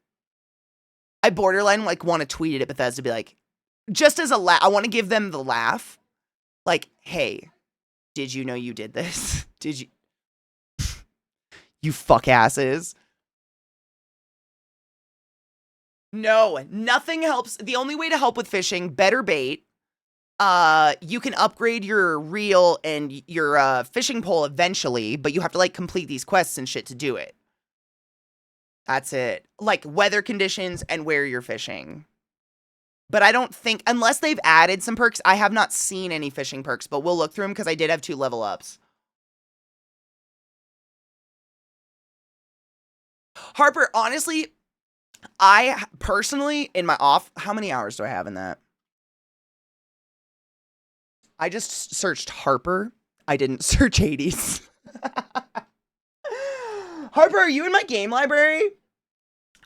I borderline like want to tweet it at Bethesda to be like, just as a laugh, I want to give them the laugh. Like, hey, did you know you did this? Did you? You fuck asses. No, nothing helps. The only way to help with fishing, better bait. You can upgrade your reel and your fishing pole eventually, but you have to like complete these quests and shit to do it. That's it. Like weather conditions and where you're fishing. But I don't think, unless they've added some perks, I have not seen any fishing perks, but we'll look through them because I did have 2 level ups. Harper, honestly, I personally, in my off, how many hours do I have in that? I just searched Harper. I didn't search Hades. Harper, are you in my game library?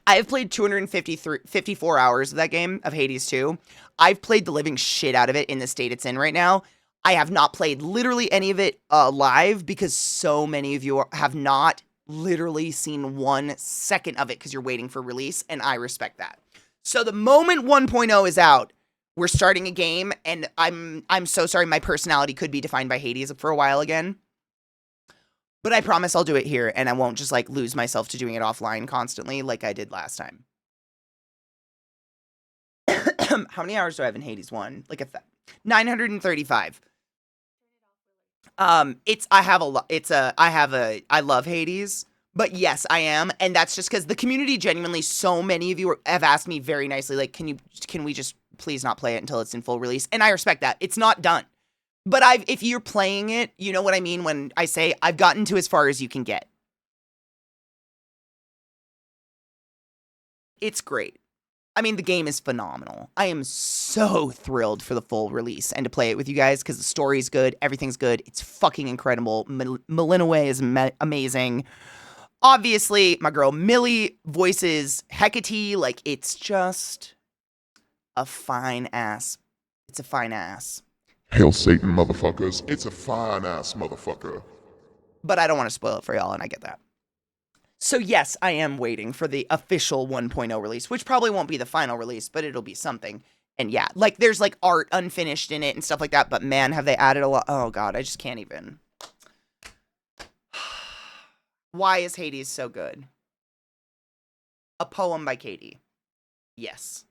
I have played 254 hours of that game, of Hades 2. I've played the living shit out of it in the state it's in right now. I have not played literally any of it live because so many of you have not literally seen 1 second of it because you're waiting for release, and I respect that. So the moment 1.0 is out, we're starting a game, and I'm so sorry my personality could be defined by Hades for a while again. But I promise I'll do it here, and I won't just, like, lose myself to doing it offline constantly like I did last time. How many hours do I have in Hades 1? Like, 935. I love Hades, but yes, I am, and that's just because the community genuinely, so many of you have asked me very nicely, like, can we just please not play it until it's in full release? And I respect that. It's not done. But if you're playing it, you know what I mean when I say I've gotten to as far as you can get. It's great. I mean, the game is phenomenal. I am so thrilled for the full release and to play it with you guys because the story's good, everything's good. It's fucking incredible. Malinaway is amazing. Obviously, my girl Millie voices Hecate. Like, it's just a fine ass. It's a fine ass. Hail Satan, motherfuckers. It's a fine ass motherfucker. But I don't want to spoil it for y'all, and I get that. So yes, I am waiting for the official 1.0 release, which probably won't be the final release, but it'll be something. And yeah, like there's like art unfinished in it and stuff like that, but man, have they added a lot. Oh god, I just can't even. Why is Hades so good? A poem by Katie. Yes.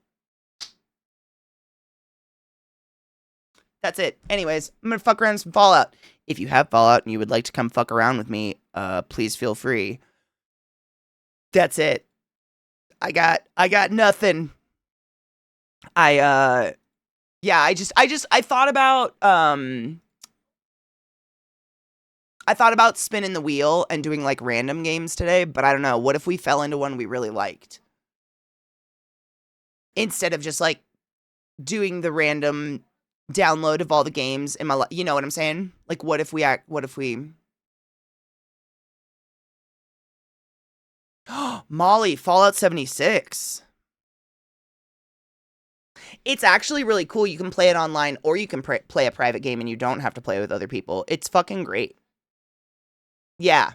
That's it. Anyways, I'm gonna fuck around with some Fallout. If you have Fallout and you would like to come fuck around with me, please feel free. That's it. I got nothing. I thought about spinning the wheel and doing like random games today, but I don't know. What if we fell into one we really liked? Instead of just like doing the random download of all the games in my life, you know what I'm saying? Like what if we Molly, Fallout 76. It's actually really cool. You can play it online or you can play a private game and you don't have to play with other people. It's fucking great. Yeah.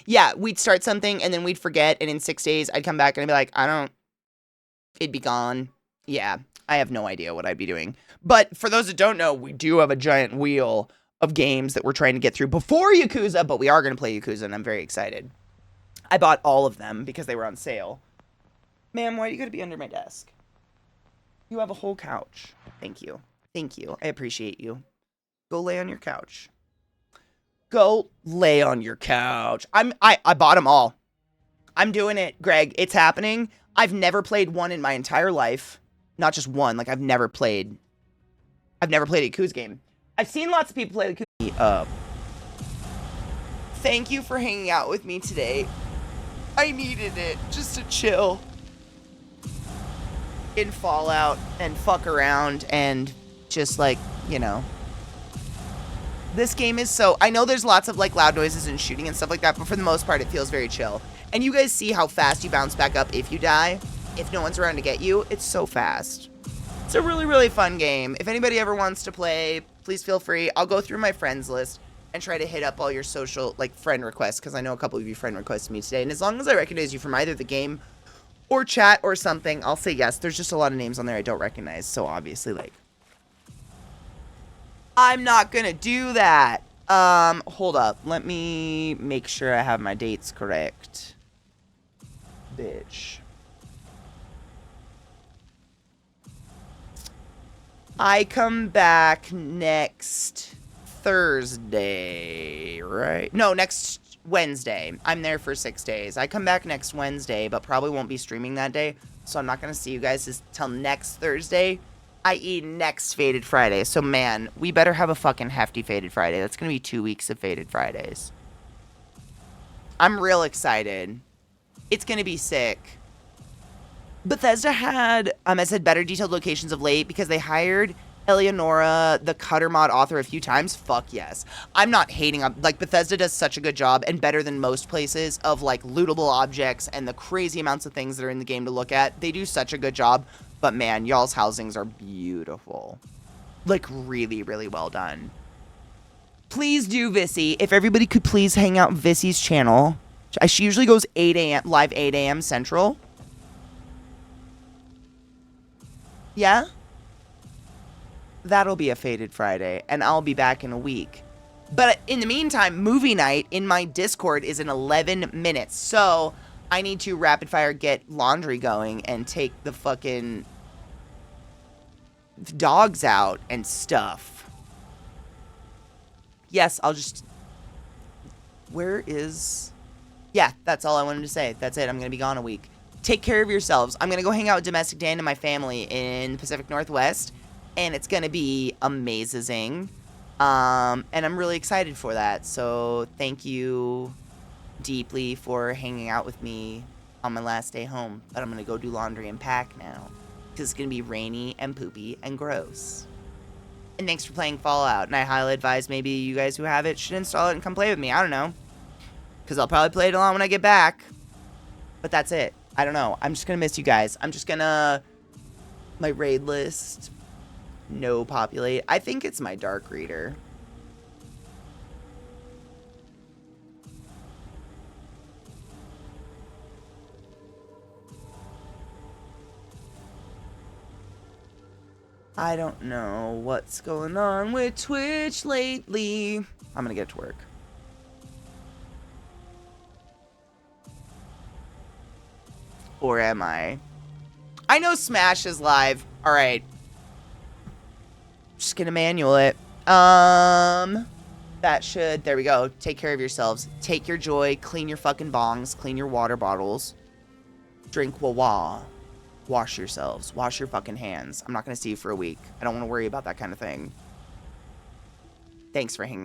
Yeah, we'd start something and then we'd forget, and in 6 days I'd come back and I'd be like, it'd be gone. Yeah, I have no idea what I'd be doing. But for those that don't know, we do have a giant wheel of games that we're trying to get through before Yakuza, but we are going to play Yakuza and I'm very excited. I bought all of them because they were on sale. Ma'am, why are you going to be under my desk? You have a whole couch. Thank you. Thank you. I appreciate you. Go lay on your couch. Go lay on your couch. I bought them all. I'm doing it, Greg. It's happening. I've never played one in my entire life. Not just one. Like, I've never played a Yakuza game. I've seen lots of people play Yakuza. Thank you for hanging out with me today. I needed it just to chill in Fallout and fuck around and just like, you know. This game is so... I know there's lots of like loud noises and shooting and stuff like that, but for the most part it feels very chill. And you guys see how fast you bounce back up if you die. If no one's around to get you, it's so fast. It's a really, really fun game. If anybody ever wants to play, please feel free. I'll go through my friends list and try to hit up all your social, like, friend requests, because I know a couple of you friend requested me today. And as long as I recognize you from either the game or chat or something, I'll say yes. There's just a lot of names on there I don't recognize, so obviously, like, I'm not gonna do that. Hold up. Let me make sure I have my dates correct. Bitch. I come back next Thursday, right? No, next Wednesday. I'm there for 6 days. I come back next Wednesday, but probably won't be streaming that day, so I'm not gonna see you guys till next Thursday, i.e. next Faded Friday. So, man, we better have a fucking hefty Faded Friday. That's gonna be 2 weeks of Faded Fridays. I'm real excited. It's gonna be sick. Bethesda had, I said better detailed locations of late because they hired Eleonora, the Cutter mod author, a few times. Fuck yes. I'm not hating on, like, Bethesda does such a good job and better than most places of, like, lootable objects and the crazy amounts of things that are in the game to look at. They do such a good job, but man, y'all's housings are beautiful. Like, really, really well done. Please do, Vissy. If everybody could please hang out Vissy's channel. She usually goes 8 a.m., live 8 a.m. Central. Yeah? That'll be a Faded Friday, and I'll be back in a week. But in the meantime, movie night in my Discord is in 11 minutes, so I need to rapid fire get laundry going and take the fucking dogs out and stuff. Yes, I'll just... Where is... Yeah, that's all I wanted to say. That's it. I'm going to be gone a week. Take care of yourselves. I'm going to go hang out with Domestic Dan and my family in the Pacific Northwest, and it's going to be amazing. And I'm really excited for that. So thank you deeply for hanging out with me on my last day home. But I'm going to go do laundry and pack now, because it's going to be rainy and poopy and gross. And thanks for playing Fallout. And I highly advise maybe you guys who have it should install it and come play with me. I don't know, because I'll probably play it along when I get back. But that's it. I don't know. I'm just going to miss you guys. I'm just going to... My raid list... No populate. I think it's my dark reader. I don't know what's going on with Twitch lately. I'm gonna get to work. Or am I? I know Smash is live. All right. Just gonna manual it. That should, there we go. Take care of yourselves. Take your joy. Clean your fucking bongs. Clean your water bottles. Drink Wawa. Wash yourselves. Wash your fucking hands. I'm not gonna see you for a week. I don't want to worry about that kind of thing. Thanks for hanging out.